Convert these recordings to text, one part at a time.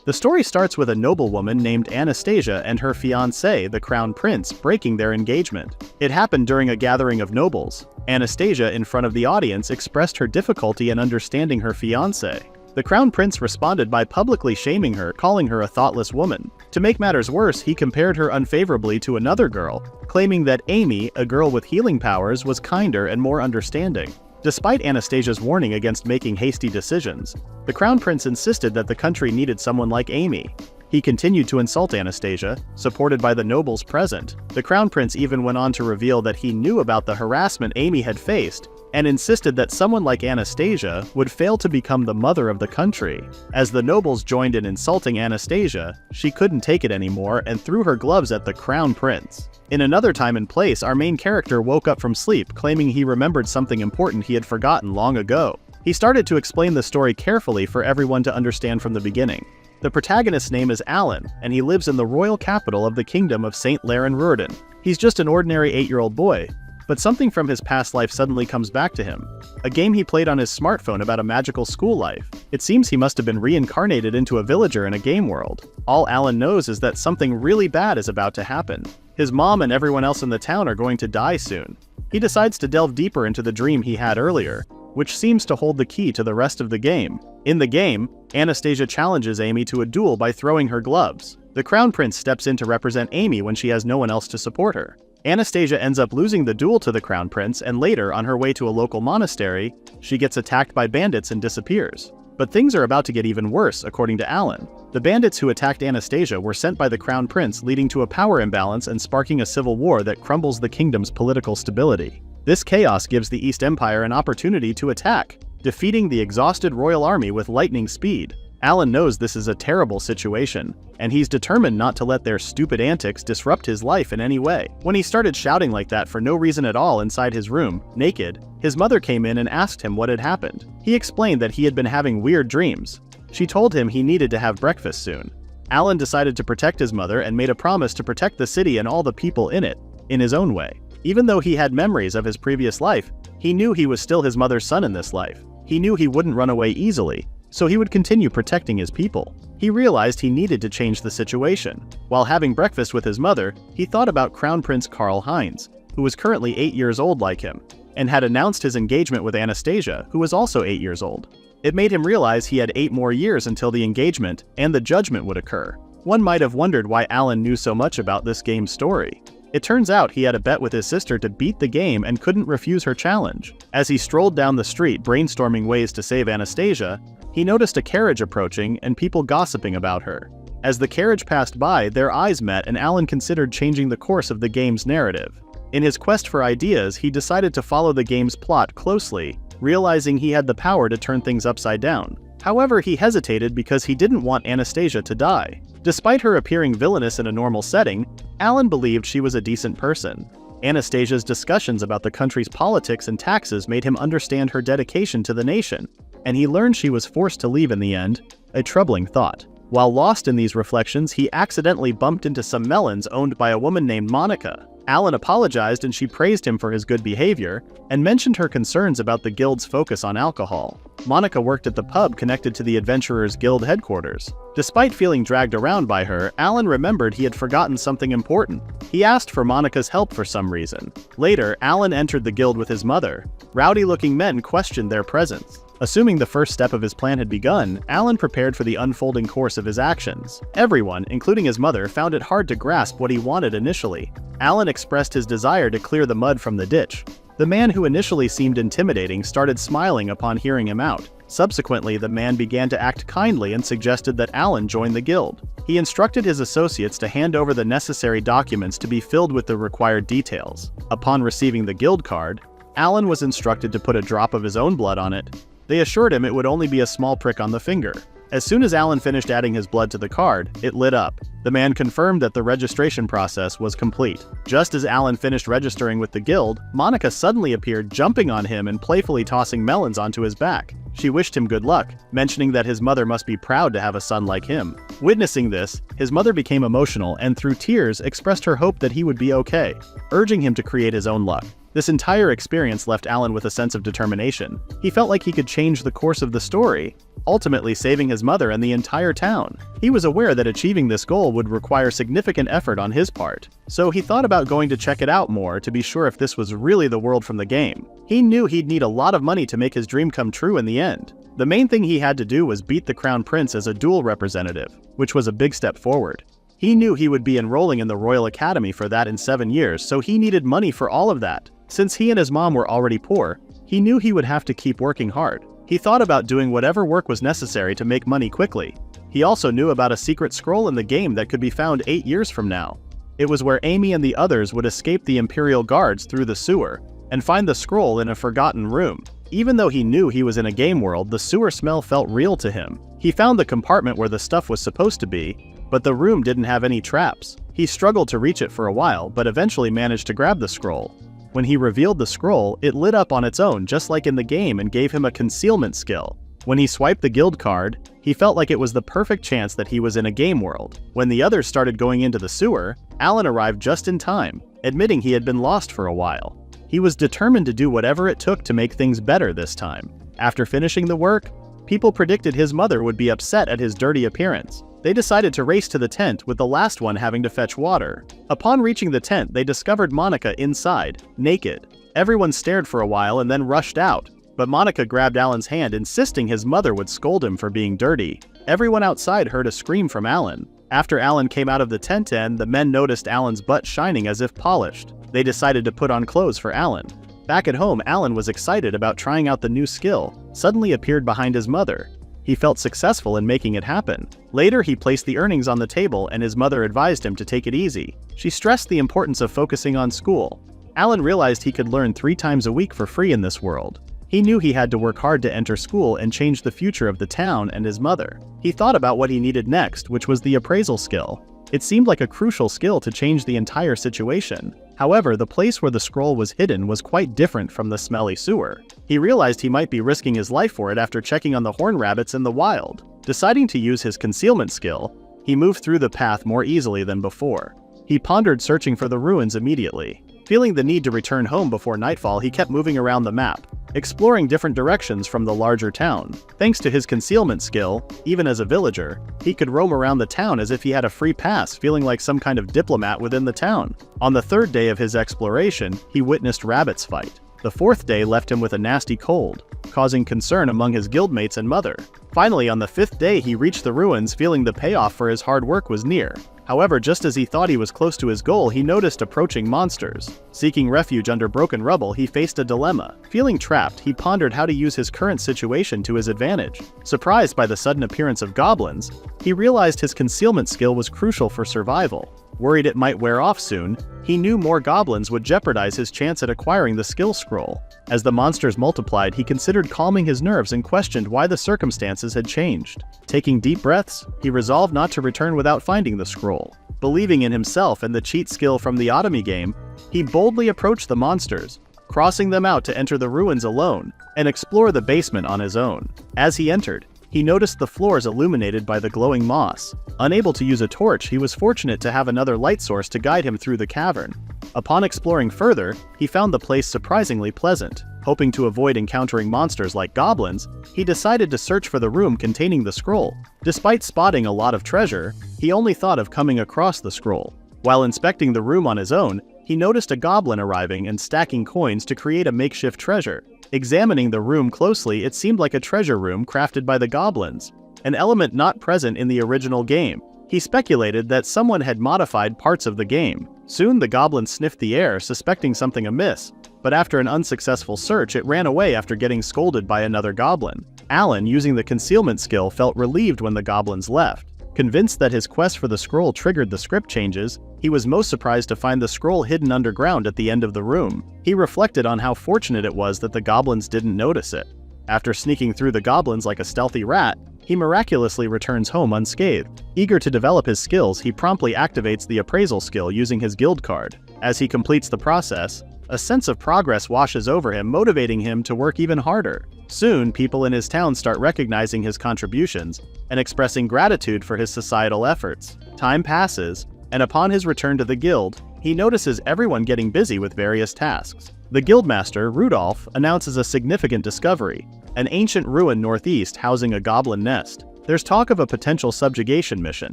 The story starts with a noblewoman named Anastasia and her fiancé, the Crown Prince, breaking their engagement. It happened during a gathering of nobles. Anastasia, in front of the audience, expressed her difficulty in understanding her fiancé. The Crown Prince responded by publicly shaming her, calling her a thoughtless woman. To make matters worse, he compared her unfavorably to another girl, claiming that Amy, a girl with healing powers, was kinder and more understanding. Despite Anastasia's warning against making hasty decisions, the Crown Prince insisted that the country needed someone like Amy. He continued to insult Anastasia, supported by the nobles present. The Crown Prince even went on to reveal that he knew about the harassment Amy had faced, and insisted that someone like Anastasia would fail to become the mother of the country. As the nobles joined in insulting Anastasia, she couldn't take it anymore and threw her gloves at the Crown Prince. In another time and place, our main character woke up from sleep, claiming he remembered something important he had forgotten long ago. He started to explain the story carefully for everyone to understand from the beginning. The protagonist's name is Alan, and he lives in the royal capital of the kingdom of St. Laren-Rurden. He's just an ordinary 8-year-old boy, but something from his past life suddenly comes back to him. A game he played on his smartphone about a magical school life. It seems he must have been reincarnated into a villager in a game world. All Alan knows is that something really bad is about to happen. His mom and everyone else in the town are going to die soon. He decides to delve deeper into the dream he had earlier, which seems to hold the key to the rest of the game. In the game, Anastasia challenges Amy to a duel by throwing her gloves. The Crown Prince steps in to represent Amy when she has no one else to support her. Anastasia ends up losing the duel to the Crown Prince, and later, on her way to a local monastery, she gets attacked by bandits and disappears. But things are about to get even worse, according to Alan. The bandits who attacked Anastasia were sent by the Crown Prince, leading to a power imbalance and sparking a civil war that crumbles the kingdom's political stability. This chaos gives the East Empire an opportunity to attack, defeating the exhausted royal army with lightning speed. Alan knows this is a terrible situation, and he's determined not to let their stupid antics disrupt his life in any way. When he started shouting like that for no reason at all inside his room, naked, his mother came in and asked him what had happened. He explained that he had been having weird dreams. She told him he needed to have breakfast soon. Alan decided to protect his mother and made a promise to protect the city and all the people in it, in his own way. Even though he had memories of his previous life, he knew he was still his mother's son in this life. He knew he wouldn't run away easily, so he would continue protecting his people. He realized he needed to change the situation. While having breakfast with his mother, he thought about Crown Prince Karl Heinz, who was currently 8 years old like him, and had announced his engagement with Anastasia, who was also 8 years old. It made him realize he had 8 more years until the engagement and the judgment would occur. One might have wondered why Alan knew so much about this game's story. It turns out he had a bet with his sister to beat the game and couldn't refuse her challenge. As he strolled down the street brainstorming ways to save Anastasia, he noticed a carriage approaching and people gossiping about her. As the carriage passed by, their eyes met and Alan considered changing the course of the game's narrative. In his quest for ideas, he decided to follow the game's plot closely, realizing he had the power to turn things upside down. However, he hesitated because he didn't want Anastasia to die. Despite her appearing villainous in a normal setting, Alan believed she was a decent person. Anastasia's discussions about the country's politics and taxes made him understand her dedication to the nation, and he learned she was forced to leave in the end, a troubling thought. While lost in these reflections, he accidentally bumped into some melons owned by a woman named Monica. Alan apologized and she praised him for his good behavior, and mentioned her concerns about the guild's focus on alcohol. Monica worked at the pub connected to the Adventurers Guild headquarters. Despite feeling dragged around by her, Alan remembered he had forgotten something important. He asked for Monica's help for some reason. Later, Alan entered the guild with his mother. Rowdy-looking men questioned their presence. Assuming the first step of his plan had begun, Alan prepared for the unfolding course of his actions. Everyone, including his mother, found it hard to grasp what he wanted initially. Alan expressed his desire to clear the mud from the ditch. The man who initially seemed intimidating started smiling upon hearing him out. Subsequently, the man began to act kindly and suggested that Alan join the guild. He instructed his associates to hand over the necessary documents to be filled with the required details. Upon receiving the guild card, Alan was instructed to put a drop of his own blood on it. They assured him it would only be a small prick on the finger. As soon as Alan finished adding his blood to the card, it lit up. The man confirmed that the registration process was complete. Just as Alan finished registering with the guild, Monica suddenly appeared, jumping on him and playfully tossing melons onto his back. She wished him good luck, mentioning that his mother must be proud to have a son like him. Witnessing this, his mother became emotional and through tears expressed her hope that he would be okay, urging him to create his own luck. This entire experience left Alan with a sense of determination. He felt like he could change the course of the story, ultimately saving his mother and the entire town. He was aware that achieving this goal would require significant effort on his part, so he thought about going to check it out more to be sure if this was really the world from the game. He knew he'd need a lot of money to make his dream come true in the end. The main thing he had to do was beat the Crown Prince as a duel representative, which was a big step forward. He knew he would be enrolling in the Royal Academy for that in 7 years, so he needed money for all of that. Since he and his mom were already poor, he knew he would have to keep working hard. He thought about doing whatever work was necessary to make money quickly. He also knew about a secret scroll in the game that could be found 8 years from now. It was where Amy and the others would escape the Imperial Guards through the sewer and find the scroll in a forgotten room. Even though he knew he was in a game world, the sewer smell felt real to him. He found the compartment where the stuff was supposed to be, but the room didn't have any traps. He struggled to reach it for a while, but eventually managed to grab the scroll. When he revealed the scroll, it lit up on its own just like in the game and gave him a concealment skill. When he swiped the guild card, he felt like it was the perfect chance that he was in a game world. When the others started going into the sewer, Alan arrived just in time, admitting he had been lost for a while. He was determined to do whatever it took to make things better this time. After finishing the work, people predicted his mother would be upset at his dirty appearance. They decided to race to the tent, with the last one having to fetch water. Upon reaching the tent, they discovered Monica inside, naked. Everyone stared for a while and then rushed out, but Monica grabbed Alan's hand, insisting his mother would scold him for being dirty. Everyone outside heard a scream from Alan. After Alan came out of the tent the men noticed Alan's butt shining as if polished. They decided to put on clothes for Alan. Back at home, Alan was excited about trying out the new skill, suddenly appeared behind his mother. He felt successful in making it happen. Later, he placed the earnings on the table and his mother advised him to take it easy. She stressed the importance of focusing on school. Alan realized he could learn 3 times a week for free in this world. He knew he had to work hard to enter school and change the future of the town and his mother. He thought about what he needed next, which was the appraisal skill. It seemed like a crucial skill to change the entire situation. However, the place where the scroll was hidden was quite different from the smelly sewer. He realized he might be risking his life for it after checking on the horn rabbits in the wild. Deciding to use his concealment skill, he moved through the path more easily than before. He pondered searching for the ruins immediately. Feeling the need to return home before nightfall, he kept moving around the map, exploring different directions from the larger town. Thanks to his concealment skill, even as a villager, he could roam around the town as if he had a free pass, feeling like some kind of diplomat within the town. On the 3rd day of his exploration, he witnessed rabbits fight. The 4th day left him with a nasty cold, causing concern among his guildmates and mother. Finally, on the 5th day, he reached the ruins, feeling the payoff for his hard work was near. However, just as he thought he was close to his goal, he noticed approaching monsters. Seeking refuge under broken rubble, he faced a dilemma. Feeling trapped, he pondered how to use his current situation to his advantage. Surprised by the sudden appearance of goblins, he realized his concealment skill was crucial for survival. Worried it might wear off soon, he knew more goblins would jeopardize his chance at acquiring the skill scroll. As the monsters multiplied, he considered calming his nerves and questioned why the circumstances had changed. Taking deep breaths, he resolved not to return without finding the scroll. Believing in himself and the cheat skill from the Otomy game, he boldly approached the monsters, crossing them out to enter the ruins alone and explore the basement on his own. As he entered, he noticed the floors illuminated by the glowing moss. Unable to use a torch, he was fortunate to have another light source to guide him through the cavern. Upon exploring further, he found the place surprisingly pleasant. Hoping to avoid encountering monsters like goblins, he decided to search for the room containing the scroll. Despite spotting a lot of treasure, he only thought of coming across the scroll. While inspecting the room on his own, he noticed a goblin arriving and stacking coins to create a makeshift treasure. Examining the room closely, it seemed like a treasure room crafted by the goblins, an element not present in the original game. He speculated that someone had modified parts of the game. Soon the goblin sniffed the air, suspecting something amiss, but after an unsuccessful search, it ran away after getting scolded by another goblin. Alan, using the concealment skill, felt relieved when the goblins left. Convinced that his quest for the scroll triggered the script changes, he was most surprised to find the scroll hidden underground at the end of the room. He reflected on how fortunate it was that the goblins didn't notice it. After sneaking through the goblins like a stealthy rat, he miraculously returns home unscathed. Eager to develop his skills, he promptly activates the appraisal skill using his guild card. As he completes the process, a sense of progress washes over him, motivating him to work even harder. Soon, people in his town start recognizing his contributions and expressing gratitude for his societal efforts. Time passes, and upon his return to the guild, he notices everyone getting busy with various tasks. The guildmaster, Rudolph, announces a significant discovery. an ancient ruin northeast housing a goblin nest. There's talk of a potential subjugation mission.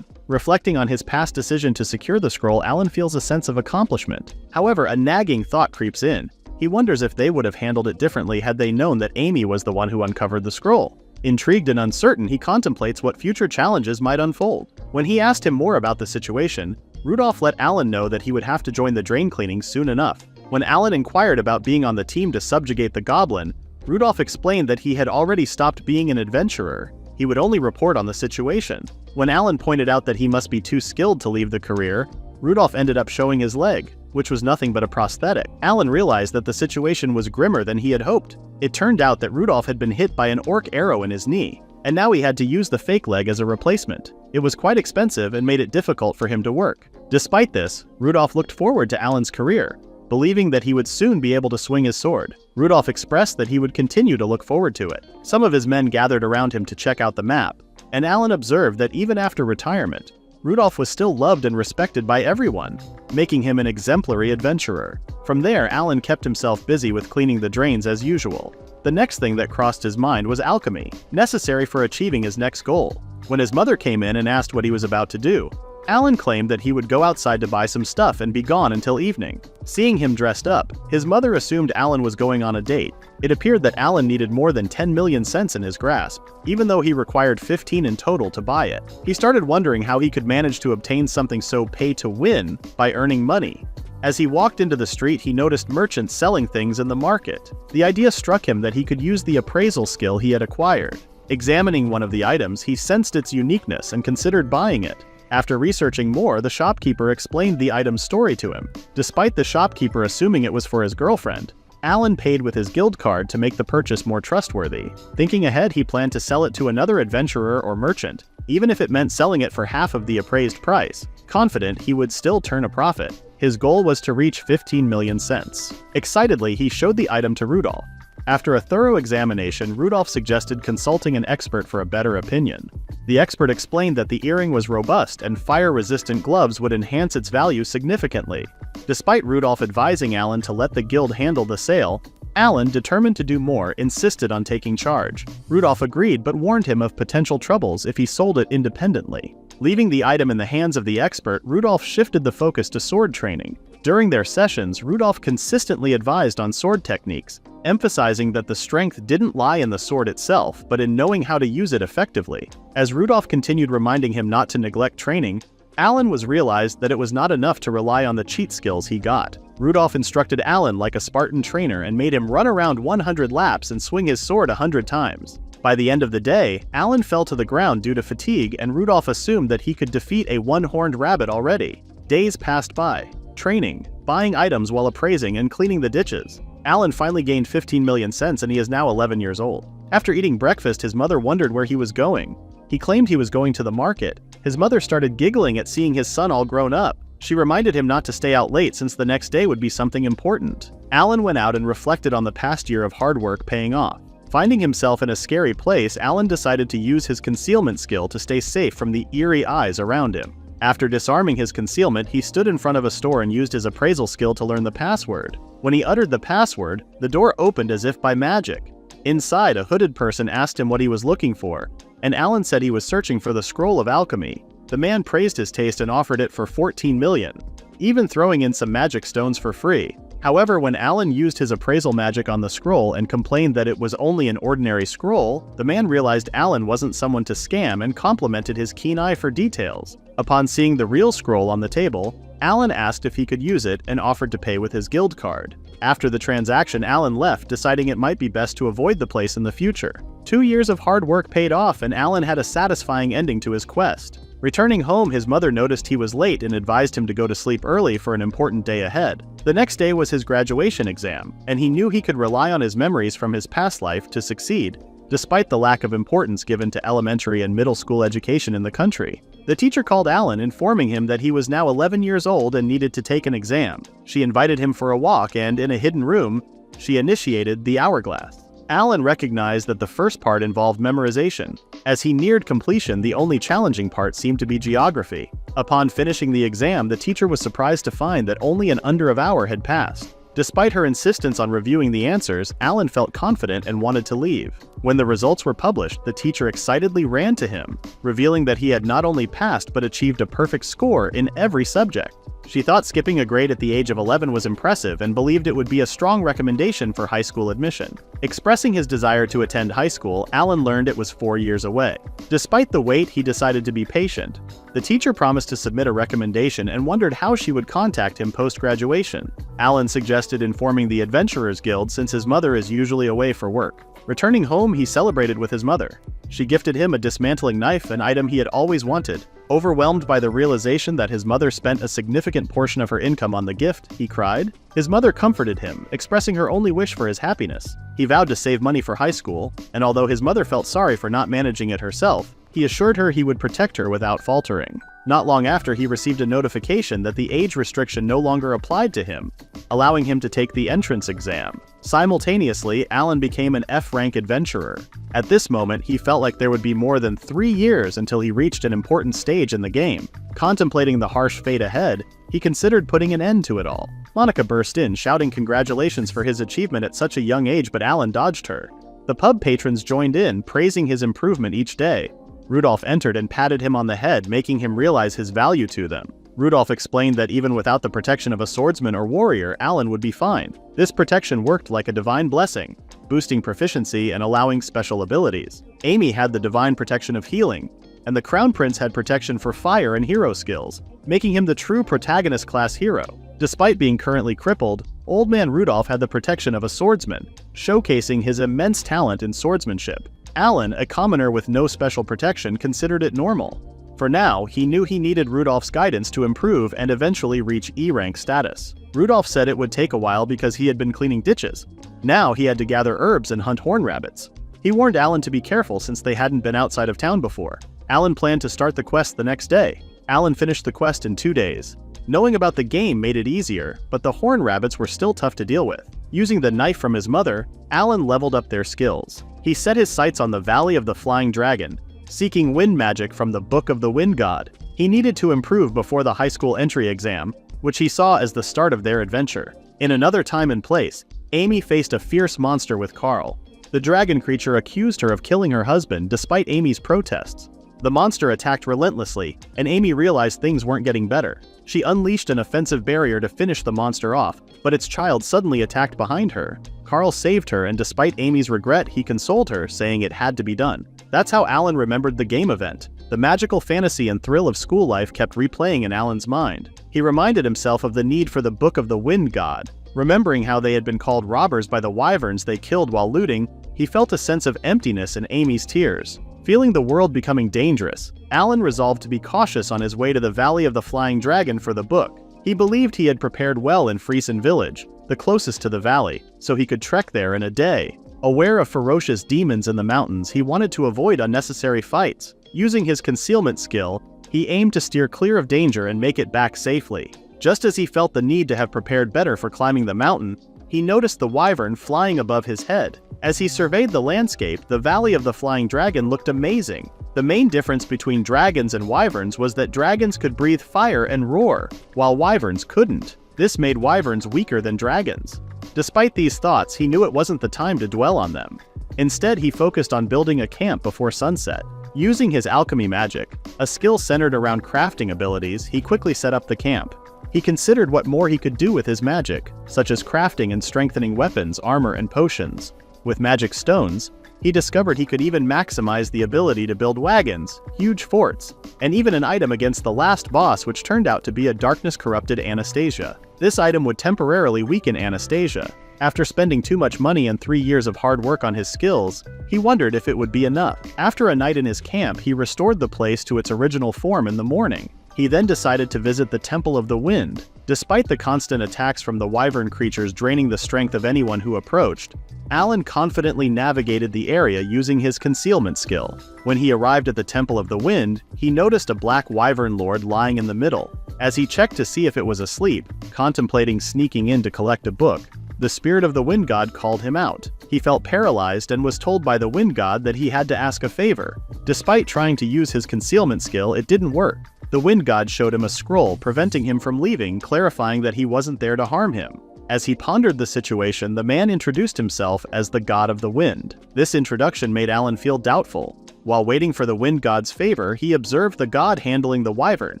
Reflecting on his past decision to secure the scroll, Alan feels a sense of accomplishment. However, a nagging thought creeps in. He wonders if they would have handled it differently had they known that Amy was the one who uncovered the scroll. Intrigued and uncertain, he contemplates what future challenges might unfold. When he asked him more about the situation, Rudolph let Alan know that he would have to join the drain cleaning soon enough. When Alan inquired about being on the team to subjugate the goblin, Rudolph explained that he had already stopped being an adventurer. He would only report on the situation. When Alan pointed out that he must be too skilled to leave the career, Rudolph ended up showing his leg, which was nothing but a prosthetic. Alan realized that the situation was grimmer than he had hoped. It turned out that Rudolph had been hit by an orc arrow in his knee, and now he had to use the fake leg as a replacement. It was quite expensive and made it difficult for him to work. Despite this, Rudolph looked forward to Alan's career, believing that he would soon be able to swing his sword. Rudolph expressed that he would continue to look forward to it. Some of his men gathered around him to check out the map, and Alan observed that even after retirement, Rudolph was still loved and respected by everyone, making him an exemplary adventurer. From there, Alan kept himself busy with cleaning the drains as usual. The next thing that crossed his mind was alchemy, necessary for achieving his next goal. When his mother came in and asked what he was about to do, Alan claimed that he would go outside to buy some stuff and be gone until evening. Seeing him dressed up, his mother assumed Alan was going on a date. It appeared that Alan needed more than 10 million cents in his grasp, even though he required 15 in total to buy it. He started wondering how he could manage to obtain something so pay-to-win by earning money. As he walked into the street, he noticed merchants selling things in the market. The idea struck him that he could use the appraisal skill he had acquired. Examining one of the items, he sensed its uniqueness and considered buying it. After researching more, the shopkeeper explained the item's story to him. Despite the shopkeeper assuming it was for his girlfriend, Alan paid with his guild card to make the purchase more trustworthy. Thinking ahead, he planned to sell it to another adventurer or merchant, even if it meant selling it for half of the appraised price. Confident he would still turn a profit, his goal was to reach 15 million cents. Excitedly, he showed the item to Rudolph. After a thorough examination, Rudolph suggested consulting an expert for a better opinion. The expert explained that the earring was robust and fire-resistant gloves would enhance its value significantly. Despite Rudolph advising Alan to let the guild handle the sale, Alan, determined to do more, insisted on taking charge. Rudolph agreed but warned him of potential troubles if he sold it independently. Leaving the item in the hands of the expert, Rudolph shifted the focus to sword training. During their sessions, Rudolph consistently advised on sword techniques, emphasizing that the strength didn't lie in the sword itself, but in knowing how to use it effectively. As Rudolph continued reminding him not to neglect training, Alan realized that it was not enough to rely on the cheat skills he got. Rudolph instructed Alan like a Spartan trainer and made him run around 100 laps and swing his sword 100 times. By the end of the day, Alan fell to the ground due to fatigue, and Rudolph assumed that he could defeat a one-horned rabbit already. Days passed by. Training, buying items while appraising, and cleaning the ditches. Alan finally gained 15 million cents and he is now 11 years old. After eating breakfast, his mother wondered where he was going. He claimed he was going to the market. His mother started giggling at seeing his son all grown up. She reminded him not to stay out late since the next day would be something important. Alan went out and reflected on the past year of hard work paying off. Finding himself in a scary place, Alan decided to use his concealment skill to stay safe from the eerie eyes around him. After disarming his concealment, he stood in front of a store and used his appraisal skill to learn the password. When he uttered the password, the door opened as if by magic. Inside, a hooded person asked him what he was looking for, and Alan said he was searching for the scroll of alchemy. The man praised his taste and offered it for 14 million, even throwing in some magic stones for free. However, when Alan used his appraisal magic on the scroll and complained that it was only an ordinary scroll, the man realized Alan wasn't someone to scam and complimented his keen eye for details. Upon seeing the real scroll on the table, Alan asked if he could use it and offered to pay with his guild card. After the transaction, Alan left, deciding it might be best to avoid the place in the future. 2 years of hard work paid off, and Alan had a satisfying ending to his quest. Returning home, his mother noticed he was late and advised him to go to sleep early for an important day ahead. The next day was his graduation exam, and he knew he could rely on his memories from his past life to succeed, despite the lack of importance given to elementary and middle school education in the country. The teacher called Alan, informing him that he was now 11 years old and needed to take an exam. She invited him for a walk, and in a hidden room, she initiated the hourglass. Alan recognized that the first part involved memorization. As he neared completion, the only challenging part seemed to be geography. Upon finishing the exam, the teacher was surprised to find that only an under of hour had passed. Despite her insistence on reviewing the answers, Alan felt confident and wanted to leave. When the results were published, the teacher excitedly ran to him, revealing that he had not only passed but achieved a perfect score in every subject. She thought skipping a grade at the age of 11 was impressive and believed it would be a strong recommendation for high school admission. Expressing his desire to attend high school, Alan learned it was 4 years away. Despite the wait, he decided to be patient. The teacher promised to submit a recommendation and wondered how she would contact him post-graduation. Alan suggested informing the Adventurers Guild since his mother is usually away for work. Returning home, he celebrated with his mother. She gifted him a dismantling knife, an item he had always wanted. Overwhelmed by the realization that his mother spent a significant portion of her income on the gift, he cried. His mother comforted him, expressing her only wish for his happiness. He vowed to save money for high school, and although his mother felt sorry for not managing it herself, he assured her he would protect her without faltering. Not long after, he received a notification that the age restriction no longer applied to him, allowing him to take the entrance exam. Simultaneously, Alan became an F-rank adventurer. At this moment, he felt like there would be more than 3 years until he reached an important stage in the game. Contemplating the harsh fate ahead, he considered putting an end to it all. Monica burst in, shouting congratulations for his achievement at such a young age, but Alan dodged her. The pub patrons joined in, praising his improvement each day. Rudolph entered and patted him on the head, making him realize his value to them. Rudolph explained that even without the protection of a swordsman or warrior, Alan would be fine. This protection worked like a divine blessing, boosting proficiency and allowing special abilities. Amy had the divine protection of healing, and the Crown Prince had protection for fire and hero skills, making him the true protagonist-class hero. Despite being currently crippled, Old Man Rudolph had the protection of a swordsman, showcasing his immense talent in swordsmanship. Alan, a commoner with no special protection, considered it normal. For now, he knew he needed Rudolph's guidance to improve and eventually reach E-rank status. Rudolph said it would take a while because he had been cleaning ditches. Now he had to gather herbs and hunt horn rabbits. He warned Alan to be careful since they hadn't been outside of town before. Alan planned to start the quest the next day. Alan finished the quest in 2 days. Knowing about the game made it easier, but the horn rabbits were still tough to deal with. Using the knife from his mother, Alan leveled up their skills. He set his sights on the Valley of the Flying Dragon, seeking wind magic from the Book of the Wind God. He needed to improve before the high school entry exam, which he saw as the start of their adventure. In another time and place, Amy faced a fierce monster with Carl. The dragon creature accused her of killing her husband despite Amy's protests. The monster attacked relentlessly, and Amy realized things weren't getting better. She unleashed an offensive barrier to finish the monster off, but its child suddenly attacked behind her. Carl saved her, and despite Amy's regret, he consoled her, saying it had to be done. That's how Alan remembered the game event. The magical fantasy and thrill of school life kept replaying in Alan's mind. He reminded himself of the need for the Book of the Wind God. Remembering how they had been called robbers by the wyverns they killed while looting, he felt a sense of emptiness in Amy's tears. Feeling the world becoming dangerous, Alan resolved to be cautious on his way to the Valley of the Flying Dragon for the book. He believed he had prepared well in Friesen Village, the closest to the valley, so he could trek there in a day. Aware of ferocious demons in the mountains, he wanted to avoid unnecessary fights. Using his concealment skill, he aimed to steer clear of danger and make it back safely. Just as he felt the need to have prepared better for climbing the mountain, he noticed the wyvern flying above his head. As he surveyed the landscape, the Valley of the Flying Dragon looked amazing. The main difference between dragons and wyverns was that dragons could breathe fire and roar, while wyverns couldn't. This made wyverns weaker than dragons. Despite these thoughts, he knew it wasn't the time to dwell on them. Instead, he focused on building a camp before sunset. Using his alchemy magic, a skill centered around crafting abilities, he quickly set up the camp. He considered what more he could do with his magic, such as crafting and strengthening weapons, armor, and potions. With magic stones, he discovered he could even maximize the ability to build wagons, huge forts, and even an item against the last boss, which turned out to be a darkness-corrupted Anastasia. This item would temporarily weaken Anastasia. After spending too much money and 3 years of hard work on his skills, he wondered if it would be enough. After a night in his camp, he restored the place to its original form in the morning. He then decided to visit the Temple of the Wind. Despite the constant attacks from the wyvern creatures draining the strength of anyone who approached, Alan confidently navigated the area using his concealment skill. When he arrived at the Temple of the Wind, he noticed a black wyvern lord lying in the middle. As he checked to see if it was asleep, contemplating sneaking in to collect a book, the spirit of the wind god called him out. He felt paralyzed and was told by the wind god that he had to ask a favor. Despite trying to use his concealment skill, it didn't work. The wind god showed him a scroll preventing him from leaving, clarifying that he wasn't there to harm him. As he pondered the situation, the man introduced himself as the god of the wind. This introduction made Alan feel doubtful. While waiting for the wind god's favor, he observed the god handling the wyvern,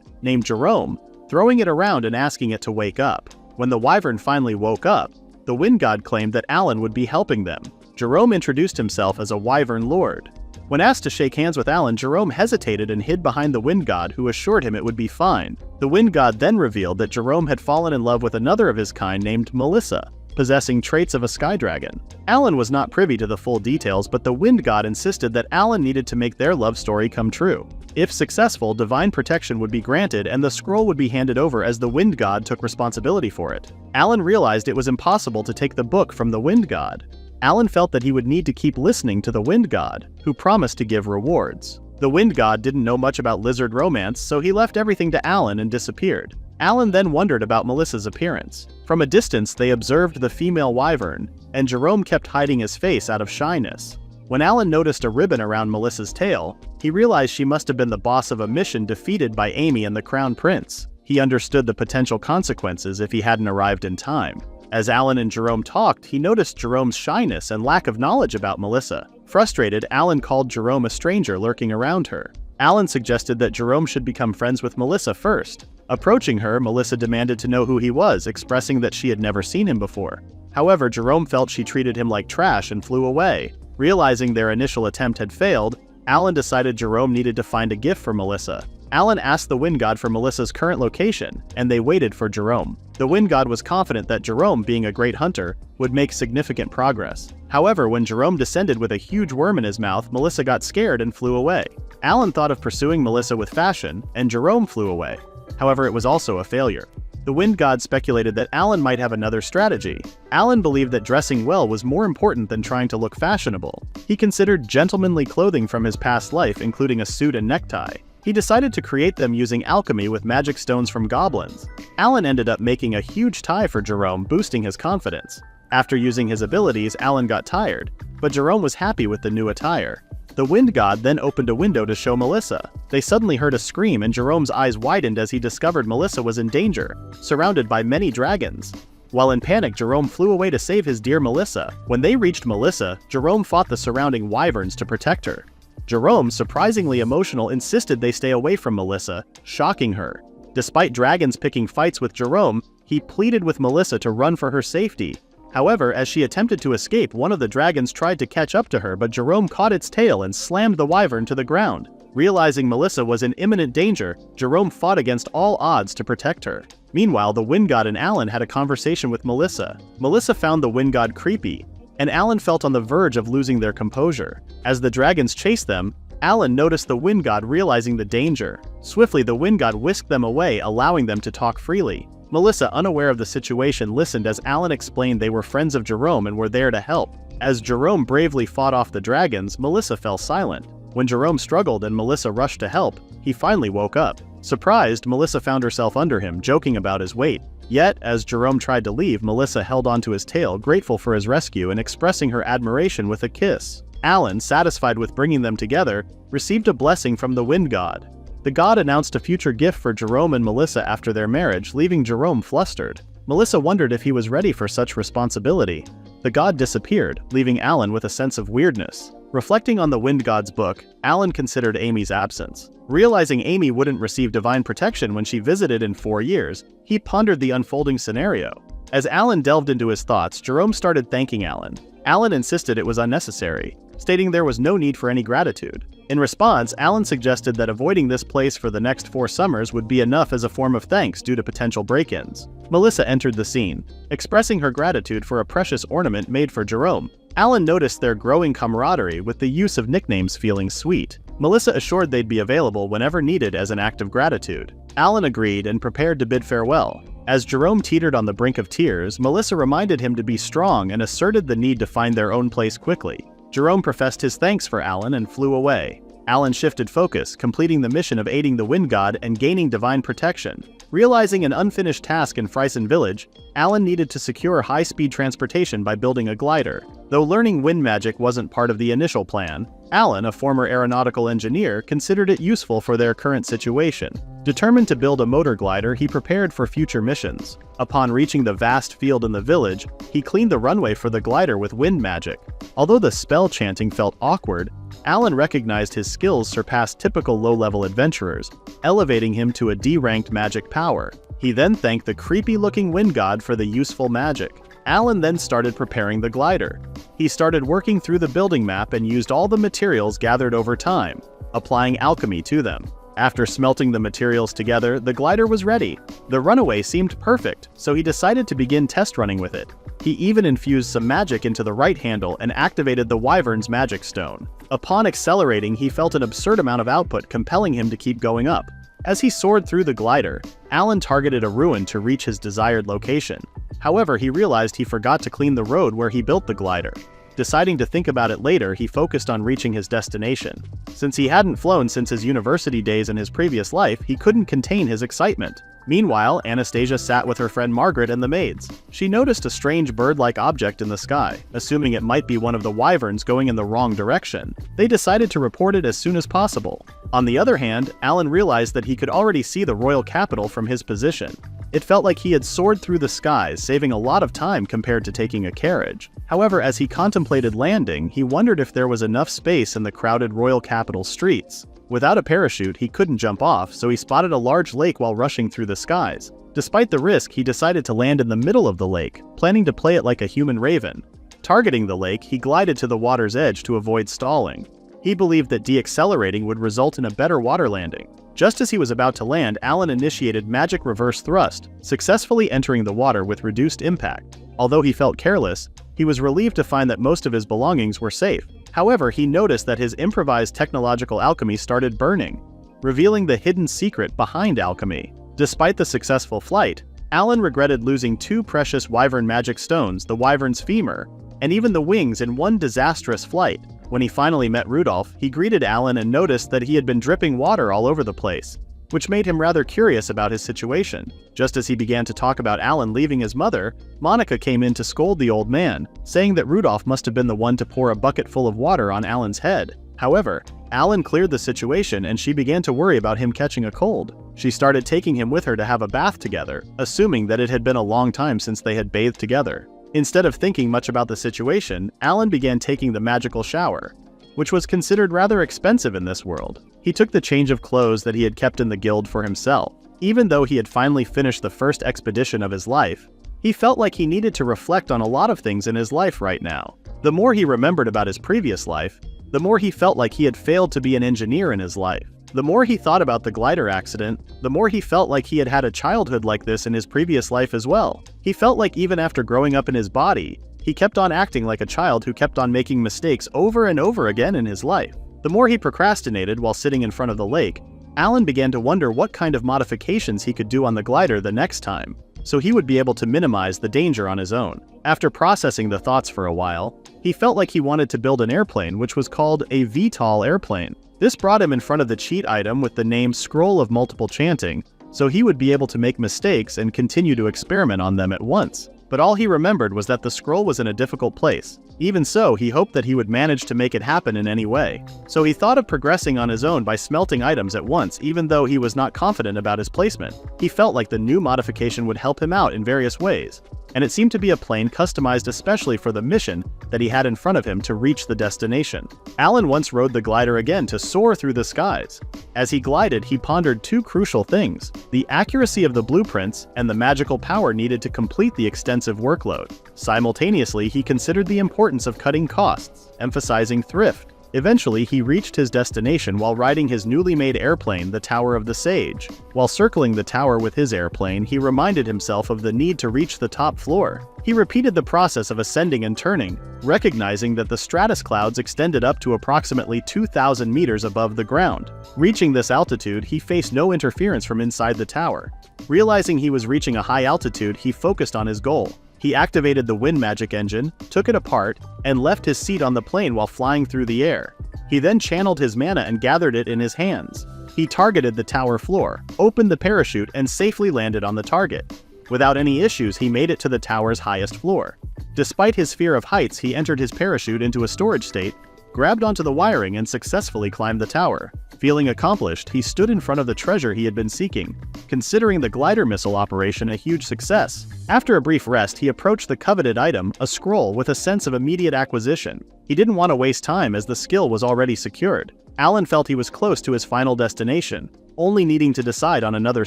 named Jerome, throwing it around and asking it to wake up. When the wyvern finally woke up, the wind god claimed that Alan would be helping them. Jerome introduced himself as a wyvern lord. When asked to shake hands with Alan, Jerome hesitated and hid behind the wind god, who assured him it would be fine. The wind god then revealed that Jerome had fallen in love with another of his kind named Melissa, possessing traits of a sky dragon. Alan was not privy to the full details, but the wind god insisted that Alan needed to make their love story come true. If successful, divine protection would be granted and the scroll would be handed over as the wind god took responsibility for it. Alan realized it was impossible to take the book from the wind god. Alan felt that he would need to keep listening to the wind god, who promised to give rewards. The wind god didn't know much about lizard romance, so he left everything to Alan and disappeared. Alan then wondered about Melissa's appearance. From a distance, they observed the female wyvern, and Jerome kept hiding his face out of shyness. When Alan noticed a ribbon around Melissa's tail, he realized she must have been the boss of a mission defeated by Amy and the Crown Prince. He understood the potential consequences if he hadn't arrived in time. As Alan and Jerome talked, he noticed Jerome's shyness and lack of knowledge about Melissa. Frustrated, Alan called Jerome a stranger lurking around her. Alan suggested that Jerome should become friends with Melissa first. Approaching her, Melissa demanded to know who he was, expressing that she had never seen him before. However, Jerome felt she treated him like trash and flew away. Realizing their initial attempt had failed, Alan decided Jerome needed to find a gift for Melissa. Alan asked the wind god for Melissa's current location, and they waited for Jerome. The wind god was confident that Jerome, being a great hunter, would make significant progress. However, when Jerome descended with a huge worm in his mouth, Melissa got scared and flew away. Alan thought of pursuing Melissa with fashion, and Jerome flew away. However, it was also a failure. The wind god speculated that Alan might have another strategy. Alan believed that dressing well was more important than trying to look fashionable. He considered gentlemanly clothing from his past life, including a suit and necktie. He decided to create them using alchemy with magic stones from goblins. Alan ended up making a huge tie for Jerome, boosting his confidence. After using his abilities, Alan got tired, but Jerome was happy with the new attire. The wind god then opened a window to show Melissa. They suddenly heard a scream and Jerome's eyes widened as he discovered Melissa was in danger, surrounded by many dragons. While in panic, Jerome flew away to save his dear Melissa. When they reached Melissa, Jerome fought the surrounding wyverns to protect her. Jerome, surprisingly emotional, insisted they stay away from Melissa, shocking her. Despite dragons picking fights with Jerome, he pleaded with Melissa to run for her safety. However, as she attempted to escape, one of the dragons tried to catch up to her, but Jerome caught its tail and slammed the wyvern to the ground. Realizing Melissa was in imminent danger, Jerome fought against all odds to protect her. Meanwhile, the wind god and Alan had a conversation with Melissa. Melissa found the wind god creepy, and Alan felt on the verge of losing their composure. As the dragons chased them, Alan noticed the wind god realizing the danger. Swiftly, the wind god whisked them away, allowing them to talk freely. Melissa, unaware of the situation, listened as Alan explained they were friends of Jerome and were there to help. As Jerome bravely fought off the dragons, Melissa fell silent. When Jerome struggled and Melissa rushed to help, he finally woke up. Surprised, Melissa found herself under him, joking about his weight. Yet, as Jerome tried to leave, Melissa held onto his tail, grateful for his rescue and expressing her admiration with a kiss. Alan, satisfied with bringing them together, received a blessing from the wind god. The god announced a future gift for Jerome and Melissa after their marriage, leaving Jerome flustered. Melissa wondered if he was ready for such responsibility. The god disappeared, leaving Alan with a sense of weirdness. Reflecting on the wind god's book, Alan considered Amy's absence. Realizing Amy wouldn't receive divine protection when she visited in 4 years, he pondered the unfolding scenario. As Alan delved into his thoughts, Jerome started thanking Alan. Alan insisted it was unnecessary, stating there was no need for any gratitude. In response, Alan suggested that avoiding this place for the next 4 summers would be enough as a form of thanks due to potential break-ins. Melissa entered the scene, expressing her gratitude for a precious ornament made for Jerome. Alan noticed their growing camaraderie, with the use of nicknames feeling sweet. Melissa assured they'd be available whenever needed as an act of gratitude. Alan agreed and prepared to bid farewell. As Jerome teetered on the brink of tears, Melissa reminded him to be strong and asserted the need to find their own place quickly. Jerome professed his thanks for Alan and flew away. Alan shifted focus, completing the mission of aiding the wind god and gaining divine protection. Realizing an unfinished task in Friesen Village, Alan needed to secure high-speed transportation by building a glider. Though learning wind magic wasn't part of the initial plan, Alan, a former aeronautical engineer, considered it useful for their current situation. Determined to build a motor glider, he prepared for future missions. Upon reaching the vast field in the village, he cleaned the runway for the glider with wind magic. Although the spell chanting felt awkward, Alan recognized his skills surpassed typical low-level adventurers, elevating him to a D-ranked magic power. He then thanked the creepy-looking wind god for the useful magic. Alan then started preparing the glider. He started working through the building map and used all the materials gathered over time, applying alchemy to them. After smelting the materials together, the glider was ready. The runaway seemed perfect, so he decided to begin test running with it. He even infused some magic into the right handle and activated the Wyvern's magic stone. Upon accelerating, he felt an absurd amount of output, compelling him to keep going up. As he soared through the glider, Alan targeted a ruin to reach his desired location. However, he realized he forgot to clean the road where he built the glider. Deciding to think about it later, he focused on reaching his destination. Since he hadn't flown since his university days in his previous life, he couldn't contain his excitement. Meanwhile, Anastasia sat with her friend Margaret and the maids. She noticed a strange bird-like object in the sky. Assuming it might be one of the wyverns going in the wrong direction, they decided to report it as soon as possible. On the other hand, Alan realized that he could already see the royal capital from his position. It felt like he had soared through the skies, saving a lot of time compared to taking a carriage. However, as he contemplated landing, he wondered if there was enough space in the crowded royal capital streets. Without a parachute, he couldn't jump off, so he spotted a large lake while rushing through the skies. Despite the risk, he decided to land in the middle of the lake, planning to play it like a human raven. Targeting the lake, he glided to the water's edge to avoid stalling. He believed that deaccelerating would result in a better water landing. Just as he was about to land, Alan initiated magic reverse thrust, successfully entering the water with reduced impact. Although he felt careless, he was relieved to find that most of his belongings were safe. However, he noticed that his improvised technological alchemy started burning, revealing the hidden secret behind alchemy. Despite the successful flight, Alan regretted losing two precious wyvern magic stones, the wyvern's femur, and even the wings in one disastrous flight. When he finally met Rudolph, he greeted Alan and noticed that he had been dripping water all over the place, which made him rather curious about his situation. Just as he began to talk about Alan leaving his mother, Monica came in to scold the old man, saying that Rudolph must have been the one to pour a bucket full of water on Alan's head. However, Alan cleared the situation and she began to worry about him catching a cold. She started taking him with her to have a bath together, assuming that it had been a long time since they had bathed together. Instead of thinking much about the situation, Alan began taking the magical shower, which was considered rather expensive in this world. He took the change of clothes that he had kept in the guild for himself. Even though he had finally finished the first expedition of his life, he felt like he needed to reflect on a lot of things in his life right now. The more he remembered about his previous life, the more he felt like he had failed to be an engineer in his life. The more he thought about the glider accident, the more he felt like he had had a childhood like this in his previous life as well. He felt like even after growing up in his body, he kept on acting like a child who kept on making mistakes over and over again in his life. The more he procrastinated while sitting in front of the lake, Alan began to wonder what kind of modifications he could do on the glider the next time, so he would be able to minimize the danger on his own. After processing the thoughts for a while, he felt like he wanted to build an airplane which was called a VTOL airplane. This brought him in front of the cheat item with the name Scroll of Multiple Chanting, so he would be able to make mistakes and continue to experiment on them at once. But all he remembered was that the scroll was in a difficult place. Even so, he hoped that he would manage to make it happen in any way. So he thought of progressing on his own by smelting items at once, even though he was not confident about his placement. He felt like the new modification would help him out in various ways, and it seemed to be a plane customized especially for the mission that he had in front of him to reach the destination. Alan once rode the glider again to soar through the skies. As he glided, he pondered two crucial things: the accuracy of the blueprints and the magical power needed to complete the extensive workload. Simultaneously, he considered the importance of cutting costs, emphasizing thrift. Eventually, he reached his destination while riding his newly made airplane, the Tower of the Sage. While circling the tower with his airplane, he reminded himself of the need to reach the top floor. He repeated the process of ascending and turning, recognizing that the stratus clouds extended up to approximately 2,000 meters above the ground. Reaching this altitude, he faced no interference from inside the tower. Realizing he was reaching a high altitude, he focused on his goal. He activated the wind magic engine, took it apart, and left his seat on the plane while flying through the air. He then channeled his mana and gathered it in his hands. He targeted the tower floor, opened the parachute, and safely landed on the target. Without any issues, he made it to the tower's highest floor. Despite his fear of heights, he entered his parachute into a storage state grabbed onto the wiring and successfully climbed the tower. Feeling accomplished, he stood in front of the treasure he had been seeking, considering the glider missile operation a huge success. After a brief rest, he approached the coveted item, a scroll, with a sense of immediate acquisition. He didn't want to waste time as the skill was already secured. Alan felt he was close to his final destination, only needing to decide on another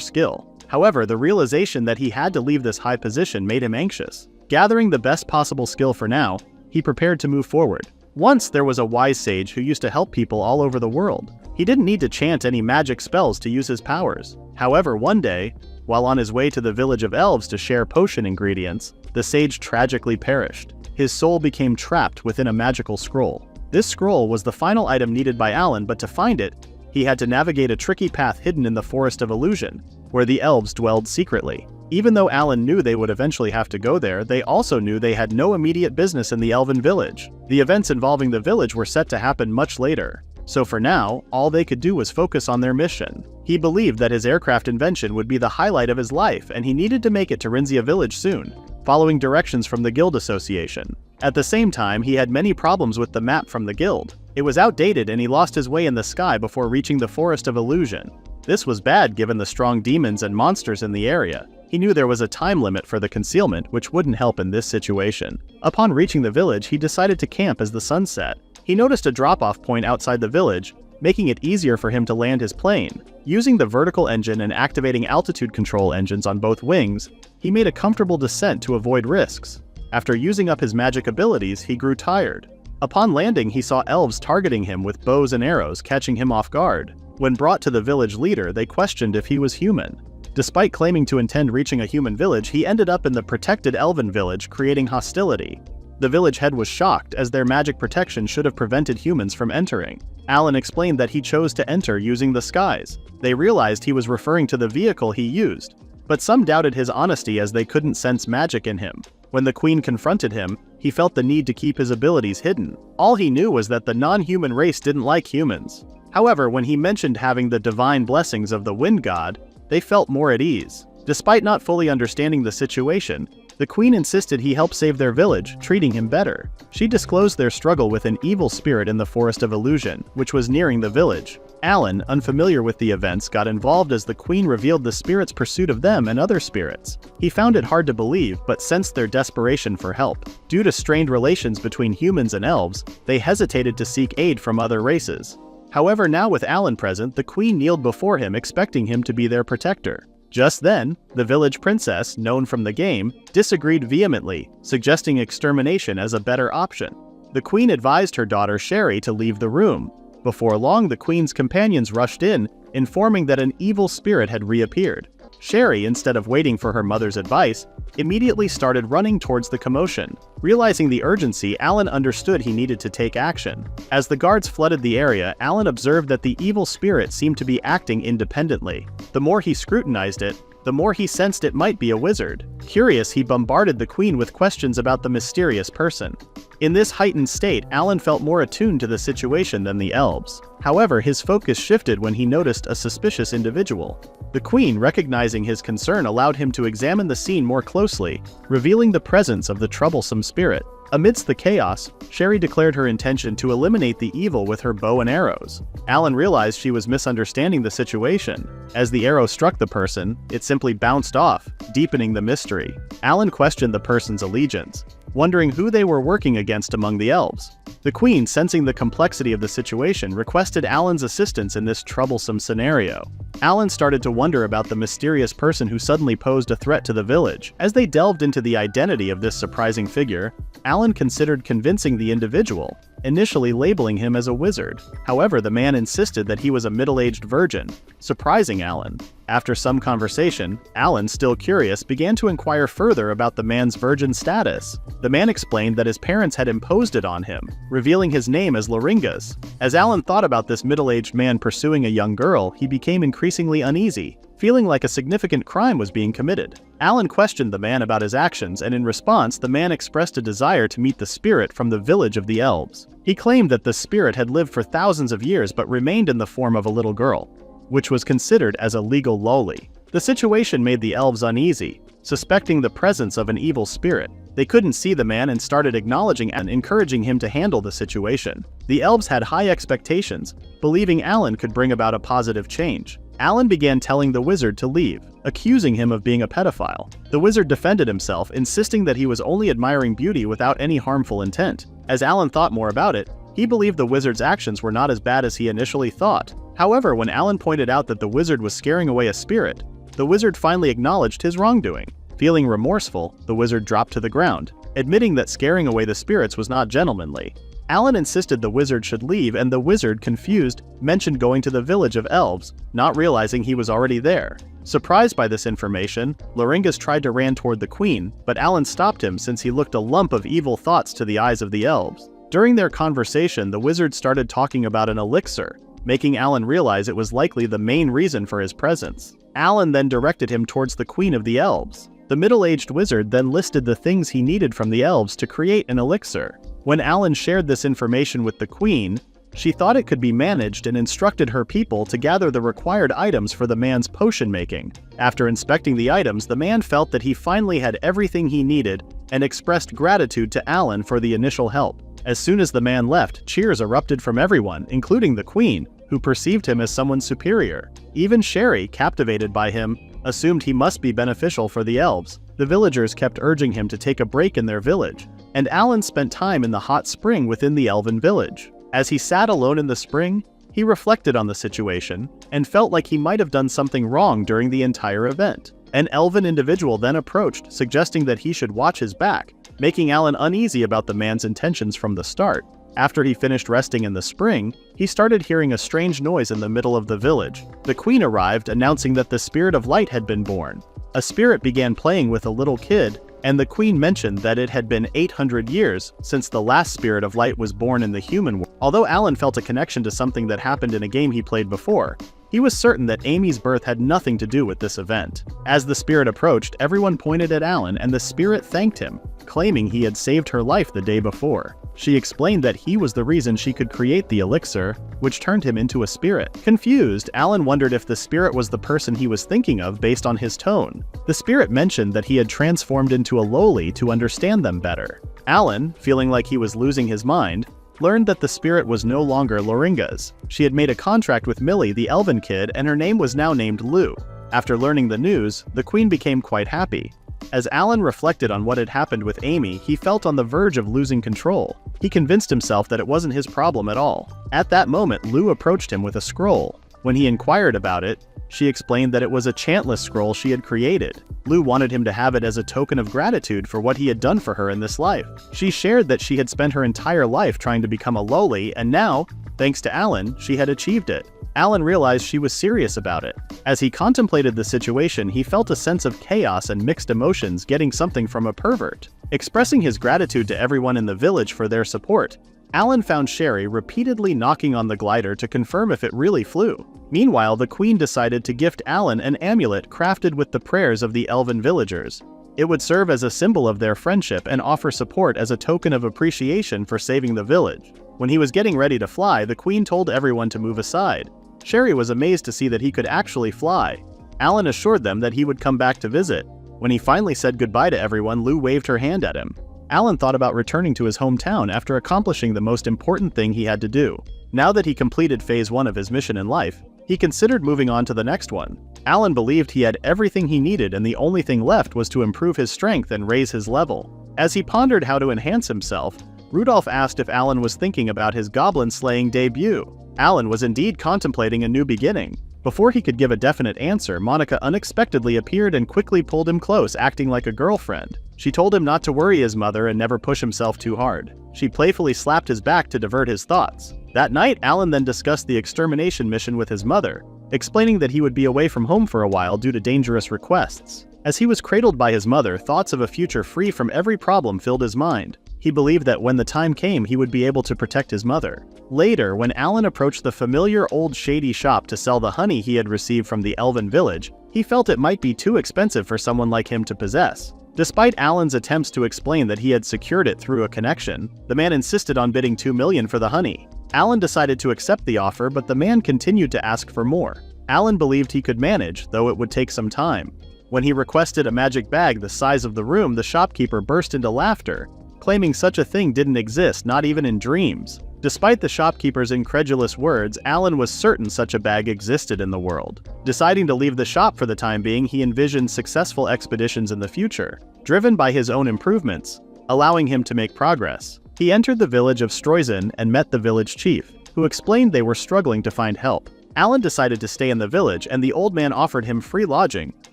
skill. However, the realization that he had to leave this high position made him anxious. Gathering the best possible skill for now, he prepared to move forward. Once there was a wise sage who used to help people all over the world. He didn't need to chant any magic spells to use his powers. However, one day, while on his way to the village of elves to share potion ingredients, the sage tragically perished. His soul became trapped within a magical scroll. This scroll was the final item needed by Alan, but to find it, he had to navigate a tricky path hidden in the Forest of Illusion, where the elves dwelled secretly. Even though Alan knew they would eventually have to go there, they also knew they had no immediate business in the elven village. The events involving the village were set to happen much later. So for now, all they could do was focus on their mission. He believed that his aircraft invention would be the highlight of his life, and he needed to make it to Rinzia village soon, following directions from the guild association. At the same time, he had many problems with the map from the guild. It was outdated and he lost his way in the sky before reaching the Forest of Illusion. This was bad given the strong demons and monsters in the area. He knew there was a time limit for the concealment, which wouldn't help in this situation. Upon reaching the village, he decided to camp as the sun set. He noticed a drop-off point outside the village, making it easier for him to land his plane. Using the vertical engine and activating altitude control engines on both wings, he made a comfortable descent to avoid risks. After using up his magic abilities, he grew tired. Upon landing, he saw elves targeting him with bows and arrows, catching him off guard. When brought to the village leader, they questioned if he was human. Despite claiming to intend reaching a human village, he ended up in the protected elven village, creating hostility. The village head was shocked, as their magic protection should have prevented humans from entering. Alan explained that he chose to enter using the skies. They realized he was referring to the vehicle he used, but some doubted his honesty as they couldn't sense magic in him. When the queen confronted him, he felt the need to keep his abilities hidden. All he knew was that the non-human race didn't like humans. However, when he mentioned having the divine blessings of the wind god, they felt more at ease. Despite not fully understanding the situation, the queen insisted he help save their village, treating him better. She disclosed their struggle with an evil spirit in the Forest of Illusion, which was nearing the village. Alan, unfamiliar with the events, got involved as the queen revealed the spirit's pursuit of them and other spirits. He found it hard to believe, but sensed their desperation for help. Due to strained relations between humans and elves, they hesitated to seek aid from other races. However, now with Alan present, the queen kneeled before him, expecting him to be their protector. Just then, the village princess, known from the game, disagreed vehemently, suggesting extermination as a better option. The queen advised her daughter Sherry to leave the room. Before long, the queen's companions rushed in, informing that an evil spirit had reappeared. Sherry, instead of waiting for her mother's advice, immediately started running towards the commotion. Realizing the urgency, Alan understood he needed to take action. As the guards flooded the area, Alan observed that the evil spirit seemed to be acting independently. The more he scrutinized it, the more he sensed it might be a wizard. Curious, he bombarded the queen with questions about the mysterious person. In this heightened state, Alan felt more attuned to the situation than the elves. However, his focus shifted when he noticed a suspicious individual. The queen, recognizing his concern, allowed him to examine the scene more closely, revealing the presence of the troublesome spirit. Amidst the chaos, Sherry declared her intention to eliminate the evil with her bow and arrows. Alan realized she was misunderstanding the situation. As the arrow struck the person, it simply bounced off, deepening the mystery. Alan questioned the person's allegiance, wondering who they were working against among the elves. The queen, sensing the complexity of the situation, requested Alan's assistance in this troublesome scenario. Alan started to wonder about the mysterious person who suddenly posed a threat to the village. As they delved into the identity of this surprising figure, Alan considered convincing the individual, initially labeling him as a wizard. However, the man insisted that he was a middle-aged virgin, surprising Alan. After some conversation, Alan, still curious, began to inquire further about the man's virgin status. The man explained that his parents had imposed it on him, revealing his name as Loringas. As Alan thought about this middle-aged man pursuing a young girl, he became increasingly uneasy, feeling like a significant crime was being committed. Alan questioned the man about his actions, and in response, the man expressed a desire to meet the spirit from the village of the elves. He claimed that the spirit had lived for thousands of years but remained in the form of a little girl, which was considered as a legal loli. The situation made the elves uneasy, suspecting the presence of an evil spirit. They couldn't see the man and started acknowledging and encouraging him to handle the situation. The elves had high expectations, believing Alan could bring about a positive change. Alan began telling the wizard to leave, accusing him of being a pedophile. The wizard defended himself, insisting that he was only admiring beauty without any harmful intent. As Alan thought more about it, he believed the wizard's actions were not as bad as he initially thought. However, when Alan pointed out that the wizard was scaring away a spirit, the wizard finally acknowledged his wrongdoing. Feeling remorseful, the wizard dropped to the ground, admitting that scaring away the spirits was not gentlemanly. Alan insisted the wizard should leave, and the wizard, confused, mentioned going to the village of elves, not realizing he was already there. Surprised by this information, Loringas tried to ran toward the queen, but Alan stopped him since he looked a lump of evil thoughts to the eyes of the elves. During their conversation, the wizard started talking about an elixir, making Alan realize it was likely the main reason for his presence. Alan then directed him towards the queen of the elves. The middle-aged wizard then listed the things he needed from the elves to create an elixir. When Alan shared this information with the queen, she thought it could be managed and instructed her people to gather the required items for the man's potion making. After inspecting the items, the man felt that he finally had everything he needed and expressed gratitude to Alan for the initial help. As soon as the man left, cheers erupted from everyone, including the queen, who perceived him as someone superior. Even Sherry, captivated by him, assumed he must be beneficial for the elves. The villagers kept urging him to take a break in their village, and Alan spent time in the hot spring within the elven village. As he sat alone in the spring, he reflected on the situation and felt like he might have done something wrong during the entire event. An elven individual then approached, suggesting that he should watch his back, making Alan uneasy about the man's intentions from the start. After he finished resting in the spring, he started hearing a strange noise in the middle of the village. The queen arrived, announcing that the spirit of light had been born. A spirit began playing with a little kid, and the queen mentioned that it had been 800 years since the last spirit of light was born in the human world. Although Alan felt a connection to something that happened in a game he played before, he was certain that Amy's birth had nothing to do with this event. As the spirit approached, everyone pointed at Alan, and the spirit thanked him, claiming he had saved her life the day before. She explained that he was the reason she could create the elixir, which turned him into a spirit. Confused, Alan wondered if the spirit was the person he was thinking of based on his tone. The spirit mentioned that he had transformed into a lowly to understand them better. Alan, feeling like he was losing his mind, learned that the spirit was no longer Loringas. She had made a contract with Millie, the elven kid, and her name was now named Lou. After learning the news, the queen became quite happy. As Alan reflected on what had happened with Amy, he felt on the verge of losing control. He convinced himself that it wasn't his problem at all. At that moment, Lou approached him with a scroll. When he inquired about it, she explained that it was a chantless scroll she had created. Lou wanted him to have it as a token of gratitude for what he had done for her in this life. She shared that she had spent her entire life trying to become a lowly, and now, thanks to Alan, she had achieved it. Alan realized she was serious about it. As he contemplated the situation, he felt a sense of chaos and mixed emotions, getting something from a pervert. Expressing his gratitude to everyone in the village for their support, Alan found Sherry repeatedly knocking on the glider to confirm if it really flew. Meanwhile, the queen decided to gift Alan an amulet crafted with the prayers of the elven villagers. It would serve as a symbol of their friendship and offer support as a token of appreciation for saving the village. When he was getting ready to fly, the queen told everyone to move aside. Sherry was amazed to see that he could actually fly. Alan assured them that he would come back to visit. When he finally said goodbye to everyone, Lou waved her hand at him. Alan thought about returning to his hometown after accomplishing the most important thing he had to do. Now that he completed phase 1 of his mission in life, he considered moving on to the next one. Alan believed he had everything he needed, and the only thing left was to improve his strength and raise his level. As he pondered how to enhance himself, Rudolph asked if Alan was thinking about his goblin-slaying debut. Alan was indeed contemplating a new beginning. Before he could give a definite answer, Monica unexpectedly appeared and quickly pulled him close, acting like a girlfriend. She told him not to worry his mother and never push himself too hard. She playfully slapped his back to divert his thoughts. That night, Alan then discussed the extermination mission with his mother, explaining that he would be away from home for a while due to dangerous requests. As he was cradled by his mother, thoughts of a future free from every problem filled his mind. He believed that when the time came, he would be able to protect his mother. Later, when Alan approached the familiar old shady shop to sell the honey he had received from the elven village, he felt it might be too expensive for someone like him to possess. Despite Alan's attempts to explain that he had secured it through a connection, the man insisted on bidding $2 million for the honey. Alan decided to accept the offer, but the man continued to ask for more. Alan believed he could manage, though it would take some time. When he requested a magic bag the size of the room, the shopkeeper burst into laughter, claiming such a thing didn't exist, not even in dreams. Despite the shopkeeper's incredulous words, Alan was certain such a bag existed in the world. Deciding to leave the shop for the time being, he envisioned successful expeditions in the future, driven by his own improvements, allowing him to make progress. He entered the village of Streusen and met the village chief, who explained they were struggling to find help. Alan decided to stay in the village, and the old man offered him free lodging,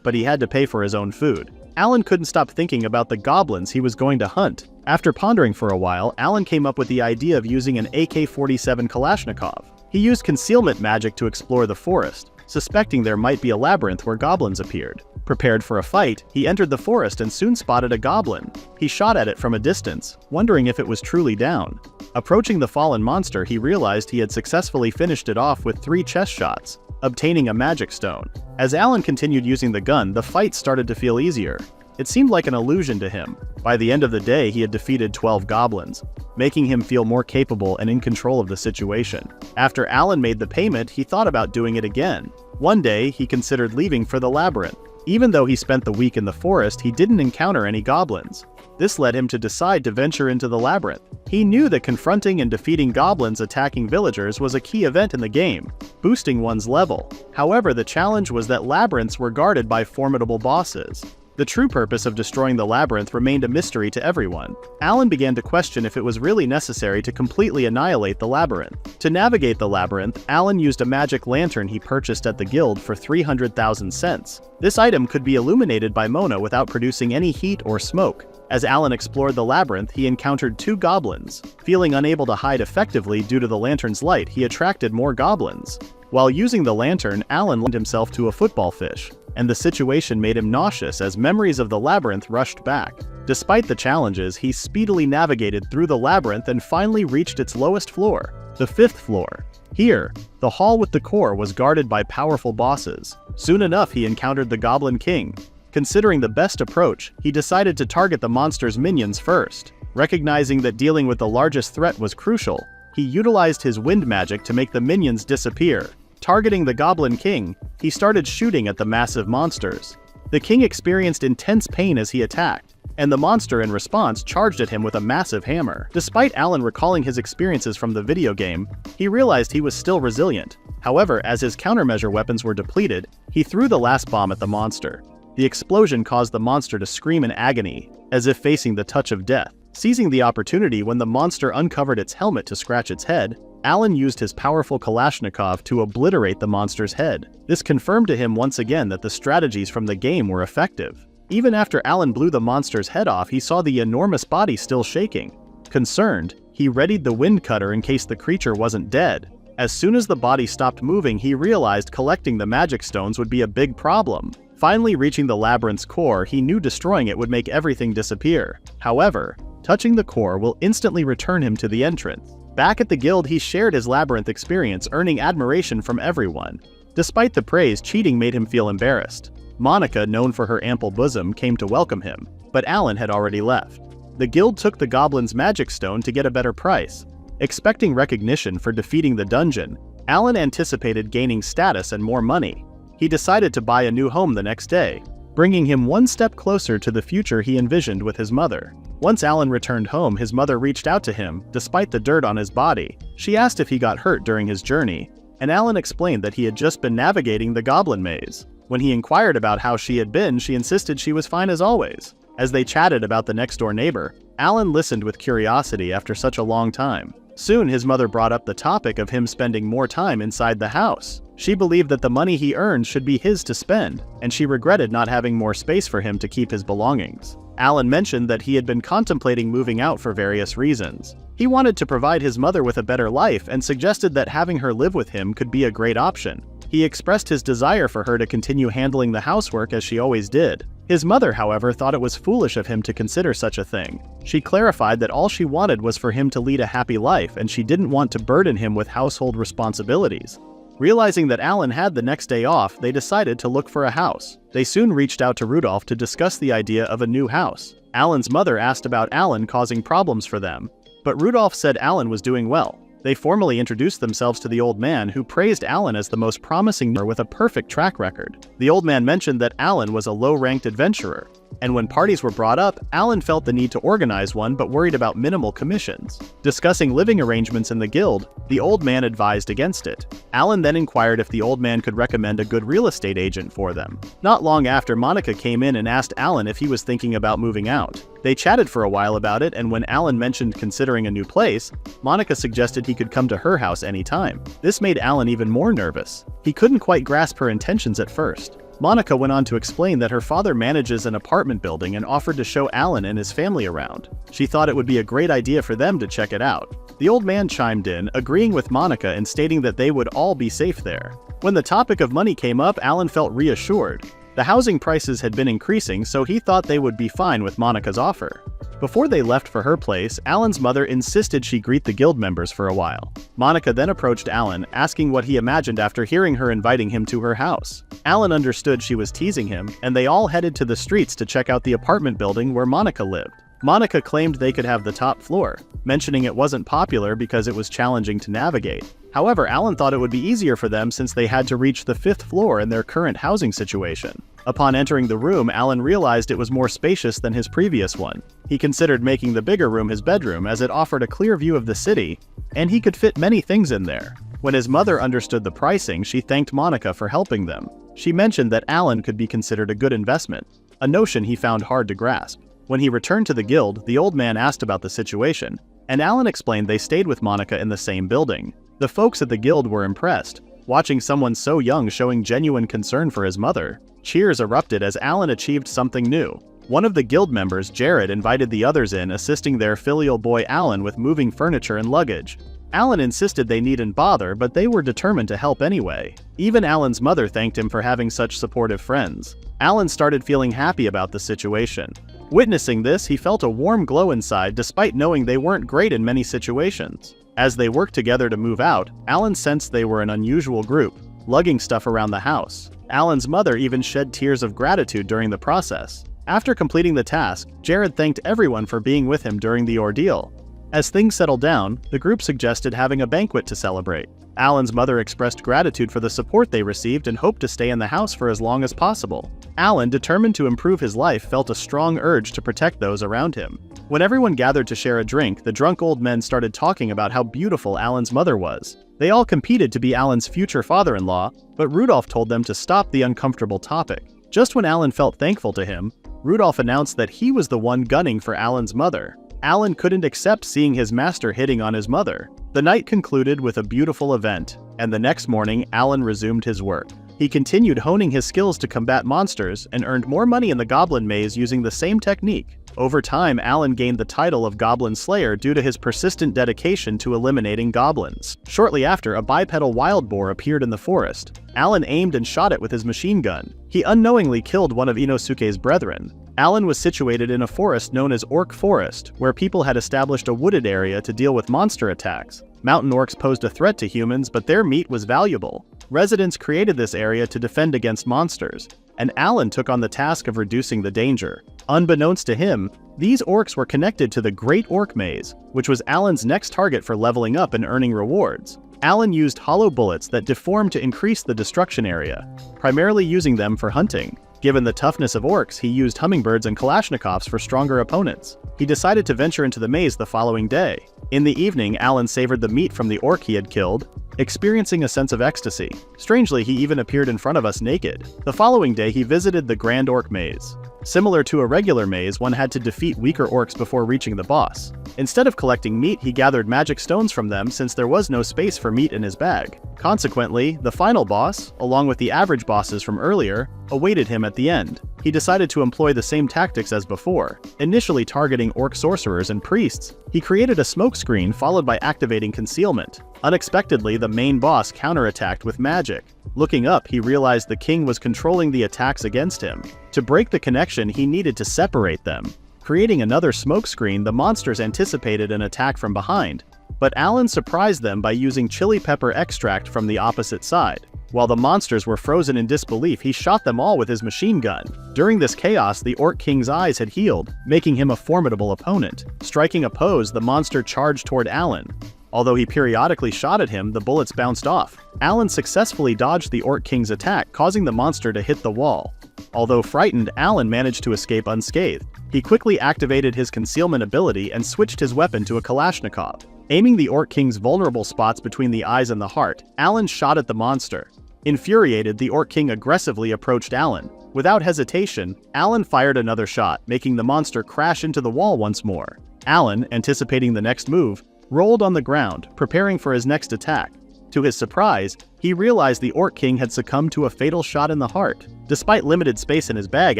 but he had to pay for his own food. Alan couldn't stop thinking about the goblins he was going to hunt. After pondering for a while, Alan came up with the idea of using an AK-47 Kalashnikov. He used concealment magic to explore the forest, suspecting there might be a labyrinth where goblins appeared. Prepared for a fight, he entered the forest and soon spotted a goblin. He shot at it from a distance, wondering if it was truly down. Approaching the fallen monster, he realized he had successfully finished it off with 3 chest shots, obtaining a magic stone. As Alan continued using the gun, the fight started to feel easier. It seemed like an illusion to him. By the end of the day, he had defeated 12 goblins, making him feel more capable and in control of the situation. After Alan made the payment, he thought about doing it again. One day, he considered leaving for the labyrinth. Even though he spent the week in the forest, he didn't encounter any goblins. This led him to decide to venture into the labyrinth. He knew that confronting and defeating goblins attacking villagers was a key event in the game, boosting one's level. However, the challenge was that labyrinths were guarded by formidable bosses. The true purpose of destroying the labyrinth remained a mystery to everyone. Alan began to question if it was really necessary to completely annihilate the labyrinth. To navigate the labyrinth, Alan used a magic lantern he purchased at the guild for 300,000 cents. This item could be illuminated by Mona without producing any heat or smoke. As Alan explored the labyrinth, he encountered 2 goblins. Feeling unable to hide effectively due to the lantern's light, he attracted more goblins. While using the lantern, Alan lent himself to a football fish, and the situation made him nauseous as memories of the labyrinth rushed back. Despite the challenges, he speedily navigated through the labyrinth and finally reached its lowest floor, the 5th floor. Here, the hall with the core was guarded by powerful bosses. Soon enough, he encountered the Goblin King. Considering the best approach, he decided to target the monster's minions first. Recognizing that dealing with the largest threat was crucial, he utilized his wind magic to make the minions disappear. Targeting the Goblin King, he started shooting at the massive monsters. The king experienced intense pain as he attacked, and the monster in response charged at him with a massive hammer. Despite Alan recalling his experiences from the video game, he realized he was still resilient. However, as his countermeasure weapons were depleted, he threw the last bomb at the monster. The explosion caused the monster to scream in agony, as if facing the touch of death. Seizing the opportunity when the monster uncovered its helmet to scratch its head, Alan used his powerful Kalashnikov to obliterate the monster's head. This confirmed to him once again that the strategies from the game were effective. Even after Alan blew the monster's head off, he saw the enormous body still shaking. Concerned, he readied the wind cutter in case the creature wasn't dead. As soon as the body stopped moving, he realized collecting the magic stones would be a big problem. Finally reaching the labyrinth's core, he knew destroying it would make everything disappear. However, touching the core will instantly return him to the entrance. Back at the guild, he shared his labyrinth experience, earning admiration from everyone. Despite the praise, cheating made him feel embarrassed. Monica, known for her ample bosom, came to welcome him, but Alan had already left. The guild took the goblin's magic stone to get a better price. Expecting recognition for defeating the dungeon, Alan anticipated gaining status and more money. He decided to buy a new home the next day, bringing him one step closer to the future he envisioned with his mother. Once Alan returned home, his mother reached out to him, despite the dirt on his body. She asked if he got hurt during his journey, and Alan explained that he had just been navigating the goblin maze. When he inquired about how she had been, she insisted she was fine as always. As they chatted about the next-door neighbor, Alan listened with curiosity after such a long time. Soon, his mother brought up the topic of him spending more time inside the house. She believed that the money he earned should be his to spend, and she regretted not having more space for him to keep his belongings. Alan mentioned that he had been contemplating moving out for various reasons. He wanted to provide his mother with a better life and suggested that having her live with him could be a great option. He expressed his desire for her to continue handling the housework as she always did. His mother, however, thought it was foolish of him to consider such a thing. She clarified that all she wanted was for him to lead a happy life, and she didn't want to burden him with household responsibilities. Realizing that Alan had the next day off, they decided to look for a house. They soon reached out to Rudolph to discuss the idea of a new house. Alan's mother asked about Alan causing problems for them, but Rudolph said Alan was doing well. They formally introduced themselves to the old man, who praised Alan as the most promising with a perfect track record. The old man mentioned that Alan was a low-ranked adventurer, and when parties were brought up, Alan felt the need to organize one but worried about minimal commissions. Discussing living arrangements in the guild, the old man advised against it. Alan then inquired if the old man could recommend a good real estate agent for them. Not long after, Monica came in and asked Alan if he was thinking about moving out. They chatted for a while about it, and when Alan mentioned considering a new place, Monica suggested he could come to her house anytime. This made Alan even more nervous. He couldn't quite grasp her intentions at first. Monica went on to explain that her father manages an apartment building and offered to show Alan and his family around. She thought it would be a great idea for them to check it out. The old man chimed in, agreeing with Monica and stating that they would all be safe there. When the topic of money came up, Alan felt reassured. The housing prices had been increasing, so he thought they would be fine with Monica's offer. Before they left for her place, Alan's mother insisted she greet the guild members for a while. Monica then approached Alan, asking what he imagined after hearing her inviting him to her house. Alan understood she was teasing him, and they all headed to the streets to check out the apartment building where Monica lived. Monica claimed they could have the top floor, mentioning it wasn't popular because it was challenging to navigate. However, Alan thought it would be easier for them since they had to reach the 5th floor in their current housing situation. Upon entering the room, Alan realized it was more spacious than his previous one. He considered making the bigger room his bedroom as it offered a clear view of the city, and he could fit many things in there. When his mother understood the pricing, she thanked Monica for helping them. She mentioned that Alan could be considered a good investment, a notion he found hard to grasp. When he returned to the guild, the old man asked about the situation, and Alan explained they stayed with Monica in the same building. The folks at the guild were impressed, watching someone so young showing genuine concern for his mother. Cheers erupted as Alan achieved something new. One of the guild members, Jared, invited the others in, assisting their filial boy Alan with moving furniture and luggage. Alan insisted they needn't bother, but they were determined to help anyway. Even Alan's mother thanked him for having such supportive friends. Alan started feeling happy about the situation. Witnessing this, he felt a warm glow inside despite knowing they weren't great in many situations. As they worked together to move out, Alan sensed they were an unusual group, lugging stuff around the house. Alan's mother even shed tears of gratitude during the process. After completing the task, Jared thanked everyone for being with him during the ordeal. As things settled down, the group suggested having a banquet to celebrate. Alan's mother expressed gratitude for the support they received and hoped to stay in the house for as long as possible. Alan, determined to improve his life, felt a strong urge to protect those around him. When everyone gathered to share a drink, the drunk old men started talking about how beautiful Alan's mother was. They all competed to be Alan's future father-in-law, but Rudolph told them to stop the uncomfortable topic. Just when Alan felt thankful to him, Rudolph announced that he was the one gunning for Alan's mother. Alan couldn't accept seeing his master hitting on his mother. The night concluded with a beautiful event, and the next morning, Alan resumed his work. He continued honing his skills to combat monsters and earned more money in the Goblin Maze using the same technique. Over time, Alan gained the title of Goblin Slayer due to his persistent dedication to eliminating goblins. Shortly after, a bipedal wild boar appeared in the forest. Alan aimed and shot it with his machine gun. He unknowingly killed one of Inosuke's brethren. Alan was situated in a forest known as Orc Forest, where people had established a wooded area to deal with monster attacks. Mountain orcs posed a threat to humans, but their meat was valuable. Residents created this area to defend against monsters, and Alan took on the task of reducing the danger. Unbeknownst to him, these orcs were connected to the Great Orc Maze, which was Alan's next target for leveling up and earning rewards. Alan used hollow bullets that deformed to increase the destruction area, primarily using them for hunting. Given the toughness of orcs, he used hummingbirds and Kalashnikovs for stronger opponents. He decided to venture into the maze the following day. In the evening, Alan savored the meat from the orc he had killed, experiencing a sense of ecstasy. Strangely, he even appeared in front of us naked. The following day, he visited the Grand Orc Maze. Similar to a regular maze, one had to defeat weaker orcs before reaching the boss. Instead of collecting meat, he gathered magic stones from them since there was no space for meat in his bag. Consequently, the final boss, along with the average bosses from earlier, awaited him at the end. He decided to employ the same tactics as before, initially targeting orc sorcerers and priests. He created a smoke screen followed by activating concealment. Unexpectedly, the main boss counterattacked with magic. Looking up, he realized the king was controlling the attacks against him. To break the connection, he needed to separate them. Creating another smoke screen, the monsters anticipated an attack from behind, but Alan surprised them by using chili pepper extract from the opposite side. While the monsters were frozen in disbelief, he shot them all with his machine gun. During this chaos, the Orc King's eyes had healed, making him a formidable opponent. Striking a pose, the monster charged toward Alan. Although he periodically shot at him, the bullets bounced off. Alan successfully dodged the Orc King's attack, causing the monster to hit the wall. Although frightened, Alan managed to escape unscathed. He quickly activated his concealment ability and switched his weapon to a Kalashnikov. Aiming the Orc King's vulnerable spots between the eyes and the heart, Alan shot at the monster. Infuriated, the Orc King aggressively approached Alan. Without hesitation, Alan fired another shot, making the monster crash into the wall once more. Alan, anticipating the next move, rolled on the ground, preparing for his next attack. To his surprise, he realized the Orc King had succumbed to a fatal shot in the heart. Despite limited space in his bag,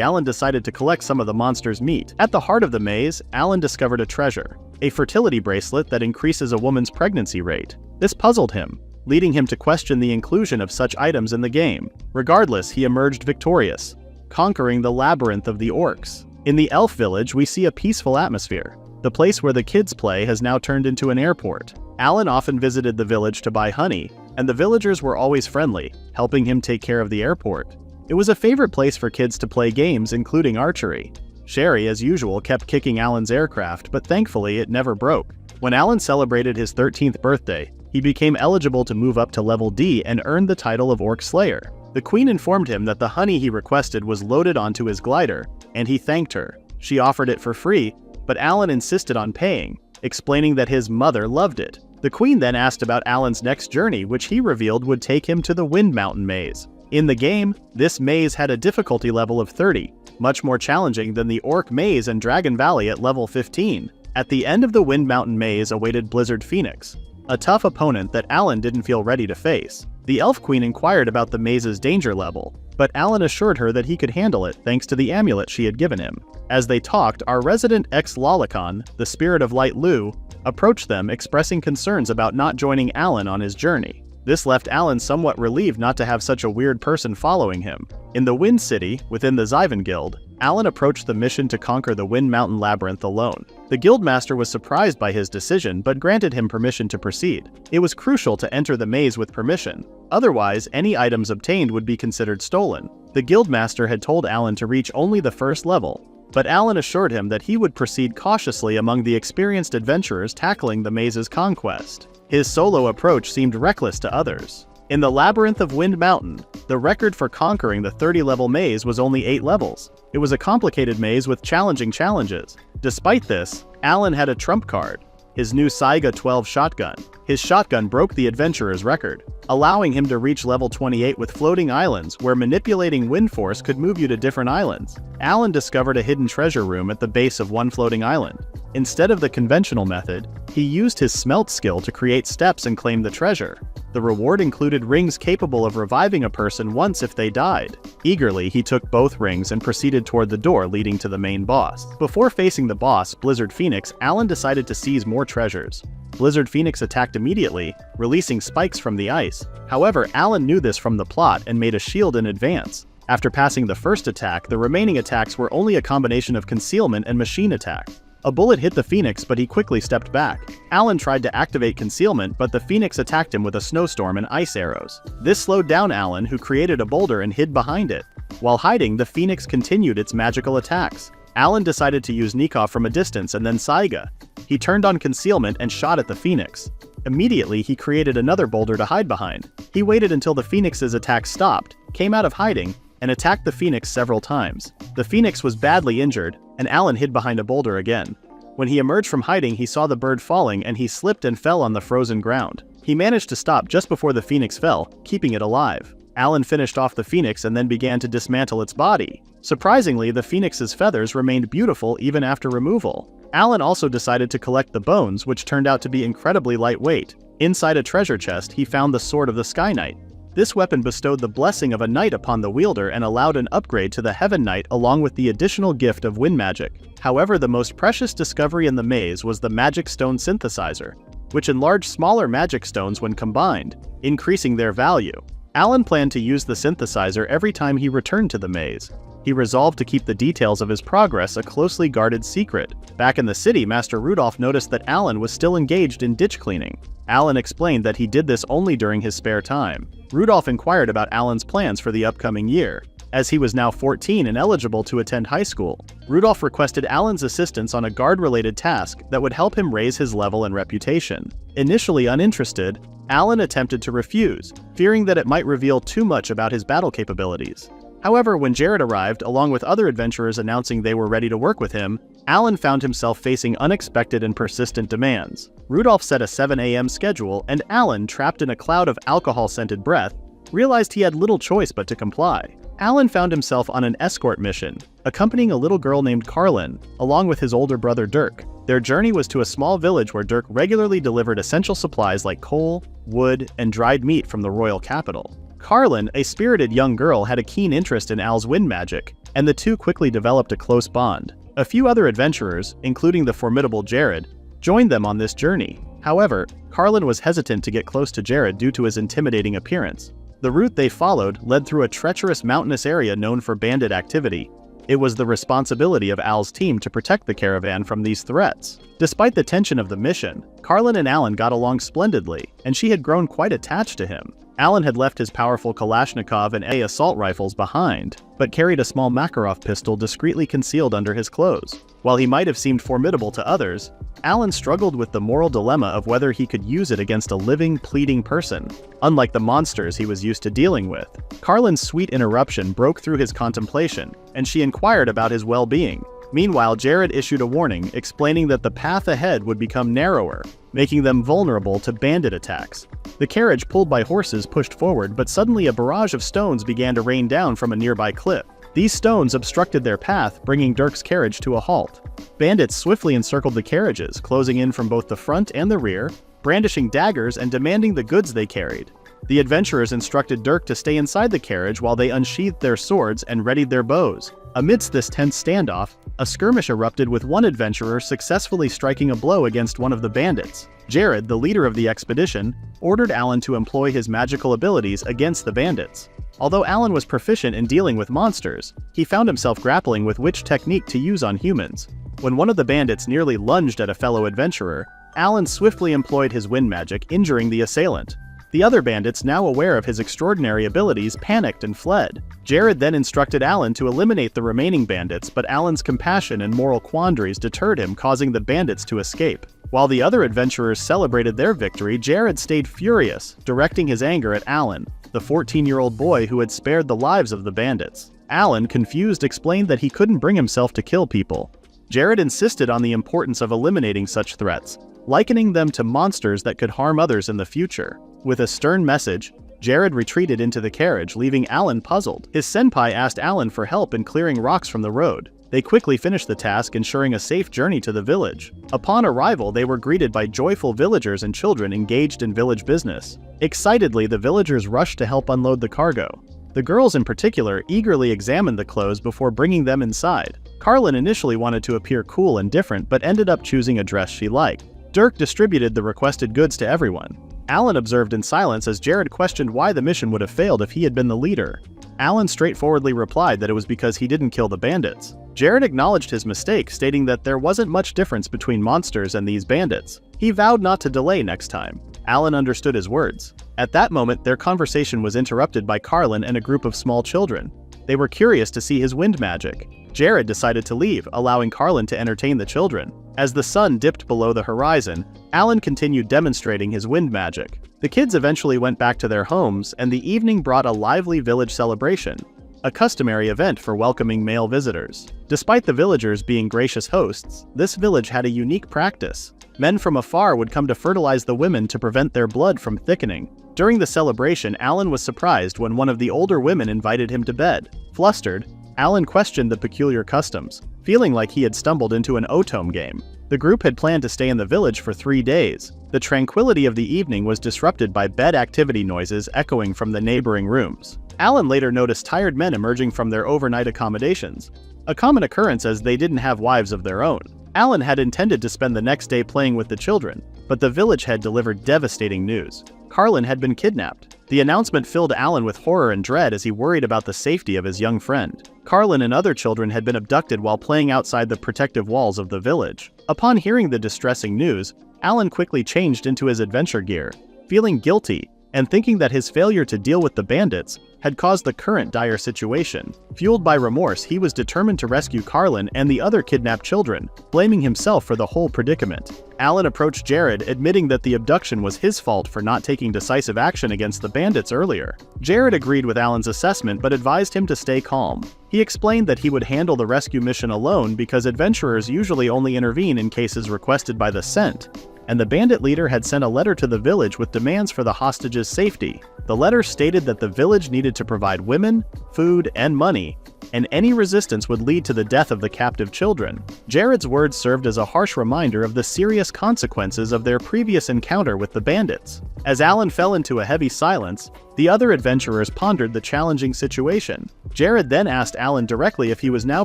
Alan decided to collect some of the monster's meat. At the heart of the maze, Alan discovered a treasure, a fertility bracelet that increases a woman's pregnancy rate. This puzzled him, leading him to question the inclusion of such items in the game. Regardless, he emerged victorious, conquering the labyrinth of the orcs. In the elf village, we see a peaceful atmosphere. The place where the kids play has now turned into an airport. Alan often visited the village to buy honey, and the villagers were always friendly, helping him take care of the airport. It was a favorite place for kids to play games, including archery. Sherry, as usual, kept kicking Alan's aircraft, but thankfully it never broke. When Alan celebrated his 13th birthday, he became eligible to move up to level D and earned the title of Orc Slayer. The queen informed him that the honey he requested was loaded onto his glider, and he thanked her. She offered it for free, but Alan insisted on paying, explaining that his mother loved it. The queen then asked about Alan's next journey, which he revealed would take him to the Wind Mountain Maze. In the game, this maze had a difficulty level of 30, much more challenging than the Orc Maze and Dragon Valley at level 15. At the end of the Wind Mountain Maze awaited Blizzard Phoenix, a tough opponent that Alan didn't feel ready to face. The Elf Queen inquired about the maze's danger level, but Alan assured her that he could handle it thanks to the amulet she had given him. As they talked, our resident ex-Lolicon, the Spirit of Light Lu, approached them, expressing concerns about not joining Alan on his journey. This left Alan somewhat relieved not to have such a weird person following him. In the Wind City, within the Zyvan Guild, Alan approached the mission to conquer the Wind Mountain Labyrinth alone. The Guildmaster was surprised by his decision but granted him permission to proceed. It was crucial to enter the maze with permission. Otherwise, any items obtained would be considered stolen. The Guildmaster had told Alan to reach only the first level, but Alan assured him that he would proceed cautiously among the experienced adventurers tackling the maze's conquest. His solo approach seemed reckless to others. In the Labyrinth of Wind Mountain, the record for conquering the 30-level maze was only 8 levels. It was a complicated maze with challenging challenges. Despite this, Alan had a trump card, his new Saiga 12 shotgun. His shotgun broke the adventurer's record, allowing him to reach level 28 with floating islands, where manipulating wind force could move you to different islands. Alan discovered a hidden treasure room at the base of one floating island. Instead of the conventional method, he used his smelt skill to create steps and claim the treasure. The reward included rings capable of reviving a person once if they died. Eagerly, he took both rings and proceeded toward the door leading to the main boss. Before facing the boss, Blizzard Phoenix, Alan decided to seize more treasures. Blizzard Phoenix attacked immediately, releasing spikes from the ice. However, Alan knew this from the plot and made a shield in advance. After passing the first attack, the remaining attacks were only a combination of concealment and machine attack. A bullet hit the Phoenix, but he quickly stepped back. Alan tried to activate concealment, but the Phoenix attacked him with a snowstorm and ice arrows. This slowed down Alan, who created a boulder and hid behind it. While hiding, the Phoenix continued its magical attacks. Alan decided to use Nikov from a distance and then Saiga. He turned on concealment and shot at the Phoenix. Immediately, he created another boulder to hide behind. He waited until the Phoenix's attack stopped, came out of hiding, and attacked the Phoenix several times. The Phoenix was badly injured, and Alan hid behind a boulder again. When he emerged from hiding, he saw the bird falling and he slipped and fell on the frozen ground. He managed to stop just before the Phoenix fell, keeping it alive. Alan finished off the Phoenix and then began to dismantle its body. Surprisingly, the Phoenix's feathers remained beautiful even after removal. Alan also decided to collect the bones, which turned out to be incredibly lightweight. Inside a treasure chest, he found the Sword of the Sky Knight. This weapon bestowed the blessing of a knight upon the wielder and allowed an upgrade to the Heaven Knight along with the additional gift of wind magic. However, the most precious discovery in the maze was the Magic Stone Synthesizer, which enlarged smaller magic stones when combined, increasing their value. Alan planned to use the synthesizer every time he returned to the maze. He resolved to keep the details of his progress a closely guarded secret. Back in the city, Master Rudolph noticed that Alan was still engaged in ditch cleaning. Alan explained that he did this only during his spare time. Rudolph inquired about Alan's plans for the upcoming year. as he was now 14 and eligible to attend high school. Rudolph requested Alan's assistance on a guard-related task that would help him raise his level and reputation. Initially uninterested, Alan attempted to refuse, fearing that it might reveal too much about his battle capabilities. However, when Jared arrived, along with other adventurers announcing they were ready to work with him, Alan found himself facing unexpected and persistent demands. Rudolph set a 7 a.m. schedule, and Alan, trapped in a cloud of alcohol-scented breath, realized he had little choice but to comply. Alan found himself on an escort mission, accompanying a little girl named Carlin, along with his older brother Dirk. Their journey was to a small village where Dirk regularly delivered essential supplies like coal, wood, and dried meat from the royal capital. Carlin, a spirited young girl, had a keen interest in Al's wind magic, and the two quickly developed a close bond. A few other adventurers, including the formidable Jared, joined them on this journey. However, Carlin was hesitant to get close to Jared due to his intimidating appearance. The route they followed led through a treacherous mountainous area known for bandit activity. It was the responsibility of Al's team to protect the caravan from these threats. Despite the tension of the mission, Carlin and Alan got along splendidly, and she had grown quite attached to him. Alan had left his powerful Kalashnikov and assault rifles behind, but carried a small Makarov pistol discreetly concealed under his clothes. While he might have seemed formidable to others, Alan struggled with the moral dilemma of whether he could use it against a living, pleading person, unlike the monsters he was used to dealing with. Carlin's sweet interruption broke through his contemplation, and she inquired about his well-being. Meanwhile, Jared issued a warning, explaining that the path ahead would become narrower, making them vulnerable to bandit attacks. The carriage, pulled by horses, pushed forward, but suddenly a barrage of stones began to rain down from a nearby cliff. These stones obstructed their path, bringing Dirk's carriage to a halt. Bandits swiftly encircled the carriages, closing in from both the front and the rear, brandishing daggers and demanding the goods they carried. The adventurers instructed Dirk to stay inside the carriage while they unsheathed their swords and readied their bows. Amidst this tense standoff, a skirmish erupted with one adventurer successfully striking a blow against one of the bandits. Jared, the leader of the expedition, ordered Alan to employ his magical abilities against the bandits. Although Alan was proficient in dealing with monsters, he found himself grappling with which technique to use on humans. When one of the bandits nearly lunged at a fellow adventurer, Alan swiftly employed his wind magic, injuring the assailant. The other bandits, now aware of his extraordinary abilities, panicked and fled. Jared then instructed Alan to eliminate the remaining bandits, but Alan's compassion and moral quandaries deterred him, causing the bandits to escape. While the other adventurers celebrated their victory, Jared stayed furious, directing his anger at Alan, the 14-year-old boy who had spared the lives of the bandits. Alan, confused, explained that he couldn't bring himself to kill people. Jared insisted on the importance of eliminating such threats, likening them to monsters that could harm others in the future. With a stern message, Jared retreated into the carriage, leaving Alan puzzled. His senpai asked Alan for help in clearing rocks from the road. They quickly finished the task, ensuring a safe journey to the village. Upon arrival, they were greeted by joyful villagers and children engaged in village business. Excitedly, the villagers rushed to help unload the cargo. The girls in particular eagerly examined the clothes before bringing them inside. Carlin initially wanted to appear cool and different, but ended up choosing a dress she liked. Dirk distributed the requested goods to everyone. Alan observed in silence as Jared questioned why the mission would have failed if he had been the leader. Alan straightforwardly replied that it was because he didn't kill the bandits. Jared acknowledged his mistake, stating that there wasn't much difference between monsters and these bandits. He vowed not to delay next time. Alan understood his words. At that moment, their conversation was interrupted by Carlin and a group of small children. They were curious to see his wind magic. Jared decided to leave, allowing Carlin to entertain the children. As the sun dipped below the horizon, Alan continued demonstrating his wind magic. The kids eventually went back to their homes, and the evening brought a lively village celebration, a customary event for welcoming male visitors. Despite the villagers being gracious hosts, this village had a unique practice. Men from afar would come to fertilize the women to prevent their blood from thickening. During the celebration, Alan was surprised when one of the older women invited him to bed. Flustered, Alan questioned the peculiar customs, feeling like he had stumbled into an Otome game. The group had planned to stay in the village for 3 days. The tranquility of the evening was disrupted by bed activity noises echoing from the neighboring rooms. Alan later noticed tired men emerging from their overnight accommodations, a common occurrence as they didn't have wives of their own. Alan had intended to spend the next day playing with the children, but the village had delivered devastating news. Carlin had been kidnapped. The announcement filled Alan with horror and dread as he worried about the safety of his young friend. Carlin and other children had been abducted while playing outside the protective walls of the village. Upon hearing the distressing news, Alan quickly changed into his adventure gear. Feeling guilty, and thinking that his failure to deal with the bandits had caused the current dire situation. Fueled by remorse, he was determined to rescue Carlin and the other kidnapped children, blaming himself for the whole predicament. Alan approached Jared, admitting that the abduction was his fault for not taking decisive action against the bandits earlier. Jared agreed with Alan's assessment but advised him to stay calm. He explained that he would handle the rescue mission alone because adventurers usually only intervene in cases requested by the Scent, and the bandit leader had sent a letter to the village with demands for the hostages' safety. The letter stated that the village needed to provide women, food, and money, and any resistance would lead to the death of the captive children. Jared's words served as a harsh reminder of the serious consequences of their previous encounter with the bandits. As Alan fell into a heavy silence, the other adventurers pondered the challenging situation. Jared then asked Alan directly if he was now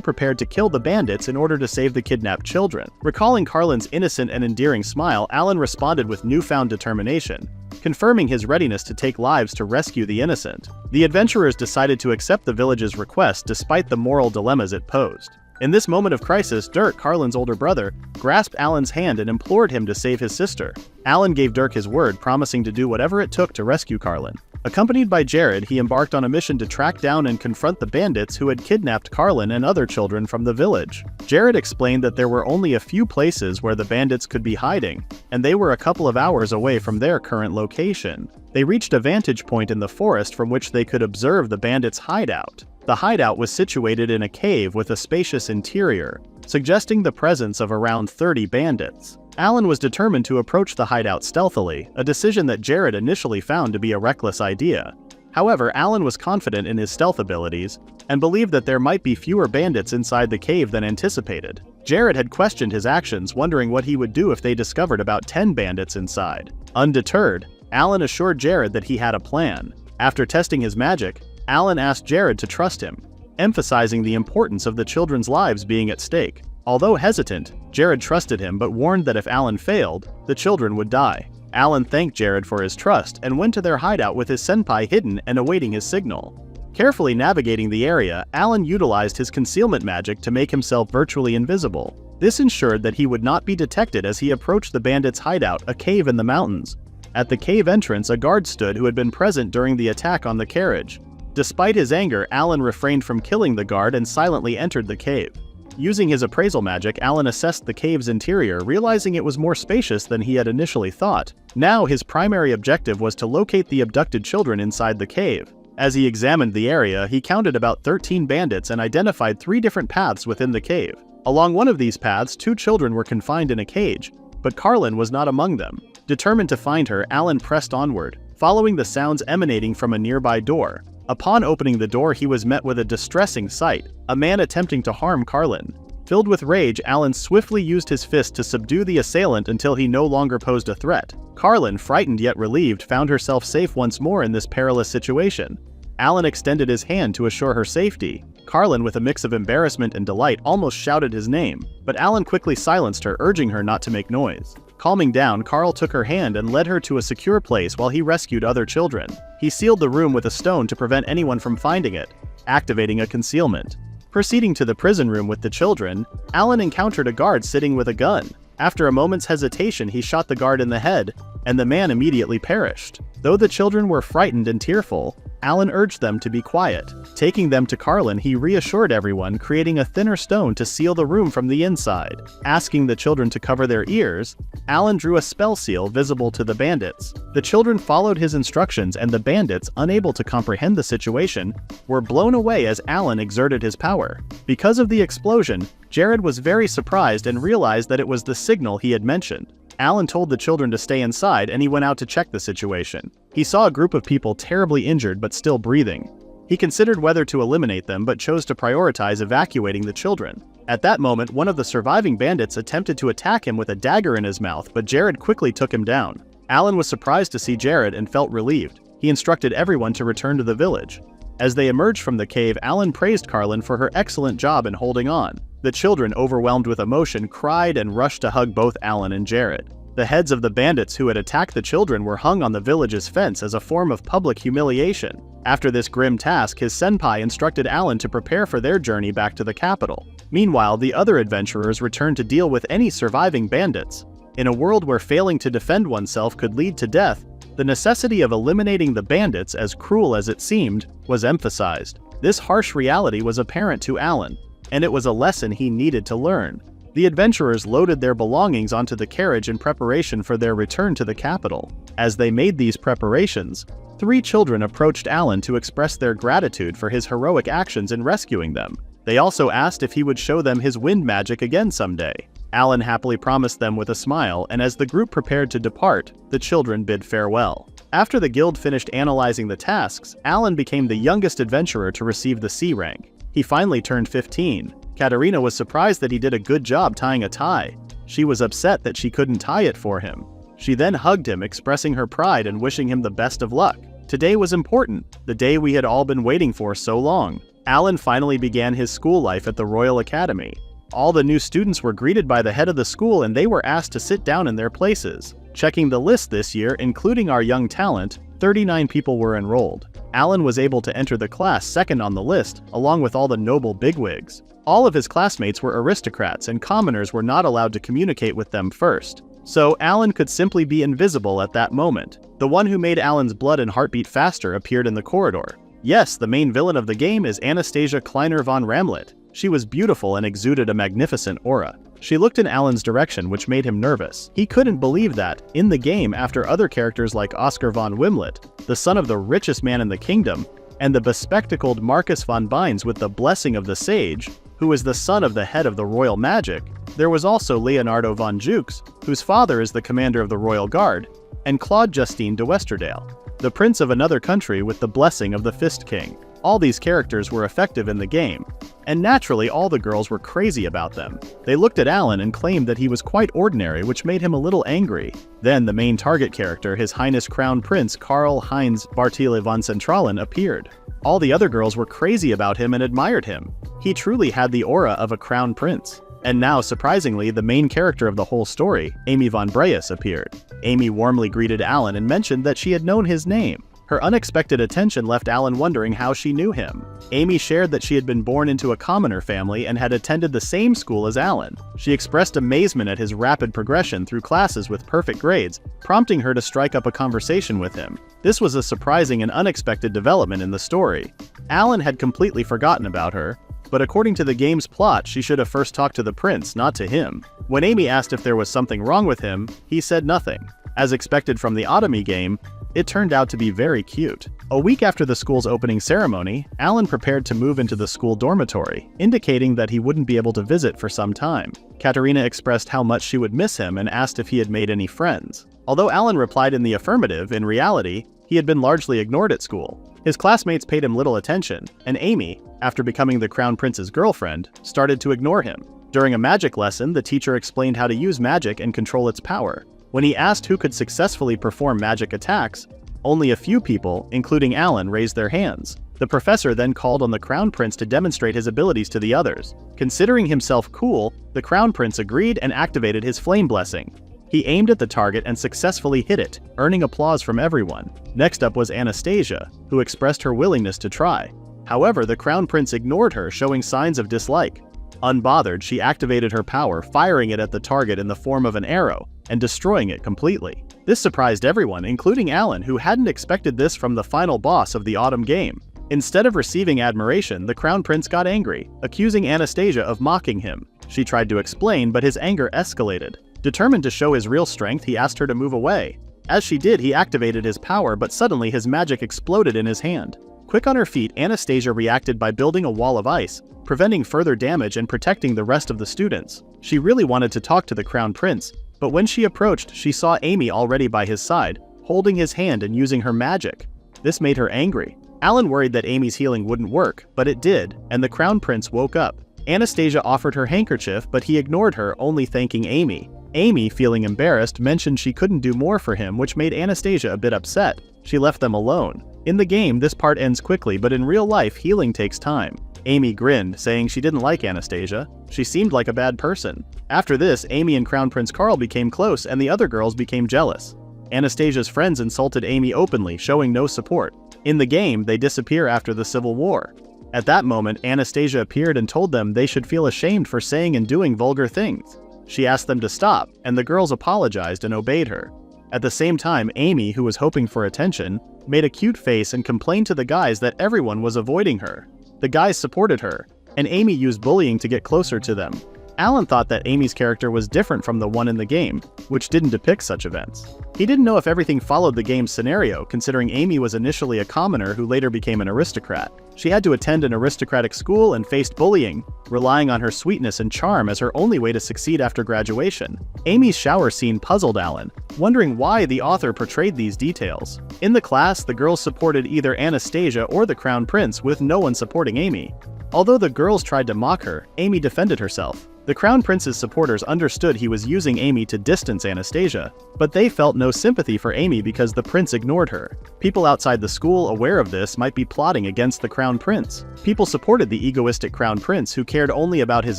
prepared to kill the bandits in order to save the kidnapped children. Recalling Carlin's innocent and endearing smile, Alan responded with newfound determination, confirming his readiness to take lives to rescue the innocent. The adventurers decided to accept the village's request despite the moral dilemmas it posed. In this moment of crisis, Dirk, Carlin's older brother, grasped Alan's hand and implored him to save his sister. Alan gave Dirk his word, promising to do whatever it took to rescue Carlin. Accompanied by Jared, he embarked on a mission to track down and confront the bandits who had kidnapped Carlin and other children from the village. Jared explained that there were only a few places where the bandits could be hiding, and they were a couple of hours away from their current location. They reached a vantage point in the forest from which they could observe the bandits' hideout. The hideout was situated in a cave with a spacious interior, suggesting the presence of around 30 bandits. Alan was determined to approach the hideout stealthily, a decision that Jared initially found to be a reckless idea. However, Alan was confident in his stealth abilities, and believed that there might be fewer bandits inside the cave than anticipated. Jared had questioned his actions, wondering what he would do if they discovered about 10 bandits inside. Undeterred, Alan assured Jared that he had a plan. After testing his magic, Alan asked Jared to trust him, emphasizing the importance of the children's lives being at stake. Although hesitant, Jared trusted him but warned that if Alan failed, the children would die. Alan thanked Jared for his trust and went to their hideout with his senpai hidden and awaiting his signal. Carefully navigating the area, Alan utilized his concealment magic to make himself virtually invisible. This ensured that he would not be detected as he approached the bandits' hideout, a cave in the mountains. At the cave entrance, a guard stood who had been present during the attack on the carriage. Despite his anger, Alan refrained from killing the guard and silently entered the cave. Using his appraisal magic, Alan assessed the cave's interior, realizing it was more spacious than he had initially thought. Now, his primary objective was to locate the abducted children inside the cave. As he examined the area, he counted about 13 bandits and identified 3 different paths within the cave. Along one of these paths, 2 children were confined in a cage, but Carlin was not among them. Determined to find her, Alan pressed onward, following the sounds emanating from a nearby door. Upon opening the door, he was met with a distressing sight, a man attempting to harm Carlin. Filled with rage, Alan swiftly used his fist to subdue the assailant until he no longer posed a threat. Carlin, frightened yet relieved, found herself safe once more in this perilous situation. Alan extended his hand to assure her safety. Carlin, with a mix of embarrassment and delight, almost shouted his name, but Alan quickly silenced her, urging her not to make noise. Calming down, Carl took her hand and led her to a secure place while he rescued other children. He sealed the room with a stone to prevent anyone from finding it, activating a concealment. Proceeding to the prison room with the children, Alan encountered a guard sitting with a gun. After a moment's hesitation, he shot the guard in the head, and the man immediately perished. Though the children were frightened and tearful, Alan urged them to be quiet. Taking them to Carlin, he reassured everyone, creating a thinner stone to seal the room from the inside. Asking the children to cover their ears, Alan drew a spell seal visible to the bandits. The children followed his instructions, and the bandits, unable to comprehend the situation, were blown away as Alan exerted his power. Because of the explosion, Jared was very surprised and realized that it was the signal he had mentioned. Alan told the children to stay inside, and he went out to check the situation. He saw a group of people terribly injured but still breathing. He considered whether to eliminate them but chose to prioritize evacuating the children. At that moment, one of the surviving bandits attempted to attack him with a dagger in his mouth, but Jared quickly took him down. Alan was surprised to see Jared and felt relieved. He instructed everyone to return to the village. As they emerged from the cave, Alan praised Carlin for her excellent job in holding on. The children, overwhelmed with emotion, cried and rushed to hug both Alan and Jared. The heads of the bandits who had attacked the children were hung on the village's fence as a form of public humiliation. After this grim task, his senpai instructed Alan to prepare for their journey back to the capital. Meanwhile, the other adventurers returned to deal with any surviving bandits. In a world where failing to defend oneself could lead to death, The necessity of eliminating the bandits, as cruel as it seemed, was emphasized. This harsh reality was apparent to Alan, and it was a lesson he needed to learn. The adventurers loaded their belongings onto the carriage in preparation for their return to the capital. As they made these preparations, 3 children approached Alan to express their gratitude for his heroic actions in rescuing them. They also asked if he would show them his wind magic again someday. Alan happily promised them with a smile, and as the group prepared to depart, the children bid farewell. After the guild finished analyzing the tasks, Alan became the youngest adventurer to receive the C rank. He finally turned 15. Katarina was surprised that he did a good job tying a tie. She was upset that she couldn't tie it for him. She then hugged him, expressing her pride and wishing him the best of luck. Today was important, the day we had all been waiting for so long. Alan finally began his school life at the Royal Academy. All the new students were greeted by the head of the school and they were asked to sit down in their places. Checking the list this year, including our young talent, 39 people were enrolled. Alan was able to enter the class second on the list, along with all the noble bigwigs. All of his classmates were aristocrats and commoners were not allowed to communicate with them first. So Alan could simply be invisible at that moment. The one who made Alan's blood and heartbeat faster appeared in the corridor. Yes, the main villain of the game is Anastasia Kleiner von Ramlet. She was beautiful and exuded a magnificent aura. She looked in Alan's direction, which made him nervous. He couldn't believe that, in the game, after other characters like Oscar von Wimlet, the son of the richest man in the kingdom, and the bespectacled Marcus von Bynes with the blessing of the sage, who is the son of the head of the royal magic, there was also Leonardo von Jukes, whose father is the commander of the royal guard, and Claude Justine de Westerdale, the prince of another country with the blessing of the Fist King. All these characters were effective in the game, and naturally all the girls were crazy about them. They looked at Alan and claimed that he was quite ordinary, which made him a little angry. Then the main target character, His Highness Crown Prince Karl Heinz Bartile von Centralen, appeared. All the other girls were crazy about him and admired him. He truly had the aura of a crown prince. And now, surprisingly, the main character of the whole story, Amy von Breus, appeared. Amy warmly greeted Alan and mentioned that she had known his name. Her unexpected attention left Alan wondering how she knew him. Amy shared that she had been born into a commoner family and had attended the same school as Alan. She expressed amazement at his rapid progression through classes with perfect grades, prompting her to strike up a conversation with him. This was a surprising and unexpected development in the story. Alan had completely forgotten about her, but according to the game's plot, she should have first talked to the prince, not to him. When Amy asked if there was something wrong with him, he said nothing. As expected from the Otomi game, it turned out to be very cute. A week after the school's opening ceremony, Alan prepared to move into the school dormitory, indicating that he wouldn't be able to visit for some time. Katarina expressed how much she would miss him and asked if he had made any friends. Although Alan replied in the affirmative, in reality, he had been largely ignored at school. His classmates paid him little attention, and Amy, after becoming the Crown Prince's girlfriend, started to ignore him. During a magic lesson, the teacher explained how to use magic and control its power. When he asked who could successfully perform magic attacks, only a few people, including Alan, raised their hands. The professor then called on the Crown Prince to demonstrate his abilities to the others. Considering himself cool, the Crown Prince agreed and activated his flame blessing. He aimed at the target and successfully hit it, earning applause from everyone. Next up was Anastasia, who expressed her willingness to try. However, the Crown Prince ignored her, showing signs of dislike. Unbothered, she activated her power, firing it at the target in the form of an arrow, and destroying it completely. This surprised everyone, including Alan, who hadn't expected this from the final boss of the autumn game. Instead of receiving admiration, the Crown Prince got angry, accusing Anastasia of mocking him. She tried to explain, but his anger escalated. Determined to show his real strength, he asked her to move away. As she did, he activated his power, but suddenly his magic exploded in his hand. Quick on her feet, Anastasia reacted by building a wall of ice, preventing further damage and protecting the rest of the students. She really wanted to talk to the Crown Prince, but when she approached, she saw Amy already by his side, holding his hand and using her magic. This made her angry. Alan worried that Amy's healing wouldn't work, but it did, and the Crown Prince woke up. Anastasia offered her handkerchief, but he ignored her, only thanking Amy. Amy, feeling embarrassed, mentioned she couldn't do more for him, which made Anastasia a bit upset. She left them alone. In the game, this part ends quickly, but in real life, healing takes time. Amy grinned, saying she didn't like Anastasia. She seemed like a bad person. After this, Amy and Crown Prince Karl became close, and the other girls became jealous. Anastasia's friends insulted Amy openly, showing no support. In the game, they disappear after the Civil War. At that moment, Anastasia appeared and told them they should feel ashamed for saying and doing vulgar things. She asked them to stop, and the girls apologized and obeyed her. At the same time, Amy, who was hoping for attention, made a cute face and complained to the guys that everyone was avoiding her. The guys supported her, and Amy used bullying to get closer to them. Alan thought that Amy's character was different from the one in the game, which didn't depict such events. He didn't know if everything followed the game's scenario, considering Amy was initially a commoner who later became an aristocrat. She had to attend an aristocratic school and faced bullying, relying on her sweetness and charm as her only way to succeed after graduation. Amy's shower scene puzzled Alan, wondering why the author portrayed these details. In the class, the girls supported either Anastasia or the Crown Prince, with no one supporting Amy. Although the girls tried to mock her, Amy defended herself. The Crown Prince's supporters understood he was using Amy to distance Anastasia, but they felt no sympathy for Amy because the prince ignored her. People outside the school aware of this might be plotting against the Crown Prince. People supported the egoistic Crown Prince who cared only about his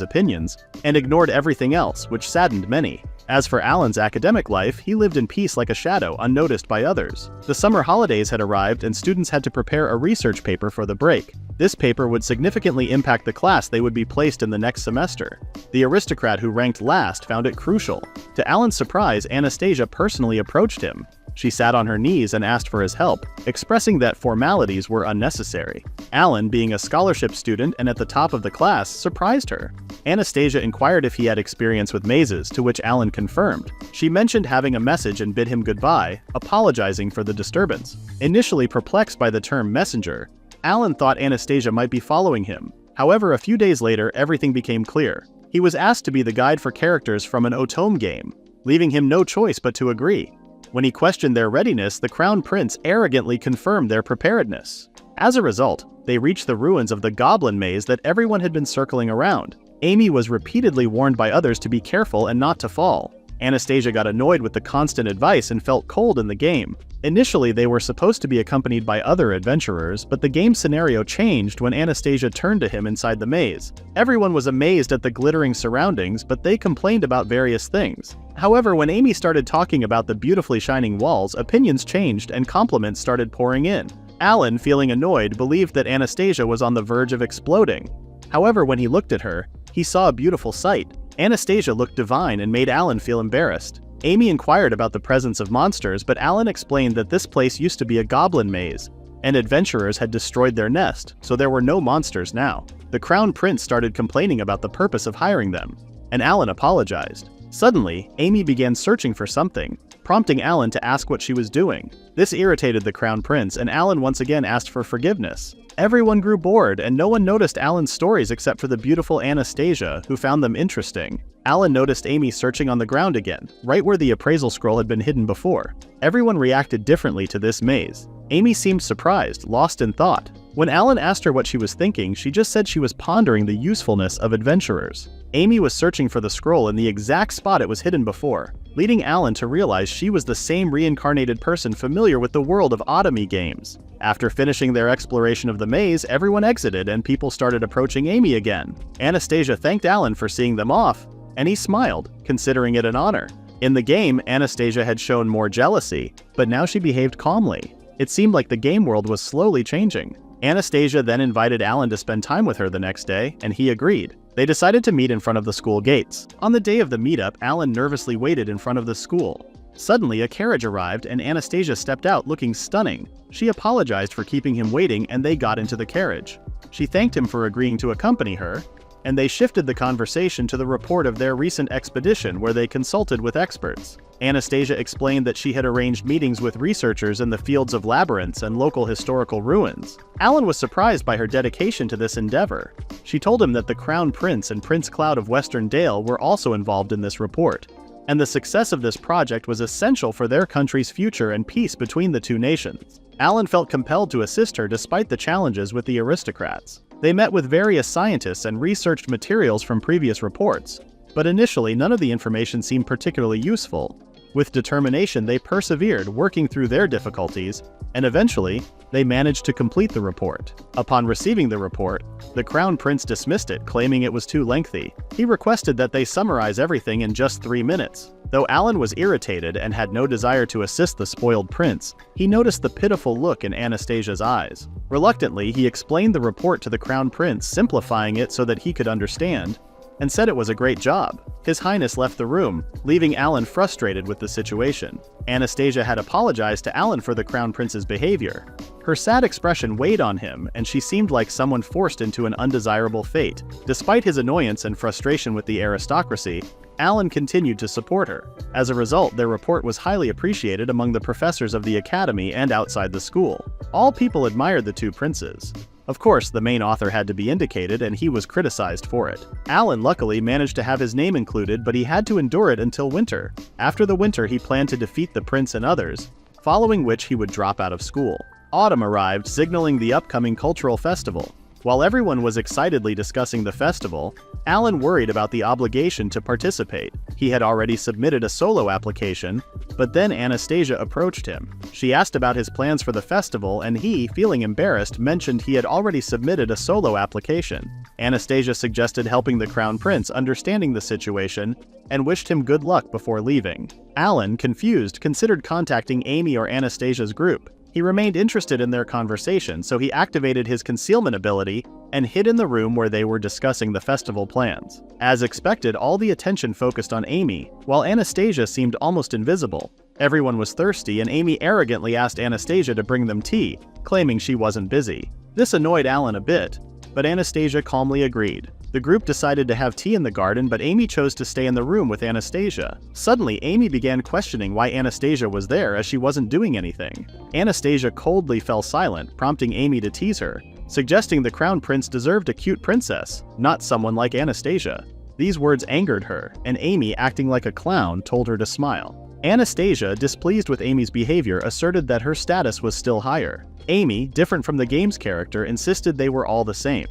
opinions and ignored everything else, which saddened many. As for Alan's academic life, he lived in peace like a shadow, unnoticed by others. The summer holidays had arrived and students had to prepare a research paper for the break. This paper would significantly impact the class they would be placed in the next semester. The aristocrat who ranked last found it crucial. To Alan's surprise, Anastasia personally approached him. She sat on her knees and asked for his help, expressing that formalities were unnecessary. Alan, being a scholarship student and at the top of the class, surprised her. Anastasia inquired if he had experience with mazes, to which Alan confirmed. She mentioned having a message and bid him goodbye, apologizing for the disturbance. Initially perplexed by the term messenger, Alan thought Anastasia might be following him. However, a few days later, everything became clear. He was asked to be the guide for characters from an Otome game, leaving him no choice but to agree. When he questioned their readiness, the Crown Prince arrogantly confirmed their preparedness. As a result, they reached the ruins of the Goblin Maze that everyone had been circling around. Amy was repeatedly warned by others to be careful and not to fall. Anastasia got annoyed with the constant advice and felt cold in the game. Initially, they were supposed to be accompanied by other adventurers, but the game scenario changed when Anastasia turned to him inside the maze. Everyone was amazed at the glittering surroundings, but they complained about various things. However, when Amy started talking about the beautifully shining walls, opinions changed and compliments started pouring in. Alan, feeling annoyed, believed that Anastasia was on the verge of exploding. However, when he looked at her, he saw a beautiful sight. Anastasia looked divine and made Alan feel embarrassed. Amy inquired about the presence of monsters, but Alan explained that this place used to be a goblin maze, and adventurers had destroyed their nest, so there were no monsters now. The Crown Prince started complaining about the purpose of hiring them, and Alan apologized. Suddenly, Amy began searching for something, prompting Alan to ask what she was doing. This irritated the Crown Prince, and Alan once again asked for forgiveness. Everyone grew bored, and no one noticed Alan's stories except for the beautiful Anastasia, who found them interesting. Alan noticed Amy searching on the ground again, right where the appraisal scroll had been hidden before. Everyone reacted differently to this maze. Amy seemed surprised, lost in thought. When Alan asked her what she was thinking, she just said she was pondering the usefulness of adventurers. Amy was searching for the scroll in the exact spot it was hidden before, leading Alan to realize she was the same reincarnated person familiar with the world of Otome games. After finishing their exploration of the maze, everyone exited and people started approaching Amy again. Anastasia thanked Alan for seeing them off, and he smiled, considering it an honor. In the game, Anastasia had shown more jealousy, but now she behaved calmly. It seemed like the game world was slowly changing. Anastasia then invited Alan to spend time with her the next day, and he agreed. They decided to meet in front of the school gates. On the day of the meetup, Alan nervously waited in front of the school. Suddenly, a carriage arrived and Anastasia stepped out looking stunning. She apologized for keeping him waiting and they got into the carriage. She thanked him for agreeing to accompany her, and they shifted the conversation to the report of their recent expedition where they consulted with experts. Anastasia explained that she had arranged meetings with researchers in the fields of labyrinths and local historical ruins. Alan was surprised by her dedication to this endeavor. She told him that the Crown Prince and Prince Cloud of Western Dale were also involved in this report, and the success of this project was essential for their country's future and peace between the two nations. Alan felt compelled to assist her despite the challenges with the aristocrats. They met with various scientists and researched materials from previous reports, but initially none of the information seemed particularly useful. With determination, they persevered, working through their difficulties, and eventually, they managed to complete the report. Upon receiving the report, the Crown Prince dismissed it, claiming it was too lengthy. He requested that they summarize everything in just 3 minutes. Though Alan was irritated and had no desire to assist the spoiled prince, he noticed the pitiful look in Anastasia's eyes. Reluctantly, he explained the report to the Crown Prince, simplifying it so that he could understand, and said it was a great job. His Highness left the room, leaving Alan frustrated with the situation. Anastasia had apologized to Alan for the Crown Prince's behavior. Her sad expression weighed on him, and she seemed like someone forced into an undesirable fate. Despite his annoyance and frustration with the aristocracy, Alan continued to support her. As a result, their report was highly appreciated among the professors of the academy and outside the school. All people admired the two princes. Of course, the main author had to be indicated, and he was criticized for it. Alan luckily managed to have his name included, but he had to endure it until winter. After the winter, he planned to defeat the prince and others, following which he would drop out of school. Autumn arrived, signaling the upcoming cultural festival. While everyone was excitedly discussing the festival, Alan worried about the obligation to participate. He had already submitted a solo application, but then Anastasia approached him. She asked about his plans for the festival, and he, feeling embarrassed, mentioned he had already submitted a solo application. Anastasia suggested helping the Crown Prince, understanding the situation, and wished him good luck before leaving. Alan, confused, considered contacting Amy or Anastasia's group. He remained interested in their conversation, so he activated his concealment ability and hid in the room where they were discussing the festival plans. As expected, all the attention focused on Amy, while Anastasia seemed almost invisible. Everyone was thirsty, and Amy arrogantly asked Anastasia to bring them tea, claiming she wasn't busy. This annoyed Alan a bit, but Anastasia calmly agreed. The group decided to have tea in the garden, but Amy chose to stay in the room with Anastasia. Suddenly, Amy began questioning why Anastasia was there, as she wasn't doing anything. Anastasia coldly fell silent, prompting Amy to tease her, suggesting the Crown Prince deserved a cute princess, not someone like Anastasia. These words angered her, and Amy, acting like a clown, told her to smile. Anastasia, displeased with Amy's behavior, asserted that her status was still higher. Amy, different from the game's character, insisted they were all the same.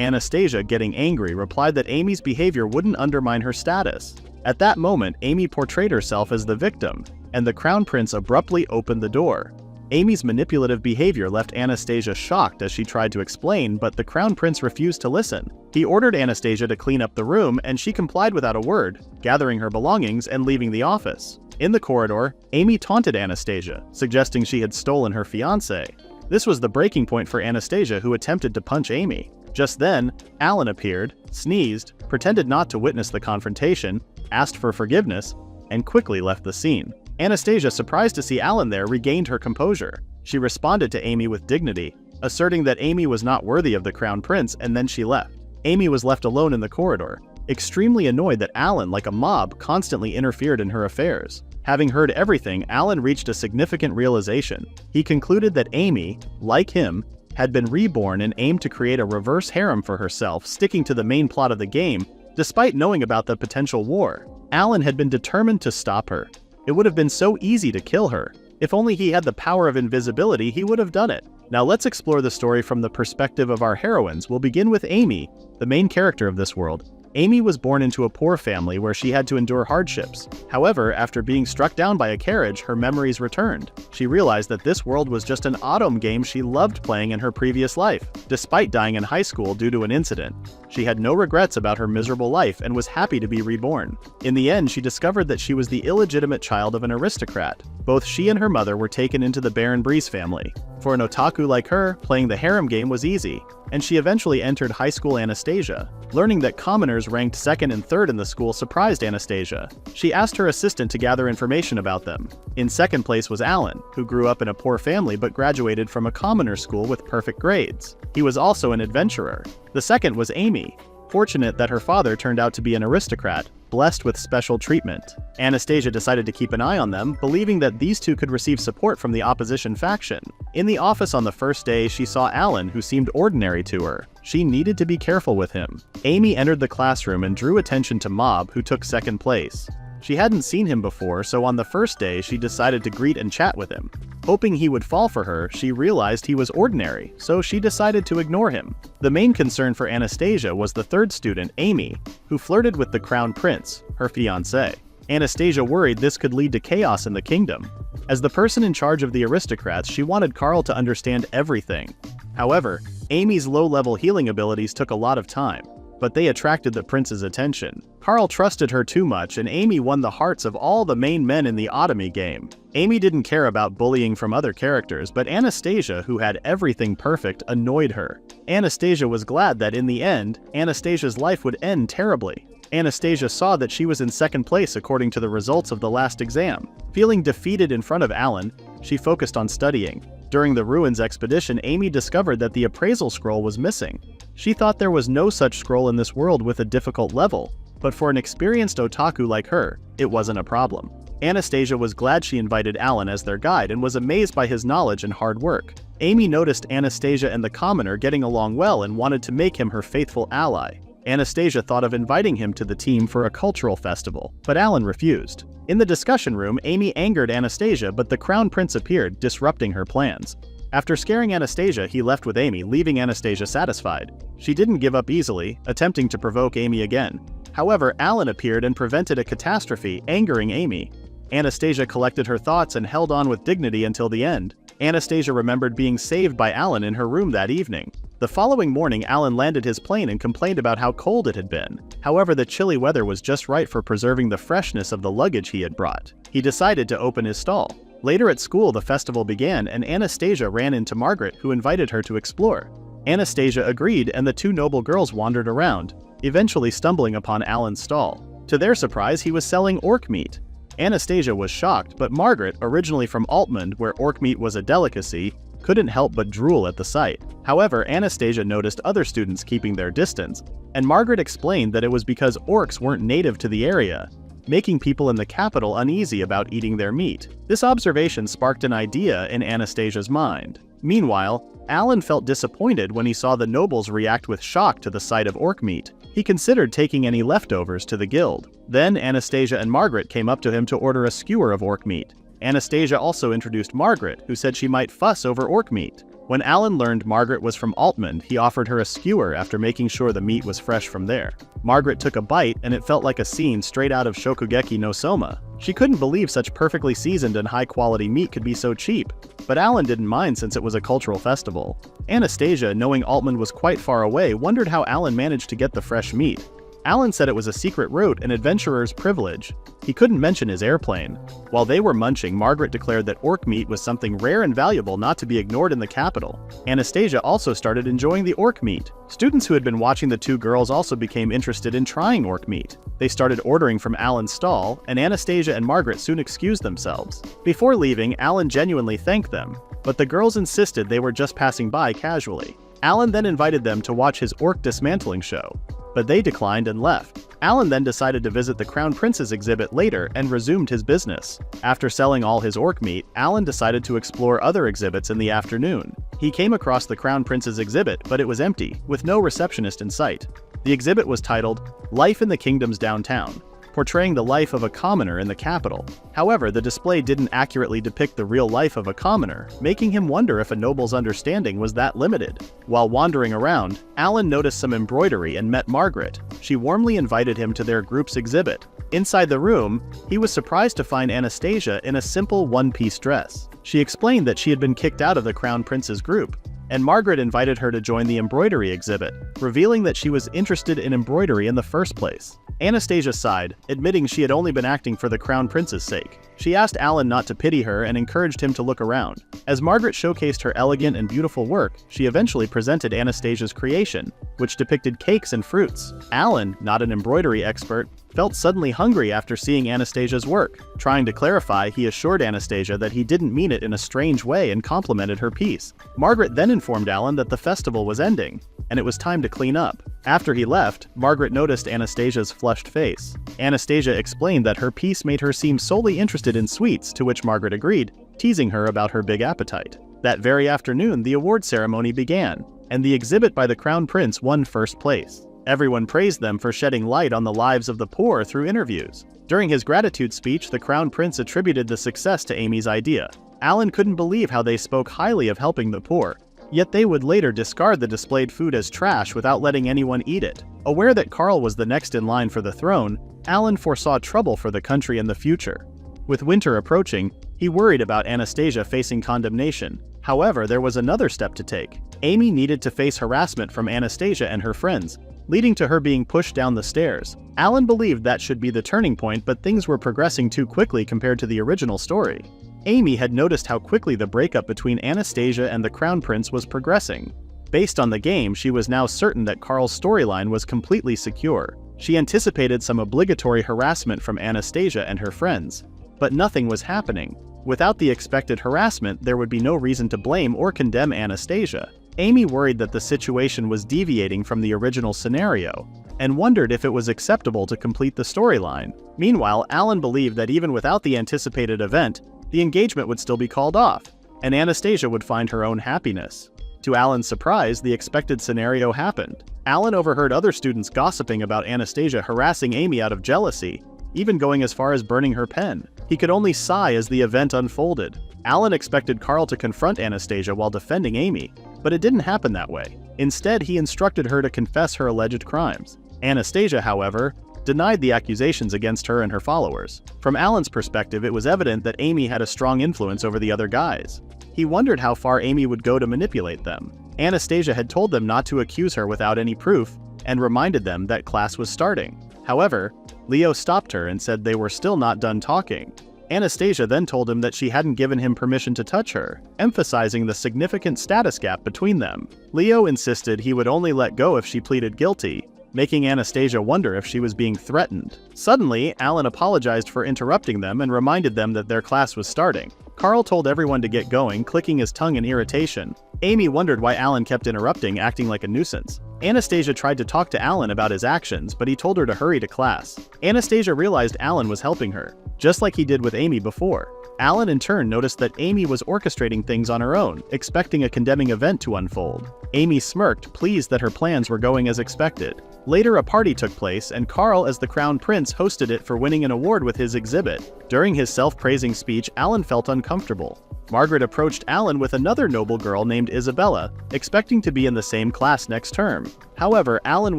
Anastasia, getting angry, replied that Amy's behavior wouldn't undermine her status. At that moment, Amy portrayed herself as the victim, and the Crown Prince abruptly opened the door. Amy's manipulative behavior left Anastasia shocked as she tried to explain, but the Crown Prince refused to listen. He ordered Anastasia to clean up the room, and she complied without a word, gathering her belongings and leaving the office. In the corridor, Amy taunted Anastasia, suggesting she had stolen her fiancé. This was the breaking point for Anastasia, who attempted to punch Amy. Just then, Alan appeared, sneezed, pretended not to witness the confrontation, asked for forgiveness, and quickly left the scene. Anastasia, surprised to see Alan there, regained her composure. She responded to Amy with dignity, asserting that Amy was not worthy of the Crown Prince, and then she left. Amy was left alone in the corridor, extremely annoyed that Alan, like a mob, constantly interfered in her affairs. Having heard everything, Alan reached a significant realization. He concluded that Amy, like him, had been reborn and aimed to create a reverse harem for herself, sticking to the main plot of the game, despite knowing about the potential war. Alan had been determined to stop her. It would have been so easy to kill her. If only he had the power of invisibility, he would have done it. Now let's explore the story from the perspective of our heroines. We'll begin with Amy, the main character of this world. Amy was born into a poor family where she had to endure hardships. However, after being struck down by a carriage, her memories returned. She realized that this world was just an autumn game she loved playing in her previous life. Despite dying in high school due to an incident, she had no regrets about her miserable life and was happy to be reborn. In the end, she discovered that she was the illegitimate child of an aristocrat. Both she and her mother were taken into the Baron Breeze family. For an otaku like her, playing the harem game was easy, and she eventually entered high school Anastasia. Learning that commoners ranked second and third in the school surprised Anastasia. She asked her assistant to gather information about them. In second place was Alan, who grew up in a poor family but graduated from a commoner school with perfect grades. He was also an adventurer. The second was Amy, fortunate that her father turned out to be an aristocrat, blessed with special treatment. Anastasia decided to keep an eye on them, believing that these two could receive support from the opposition faction. In the office on the first day, she saw Alan, who seemed ordinary to her. She needed to be careful with him. Amy entered the classroom and drew attention to Mob, who took second place. She hadn't seen him before, so on the first day, she decided to greet and chat with him. Hoping he would fall for her, she realized he was ordinary, so she decided to ignore him. The main concern for Anastasia was the third student, Amy, who flirted with the Crown Prince, her fiancé. Anastasia worried this could lead to chaos in the kingdom. As the person in charge of the aristocrats, she wanted Carl to understand everything. However, Amy's low-level healing abilities took a lot of time, but they attracted the prince's attention. Carl trusted her too much, and Amy won the hearts of all the main men in the Automy game. Amy didn't care about bullying from other characters, but Anastasia, who had everything perfect, annoyed her. Anastasia was glad that in the end, Anastasia's life would end terribly. Anastasia saw that she was in second place according to the results of the last exam. Feeling defeated in front of Alan, she focused on studying. During the ruins expedition, Amy discovered that the appraisal scroll was missing. She thought there was no such scroll in this world with a difficult level, but for an experienced otaku like her, it wasn't a problem. Anastasia was glad she invited Alan as their guide and was amazed by his knowledge and hard work. Amy noticed Anastasia and the commoner getting along well and wanted to make him her faithful ally. Anastasia thought of inviting him to the team for a cultural festival, but Alan refused. In the discussion room, Amy angered Anastasia, but the Crown Prince appeared, disrupting her plans. After scaring Anastasia, he left with Amy, leaving Anastasia satisfied. She didn't give up easily, attempting to provoke Amy again. However, Alan appeared and prevented a catastrophe, angering Amy. Anastasia collected her thoughts and held on with dignity until the end. Anastasia remembered being saved by Alan in her room that evening. The following morning, Alan landed his plane and complained about how cold it had been. However, the chilly weather was just right for preserving the freshness of the luggage he had brought. He decided to open his stall. Later at school, the festival began, and Anastasia ran into Margaret, who invited her to explore. Anastasia agreed, and the two noble girls wandered around, eventually stumbling upon Alan's stall. To their surprise, he was selling orc meat. Anastasia was shocked, but Margaret, originally from Altmund, where orc meat was a delicacy, couldn't help but drool at the sight. However, Anastasia noticed other students keeping their distance, and Margaret explained that it was because orcs weren't native to the area, making people in the capital uneasy about eating their meat. This observation sparked an idea in Anastasia's mind. Meanwhile, Alan felt disappointed when he saw the nobles react with shock to the sight of orc meat. He considered taking any leftovers to the guild. Then Anastasia and Margaret came up to him to order a skewer of orc meat. Anastasia also introduced Margaret, who said she might fuss over orc meat. When Alan learned Margaret was from Altmund, he offered her a skewer after making sure the meat was fresh from there. Margaret took a bite, and it felt like a scene straight out of Shokugeki no Soma. She couldn't believe such perfectly seasoned and high-quality meat could be so cheap. But Alan didn't mind since it was a cultural festival. Anastasia, knowing Altmund was quite far away, wondered how Alan managed to get the fresh meat. Alan said it was a secret route, an adventurer's privilege. He couldn't mention his airplane. While they were munching, Margaret declared that orc meat was something rare and valuable not to be ignored in the capital. Anastasia also started enjoying the orc meat. Students who had been watching the two girls also became interested in trying orc meat. They started ordering from Alan's stall, and Anastasia and Margaret soon excused themselves. Before leaving, Alan genuinely thanked them, but the girls insisted they were just passing by casually. Alan then invited them to watch his orc dismantling show, but they declined and left. Alan then decided to visit the Crown Prince's exhibit later and resumed his business. After selling all his orc meat, Alan decided to explore other exhibits in the afternoon. He came across the Crown Prince's exhibit, but it was empty, with no receptionist in sight. The exhibit was titled, "Life in the Kingdom's Downtown," portraying the life of a commoner in the capital. However, the display didn't accurately depict the real life of a commoner, making him wonder if a noble's understanding was that limited. While wandering around, Alan noticed some embroidery and met Margaret. She warmly invited him to their group's exhibit. Inside the room, he was surprised to find Anastasia in a simple one-piece dress. She explained that she had been kicked out of the Crown Prince's group, and Margaret invited her to join the embroidery exhibit, revealing that she was interested in embroidery in the first place. Anastasia sighed, admitting she had only been acting for the Crown Prince's sake. She asked Alan not to pity her and encouraged him to look around. As Margaret showcased her elegant and beautiful work, she eventually presented Anastasia's creation, which depicted cakes and fruits. Alan, not an embroidery expert, felt suddenly hungry after seeing Anastasia's work. Trying to clarify, he assured Anastasia that he didn't mean it in a strange way and complimented her piece. Margaret then informed Alan that the festival was ending, and it was time to clean up. After he left, Margaret noticed Anastasia's flushed face. Anastasia explained that her piece made her seem solely interested in sweets, to which Margaret agreed, teasing her about her big appetite. That very afternoon, the award ceremony began, and the exhibit by the Crown Prince won first place. Everyone praised them for shedding light on the lives of the poor through interviews. During his gratitude speech, the Crown Prince attributed the success to Amy's idea. Alan couldn't believe how they spoke highly of helping the poor, yet they would later discard the displayed food as trash without letting anyone eat it. Aware that Karl was the next in line for the throne, Alan foresaw trouble for the country in the future. With winter approaching, he worried about Anastasia facing condemnation. However, there was another step to take. Amy needed to face harassment from Anastasia and her friends, leading to her being pushed down the stairs. Alan believed that should be the turning point, but things were progressing too quickly compared to the original story. Amy had noticed how quickly the breakup between Anastasia and the Crown Prince was progressing. Based on the game, she was now certain that Karl's storyline was completely secure. She anticipated some obligatory harassment from Anastasia and her friends. But nothing was happening. Without the expected harassment, there would be no reason to blame or condemn Anastasia. Amy worried that the situation was deviating from the original scenario, and wondered if it was acceptable to complete the storyline. Meanwhile, Alan believed that even without the anticipated event, the engagement would still be called off, and Anastasia would find her own happiness. To Alan's surprise, the expected scenario happened. Alan overheard other students gossiping about Anastasia harassing Amy out of jealousy, even going as far as burning her pen. He could only sigh as the event unfolded. Alan expected Carl to confront Anastasia while defending Amy, but it didn't happen that way. Instead, he instructed her to confess her alleged crimes. Anastasia, however, denied the accusations against her and her followers. From Alan's perspective, it was evident that Amy had a strong influence over the other guys. He wondered how far Amy would go to manipulate them. Anastasia had told them not to accuse her without any proof, and reminded them that class was starting. However, Leo stopped her and said they were still not done talking. Anastasia then told him that she hadn't given him permission to touch her, emphasizing the significant status gap between them. Leo insisted he would only let go if she pleaded guilty, making Anastasia wonder if she was being threatened. Suddenly, Alan apologized for interrupting them and reminded them that their class was starting. Carl told everyone to get going, clicking his tongue in irritation. Amy wondered why Alan kept interrupting, acting like a nuisance. Anastasia tried to talk to Alan about his actions, but he told her to hurry to class. Anastasia realized Alan was helping her, just like he did with Amy before. Alan in turn noticed that Amy was orchestrating things on her own, expecting a condemning event to unfold. Amy smirked, pleased that her plans were going as expected. Later, a party took place, and Carl, as the Crown Prince, hosted it for winning an award with his exhibit. During his self-praising speech, Alan felt uncomfortable. Margaret approached Alan with another noble girl named Isabella, expecting to be in the same class next term. However, Alan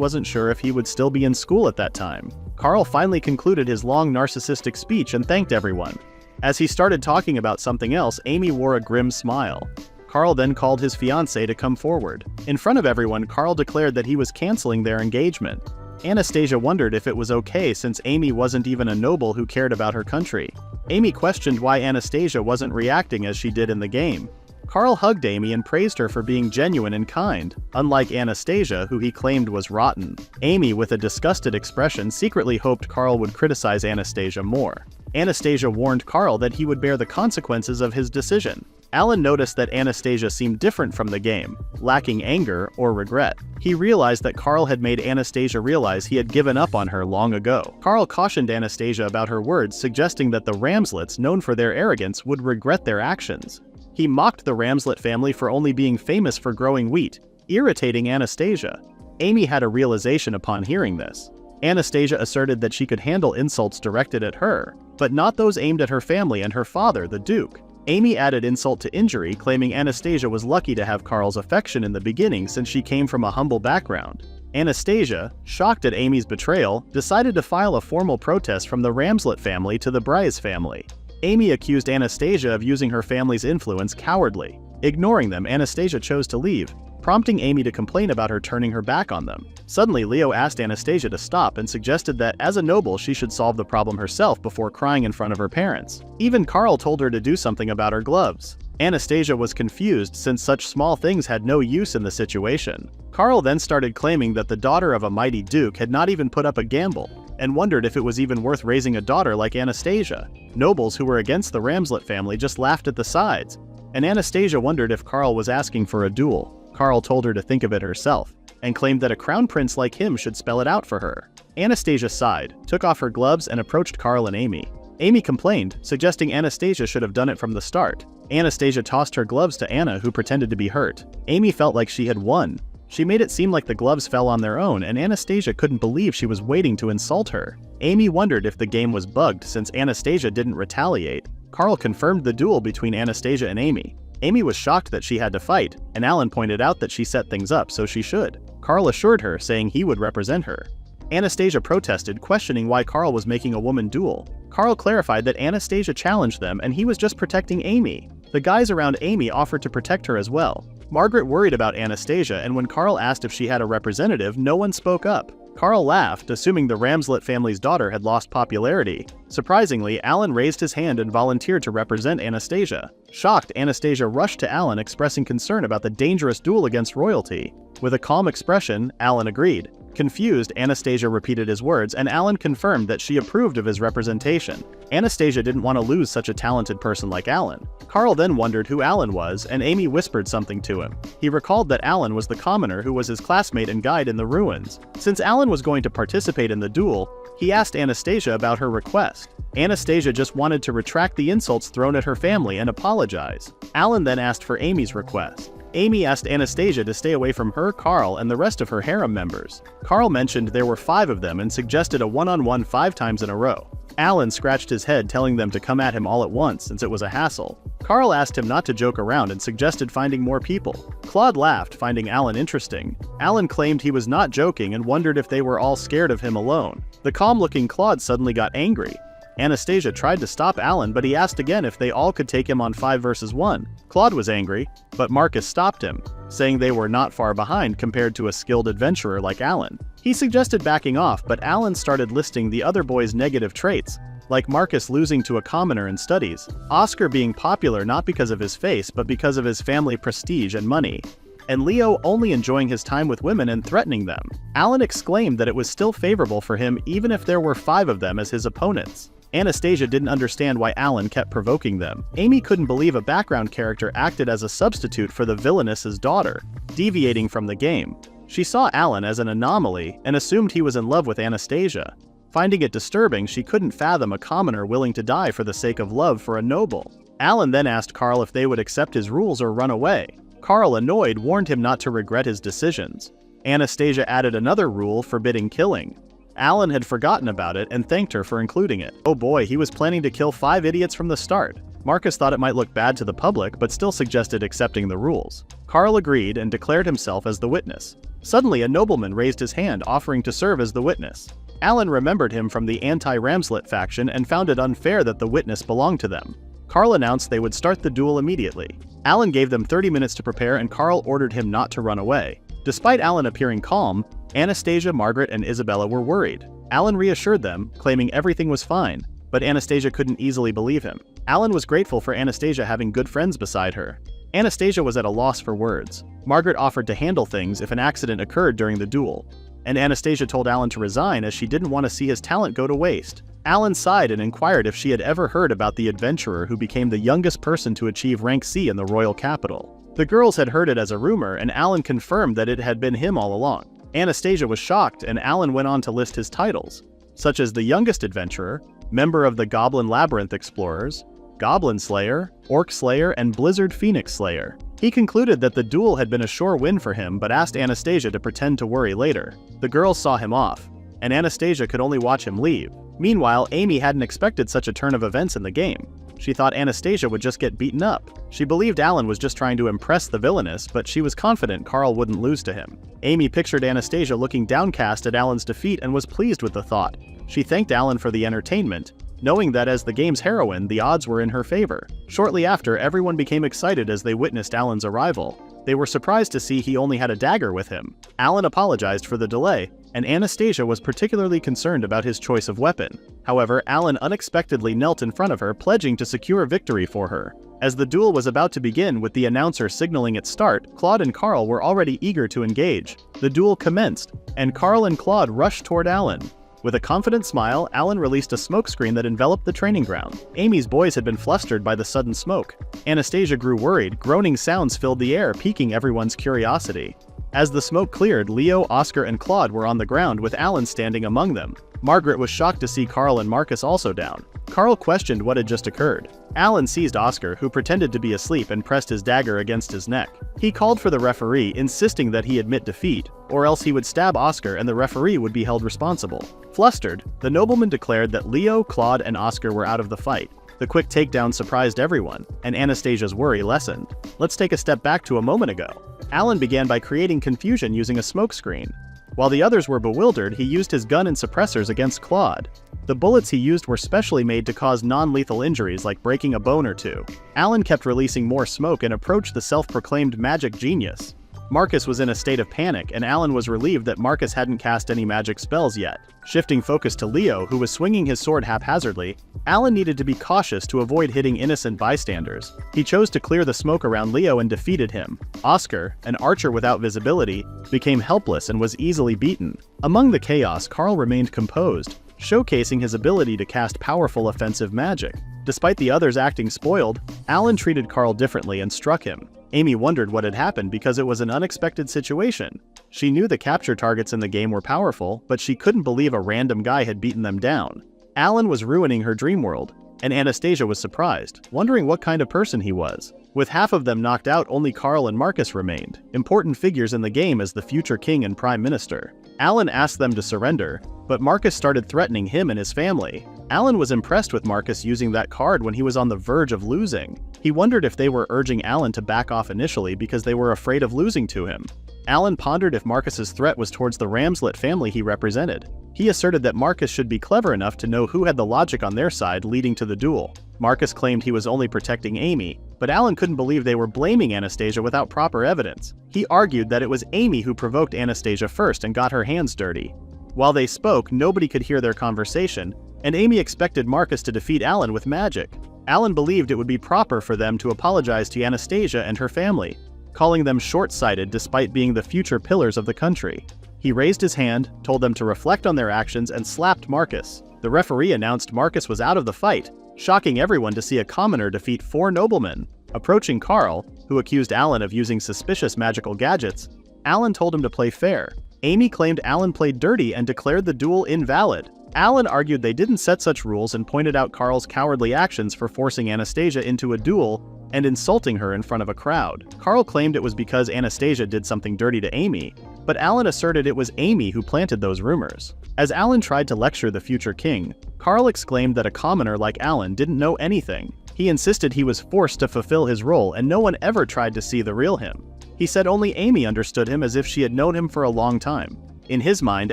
wasn't sure if he would still be in school at that time. Carl finally concluded his long narcissistic speech and thanked everyone. As he started talking about something else, Amy wore a grim smile. Carl then called his fiancée to come forward. In front of everyone, Carl declared that he was canceling their engagement. Anastasia wondered if it was okay since Amy wasn't even a noble who cared about her country. Amy questioned why Anastasia wasn't reacting as she did in the game. Carl hugged Amy and praised her for being genuine and kind, unlike Anastasia, who he claimed was rotten. Amy, with a disgusted expression, secretly hoped Carl would criticize Anastasia more. Anastasia warned Carl that he would bear the consequences of his decision. Alan noticed that Anastasia seemed different from the game, lacking anger or regret. He realized that Carl had made Anastasia realize he had given up on her long ago. Carl cautioned Anastasia about her words, suggesting that the Ramslets, known for their arrogance, would regret their actions. He mocked the Ramslet family for only being famous for growing wheat, irritating Anastasia. Amy had a realization upon hearing this. Anastasia asserted that she could handle insults directed at her, but not those aimed at her family and her father, the Duke. Amy added insult to injury, claiming Anastasia was lucky to have Carl's affection in the beginning since she came from a humble background. Anastasia, shocked at Amy's betrayal, decided to file a formal protest from the Ramslet family to the Bryce family. Amy accused Anastasia of using her family's influence cowardly. Ignoring them, Anastasia chose to leave, prompting Amy to complain about her turning her back on them. Suddenly, Leo asked Anastasia to stop and suggested that, as a noble, she should solve the problem herself before crying in front of her parents. Even Carl told her to do something about her gloves. Anastasia was confused since such small things had no use in the situation. Carl then started claiming that the daughter of a mighty duke had not even put up a gamble, and wondered if it was even worth raising a daughter like Anastasia. Nobles who were against the Ramslet family just laughed at the sides, and Anastasia wondered if Carl was asking for a duel. Carl told her to think of it herself, and claimed that a crown prince like him should spell it out for her. Anastasia sighed, took off her gloves, and approached Carl and Amy. Amy complained, suggesting Anastasia should have done it from the start. Anastasia tossed her gloves to Anna, who pretended to be hurt. Amy felt like she had won. She made it seem like the gloves fell on their own, and Anastasia couldn't believe she was waiting to insult her. Amy wondered if the game was bugged since Anastasia didn't retaliate. Carl confirmed the duel between Anastasia and Amy. Amy was shocked that she had to fight, and Alan pointed out that she set things up, so she should. Carl assured her, saying he would represent her. Anastasia protested, questioning why Carl was making a woman duel. Carl clarified that Anastasia challenged them and he was just protecting Amy. The guys around Amy offered to protect her as well. Margaret worried about Anastasia, and when Carl asked if she had a representative, no one spoke up. Carl laughed, assuming the Ramslet family's daughter had lost popularity. Surprisingly, Alan raised his hand and volunteered to represent Anastasia. Shocked, Anastasia rushed to Alan, expressing concern about the dangerous duel against royalty. With a calm expression, Alan agreed. Confused, Anastasia repeated his words, and Alan confirmed that she approved of his representation. Anastasia didn't want to lose such a talented person like Alan. Carl then wondered who Alan was, and Amy whispered something to him. He recalled that Alan was the commoner who was his classmate and guide in the ruins. Since Alan was going to participate in the duel, he asked Anastasia about her request. Anastasia just wanted to retract the insults thrown at her family and apologize. Alan then asked for Amy's request. Amy asked Anastasia to stay away from her, Carl, and the rest of her harem members. Carl mentioned there were 5 of them and suggested a one-on-one 5 times in a row. Alan scratched his head, telling them to come at him all at once since it was a hassle. Carl asked him not to joke around and suggested finding more people. Claude laughed, finding Alan interesting. Alan claimed he was not joking and wondered if they were all scared of him alone. The calm-looking Claude suddenly got angry. Anastasia tried to stop Alan, but he asked again if they all could take him on 5 versus 1. Claude was angry, but Marcus stopped him, saying they were not far behind compared to a skilled adventurer like Alan. He suggested backing off, but Alan started listing the other boys' negative traits, like Marcus losing to a commoner in studies, Oscar being popular not because of his face but because of his family prestige and money, and Leo only enjoying his time with women and threatening them. Alan exclaimed that it was still favorable for him even if there were 5 of them as his opponents. Anastasia didn't understand why Alan kept provoking them. Amy couldn't believe a background character acted as a substitute for the Villainess's daughter, deviating from the game. She saw Alan as an anomaly and assumed he was in love with Anastasia. Finding it disturbing, she couldn't fathom a commoner willing to die for the sake of love for a noble. Alan then asked Carl if they would accept his rules or run away. Carl, annoyed, warned him not to regret his decisions. Anastasia added another rule forbidding killing. Alan had forgotten about it and thanked her for including it. Oh boy, he was planning to kill 5 idiots from the start. Marcus thought it might look bad to the public, but still suggested accepting the rules. Carl agreed and declared himself as the witness. Suddenly, a nobleman raised his hand, offering to serve as the witness. Alan remembered him from the anti-Ramslet faction and found it unfair that the witness belonged to them. Carl announced they would start the duel immediately. Alan gave them 30 minutes to prepare, and Carl ordered him not to run away. Despite Alan appearing calm, Anastasia, Margaret, and Isabella were worried. Alan reassured them, claiming everything was fine, but Anastasia couldn't easily believe him. Alan was grateful for Anastasia having good friends beside her. Anastasia was at a loss for words. Margaret offered to handle things if an accident occurred during the duel, and Anastasia told Alan to resign as she didn't want to see his talent go to waste. Alan sighed and inquired if she had ever heard about the adventurer who became the youngest person to achieve rank C in the royal capital. The girls had heard it as a rumor, and Alan confirmed that it had been him all along. Anastasia was shocked, and Alan went on to list his titles, such as the youngest adventurer, member of the Goblin Labyrinth Explorers, Goblin Slayer, Orc Slayer, and Blizzard Phoenix Slayer. He concluded that the duel had been a sure win for him, but asked Anastasia to pretend to worry later. The girls saw him off, and Anastasia could only watch him leave. Meanwhile, Amy hadn't expected such a turn of events in the game. She thought Anastasia would just get beaten up. She believed Alan was just trying to impress the Villainess, but she was confident Carl wouldn't lose to him. Amy pictured Anastasia looking downcast at Alan's defeat and was pleased with the thought. She thanked Alan for the entertainment, knowing that as the game's heroine, the odds were in her favor. Shortly after, everyone became excited as they witnessed Alan's arrival. They were surprised to see he only had a dagger with him. Alan apologized for the delay, and Anastasia was particularly concerned about his choice of weapon. However, Alan unexpectedly knelt in front of her, pledging to secure victory for her. As the duel was about to begin, with the announcer signaling its start, Claude and Carl were already eager to engage. The duel commenced, and Carl and Claude rushed toward Alan. With a confident smile, Alan released a smokescreen that enveloped the training ground. Amy's boys had been flustered by the sudden smoke. Anastasia grew worried. Groaning sounds filled the air, piquing everyone's curiosity. As the smoke cleared, Leo, Oscar, and Claude were on the ground, with Alan standing among them. Margaret was shocked to see Carl and Marcus also down. Carl questioned what had just occurred. Alan seized Oscar, who pretended to be asleep, and pressed his dagger against his neck. He called for the referee, insisting that he admit defeat, or else he would stab Oscar and the referee would be held responsible. Flustered, the nobleman declared that Leo, Claude, and Oscar were out of the fight. The quick takedown surprised everyone, and Anastasia's worry lessened. Let's take a step back to a moment ago. Alan began by creating confusion using a smokescreen. While the others were bewildered, he used his gun and suppressors against Claude. The bullets he used were specially made to cause non-lethal injuries like breaking a bone or two. Alan kept releasing more smoke and approached the self-proclaimed magic genius. Marcus was in a state of panic, and Alan was relieved that Marcus hadn't cast any magic spells yet. Shifting focus to Leo, who was swinging his sword haphazardly, Alan needed to be cautious to avoid hitting innocent bystanders. He chose to clear the smoke around Leo and defeated him. Oscar, an archer without visibility, became helpless and was easily beaten. Among the chaos, Carl remained composed, showcasing his ability to cast powerful offensive magic. Despite the others acting spoiled, Alan treated Carl differently and struck him. Amy wondered what had happened because it was an unexpected situation. She knew the capture targets in the game were powerful, but she couldn't believe a random guy had beaten them down. Alan was ruining her dream world, and Anastasia was surprised, wondering what kind of person he was. With half of them knocked out, only Carl and Marcus remained, important figures in the game as the future king and prime minister. Alan asked them to surrender, but Marcus started threatening him and his family. Alan was impressed with Marcus using that card when he was on the verge of losing. He wondered if they were urging Alan to back off initially because they were afraid of losing to him. Alan pondered if Marcus's threat was towards the Ramslet family he represented. He asserted that Marcus should be clever enough to know who had the logic on their side leading to the duel. Marcus claimed he was only protecting Amy, but Alan couldn't believe they were blaming Anastasia without proper evidence. He argued that it was Amy who provoked Anastasia first and got her hands dirty. While they spoke, nobody could hear their conversation, and Amy expected Marcus to defeat Alan with magic. Alan believed it would be proper for them to apologize to Anastasia and her family, calling them short-sighted despite being the future pillars of the country. He raised his hand, told them to reflect on their actions, and slapped Marcus. The referee announced Marcus was out of the fight, shocking everyone to see a commoner defeat 4 noblemen. Approaching Carl, who accused Alan of using suspicious magical gadgets, Alan told him to play fair. Amy claimed Alan played dirty and declared the duel invalid. Alan argued they didn't set such rules and pointed out Carl's cowardly actions for forcing Anastasia into a duel and insulting her in front of a crowd. Carl claimed it was because Anastasia did something dirty to Amy, but Alan asserted it was Amy who planted those rumors. As Alan tried to lecture the future king, Carl exclaimed that a commoner like Alan didn't know anything. He insisted he was forced to fulfill his role and no one ever tried to see the real him. He said only Amy understood him as if she had known him for a long time. In his mind,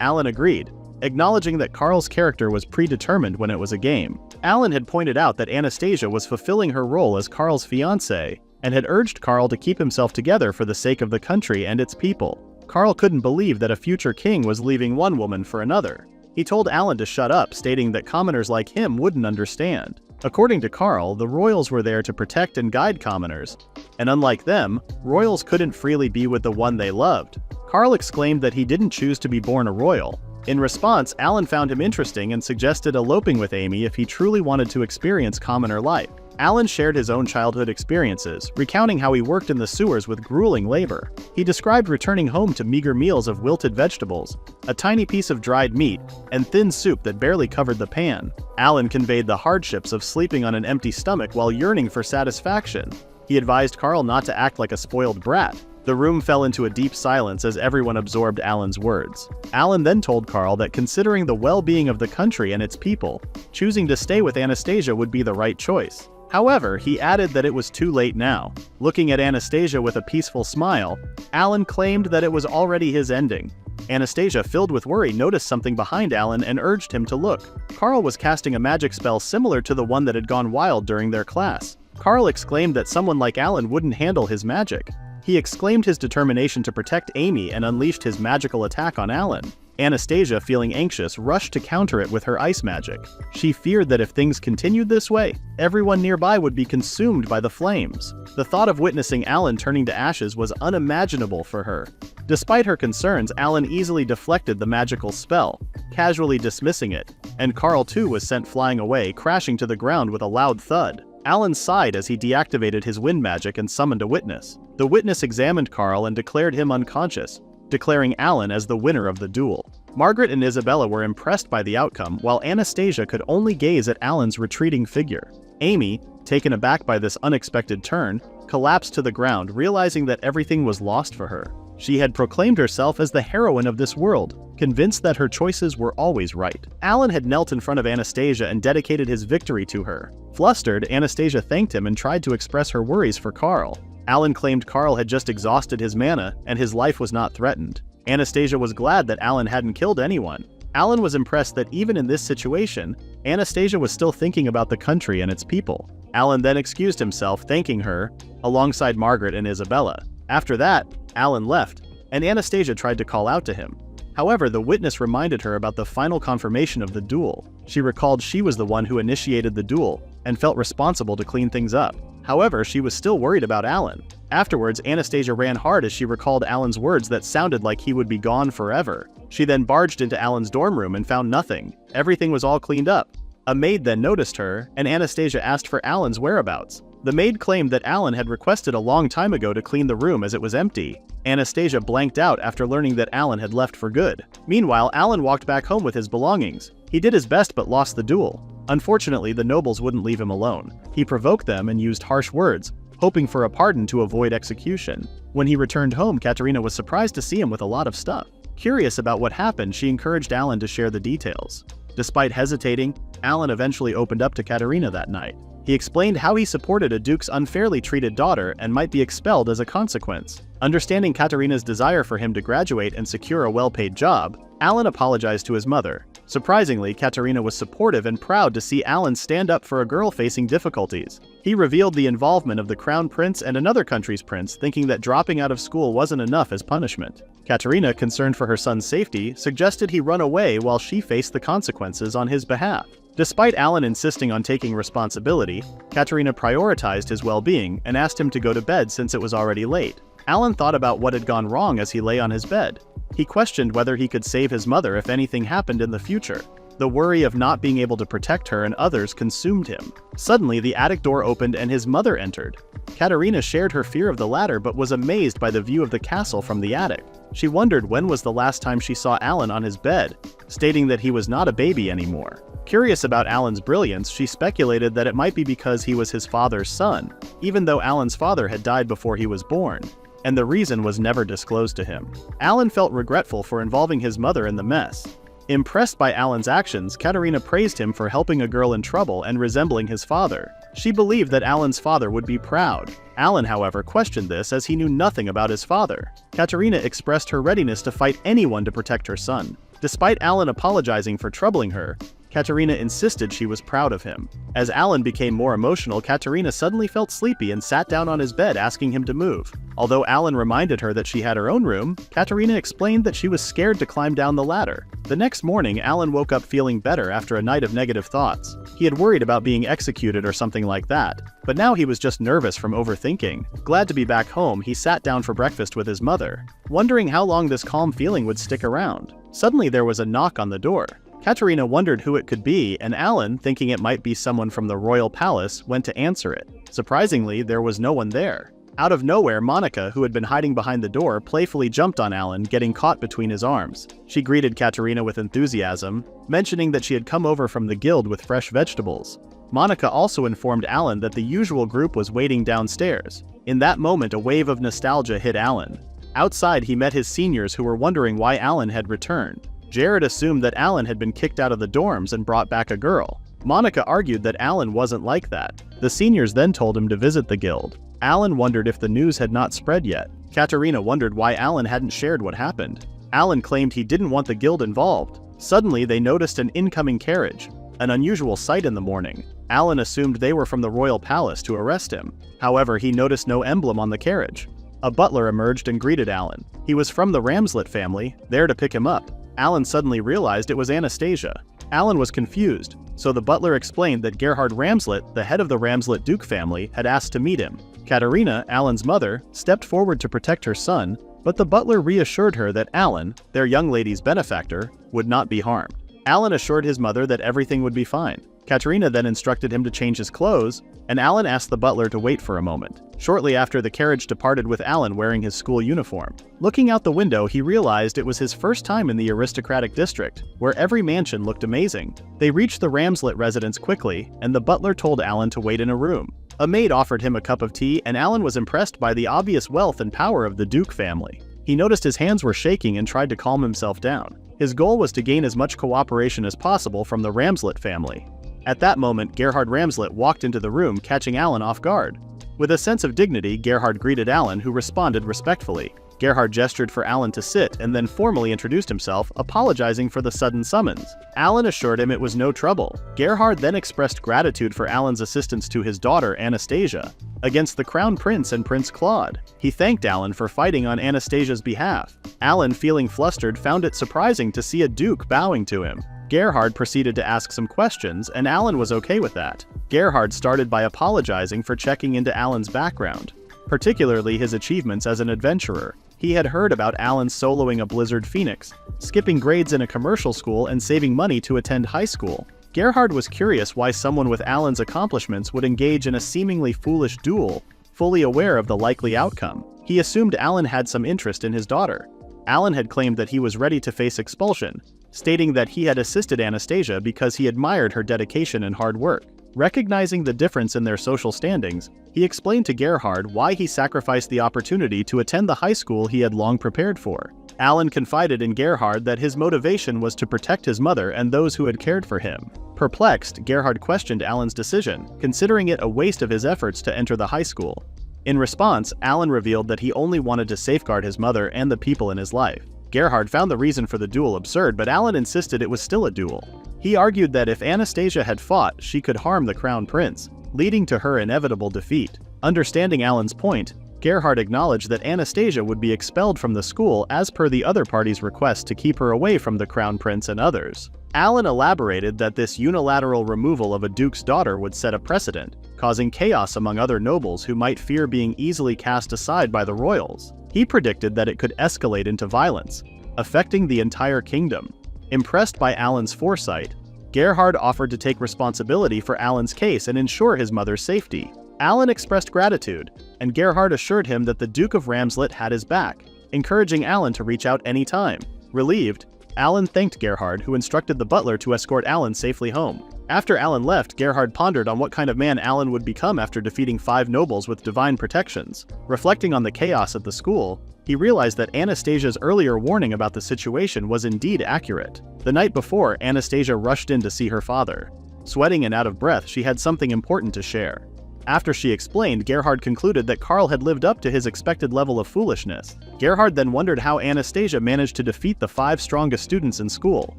Alan agreed, acknowledging that Carl's character was predetermined when it was a game. Alan had pointed out that Anastasia was fulfilling her role as Carl's fiancée and had urged Carl to keep himself together for the sake of the country and its people. Carl couldn't believe that a future king was leaving one woman for another. He told Alan to shut up, stating that commoners like him wouldn't understand. According to Carl, the royals were there to protect and guide commoners, and unlike them, royals couldn't freely be with the one they loved. Carl exclaimed that he didn't choose to be born a royal. In response, Alan found him interesting and suggested eloping with Amy if he truly wanted to experience commoner life. Alan shared his own childhood experiences, recounting how he worked in the sewers with grueling labor. He described returning home to meager meals of wilted vegetables, a tiny piece of dried meat, and thin soup that barely covered the pan. Alan conveyed the hardships of sleeping on an empty stomach while yearning for satisfaction. He advised Carl not to act like a spoiled brat. The room fell into a deep silence as everyone absorbed Alan's words. Alan then told Carl that considering the well-being of the country and its people, choosing to stay with Anastasia would be the right choice. However, he added that it was too late now. Looking at Anastasia with a peaceful smile, Alan claimed that it was already his ending. Anastasia, filled with worry, noticed something behind Alan and urged him to look. Carl was casting a magic spell similar to the one that had gone wild during their class. Carl exclaimed that someone like Alan wouldn't handle his magic. He exclaimed his determination to protect Amy and unleashed his magical attack on Alan. Anastasia, feeling anxious, rushed to counter it with her ice magic. She feared that if things continued this way, everyone nearby would be consumed by the flames. The thought of witnessing Alan turning to ashes was unimaginable for her. Despite her concerns, Alan easily deflected the magical spell, casually dismissing it, and Carl too was sent flying away, crashing to the ground with a loud thud. Alan sighed as he deactivated his wind magic and summoned a witness. The witness examined Carl and declared him unconscious, declaring Alan as the winner of the duel. Margaret and Isabella were impressed by the outcome, while Anastasia could only gaze at Alan's retreating figure. Amy, taken aback by this unexpected turn, collapsed to the ground, realizing that everything was lost for her. She had proclaimed herself as the heroine of this world, convinced that her choices were always right. Alan had knelt in front of Anastasia and dedicated his victory to her. Flustered, Anastasia thanked him and tried to express her worries for Carl. Alan claimed Carl had just exhausted his mana and his life was not threatened. Anastasia was glad that Alan hadn't killed anyone. Alan was impressed that even in this situation, Anastasia was still thinking about the country and its people. Alan then excused himself, thanking her, alongside Margaret and Isabella. After that, Alan left, and Anastasia tried to call out to him. However, the witness reminded her about the final confirmation of the duel. She recalled she was the one who initiated the duel and felt responsible to clean things up. However, she was still worried about Alan. Afterwards, Anastasia ran hard as she recalled Alan's words that sounded like he would be gone forever. She then barged into Alan's dorm room and found nothing. Everything was all cleaned up. A maid then noticed her, and Anastasia asked for Alan's whereabouts. The maid claimed that Alan had requested a long time ago to clean the room as it was empty. Anastasia blanked out after learning that Alan had left for good. Meanwhile, Alan walked back home with his belongings. He did his best but lost the duel. Unfortunately, the nobles wouldn't leave him alone. He provoked them and used harsh words, hoping for a pardon to avoid execution. When he returned home, Katerina was surprised to see him with a lot of stuff. Curious about what happened, she encouraged Alan to share the details. Despite hesitating, Alan eventually opened up to Katerina that night. He explained how he supported a duke's unfairly treated daughter and might be expelled as a consequence. Understanding Katerina's desire for him to graduate and secure a well-paid job, Alan apologized to his mother. Surprisingly, Katerina was supportive and proud to see Alan stand up for a girl facing difficulties. He revealed the involvement of the crown prince and another country's prince, thinking that dropping out of school wasn't enough as punishment. Katerina, concerned for her son's safety, suggested he run away while she faced the consequences on his behalf. Despite Alan insisting on taking responsibility, Katerina prioritized his well-being and asked him to go to bed since it was already late. Alan thought about what had gone wrong as he lay on his bed. He questioned whether he could save his mother if anything happened in the future. The worry of not being able to protect her and others consumed him. Suddenly, the attic door opened and his mother entered. Katerina shared her fear of the latter but was amazed by the view of the castle from the attic. She wondered when was the last time she saw Alan on his bed, stating that he was not a baby anymore. Curious about Alan's brilliance, she speculated that it might be because he was his father's son, even though Alan's father had died before he was born, and the reason was never disclosed to him. Alan felt regretful for involving his mother in the mess. Impressed by Alan's actions, Katerina praised him for helping a girl in trouble and resembling his father. She believed that Alan's father would be proud. Alan, however, questioned this as he knew nothing about his father. Katerina expressed her readiness to fight anyone to protect her son. Despite Alan apologizing for troubling her, Katerina insisted she was proud of him. As Alan became more emotional, Katerina suddenly felt sleepy and sat down on his bed asking him to move. Although Alan reminded her that she had her own room, Katerina explained that she was scared to climb down the ladder. The next morning, Alan woke up feeling better after a night of negative thoughts. He had worried about being executed or something like that, but now he was just nervous from overthinking. Glad to be back home, he sat down for breakfast with his mother, wondering how long this calm feeling would stick around. Suddenly there was a knock on the door. Katerina wondered who it could be, and Alan, thinking it might be someone from the royal palace, went to answer it. Surprisingly, there was no one there. Out of nowhere, Monica, who had been hiding behind the door, playfully jumped on Alan, getting caught between his arms. She greeted Katerina with enthusiasm, mentioning that she had come over from the guild with fresh vegetables. Monica also informed Alan that the usual group was waiting downstairs. In that moment, a wave of nostalgia hit Alan. Outside, he met his seniors who were wondering why Alan had returned. Jared assumed that Alan had been kicked out of the dorms and brought back a girl. Monica argued that Alan wasn't like that. The seniors then told him to visit the guild. Alan wondered if the news had not spread yet. Katerina wondered why Alan hadn't shared what happened. Alan claimed he didn't want the guild involved. Suddenly, they noticed an incoming carriage, an unusual sight in the morning. Alan assumed they were from the royal palace to arrest him. However, he noticed no emblem on the carriage. A butler emerged and greeted Alan. He was from the Ramslet family, there to pick him up. Alan suddenly realized it was Anastasia. Alan was confused, so the butler explained that Gerhard Ramslet, the head of the Ramslet Duke family, had asked to meet him. Katerina, Alan's mother, stepped forward to protect her son, but the butler reassured her that Alan, their young lady's benefactor, would not be harmed. Alan assured his mother that everything would be fine. Katerina then instructed him to change his clothes, and Alan asked the butler to wait for a moment. Shortly after, the carriage departed with Alan wearing his school uniform. Looking out the window, he realized it was his first time in the aristocratic district, where every mansion looked amazing. They reached the Ramslet residence quickly, and the butler told Alan to wait in a room. A maid offered him a cup of tea, and Alan was impressed by the obvious wealth and power of the Duke family. He noticed his hands were shaking and tried to calm himself down. His goal was to gain as much cooperation as possible from the Ramslet family. At that moment, Gerhard Ramslet walked into the room, catching Alan off guard. With a sense of dignity, Gerhard greeted Alan, who responded respectfully. Gerhard gestured for Alan to sit and then formally introduced himself, apologizing for the sudden summons. Alan assured him it was no trouble. Gerhard then expressed gratitude for Alan's assistance to his daughter, Anastasia, against the Crown Prince and Prince Claude. He thanked Alan for fighting on Anastasia's behalf. Alan, feeling flustered, found it surprising to see a duke bowing to him. Gerhard proceeded to ask some questions, and Alan was okay with that. Gerhard started by apologizing for checking into Alan's background, particularly his achievements as an adventurer. He had heard about Alan soloing a Blizzard Phoenix, skipping grades in a commercial school and saving money to attend high school. Gerhard was curious why someone with Alan's accomplishments would engage in a seemingly foolish duel, fully aware of the likely outcome. He assumed Alan had some interest in his daughter. Alan had claimed that he was ready to face expulsion, stating that he had assisted Anastasia because he admired her dedication and hard work. Recognizing the difference in their social standings, he explained to Gerhard why he sacrificed the opportunity to attend the high school he had long prepared for. Alan confided in Gerhard that his motivation was to protect his mother and those who had cared for him. Perplexed, Gerhard questioned Alan's decision, considering it a waste of his efforts to enter the high school. In response, Alan revealed that he only wanted to safeguard his mother and the people in his life. Gerhard found the reason for the duel absurd, but Alan insisted it was still a duel. He argued that if Anastasia had fought, she could harm the Crown Prince, leading to her inevitable defeat. Understanding Alan's point, Gerhard acknowledged that Anastasia would be expelled from the school as per the other party's request to keep her away from the Crown Prince and others. Alan elaborated that this unilateral removal of a duke's daughter would set a precedent, causing chaos among other nobles who might fear being easily cast aside by the royals. He predicted that it could escalate into violence, affecting the entire kingdom. Impressed by Alan's foresight, Gerhard offered to take responsibility for Alan's case and ensure his mother's safety. Alan expressed gratitude, and Gerhard assured him that the Duke of Ramslet had his back, encouraging Alan to reach out any time. Relieved, Alan thanked Gerhard, who instructed the butler to escort Alan safely home. After Alan left, Gerhard pondered on what kind of man Alan would become after defeating 5 nobles with divine protections. Reflecting on the chaos at the school, he realized that Anastasia's earlier warning about the situation was indeed accurate. The night before, Anastasia rushed in to see her father. Sweating and out of breath, she had something important to share. After she explained, Gerhard concluded that Karl had lived up to his expected level of foolishness. Gerhard then wondered how Anastasia managed to defeat the 5 strongest students in school.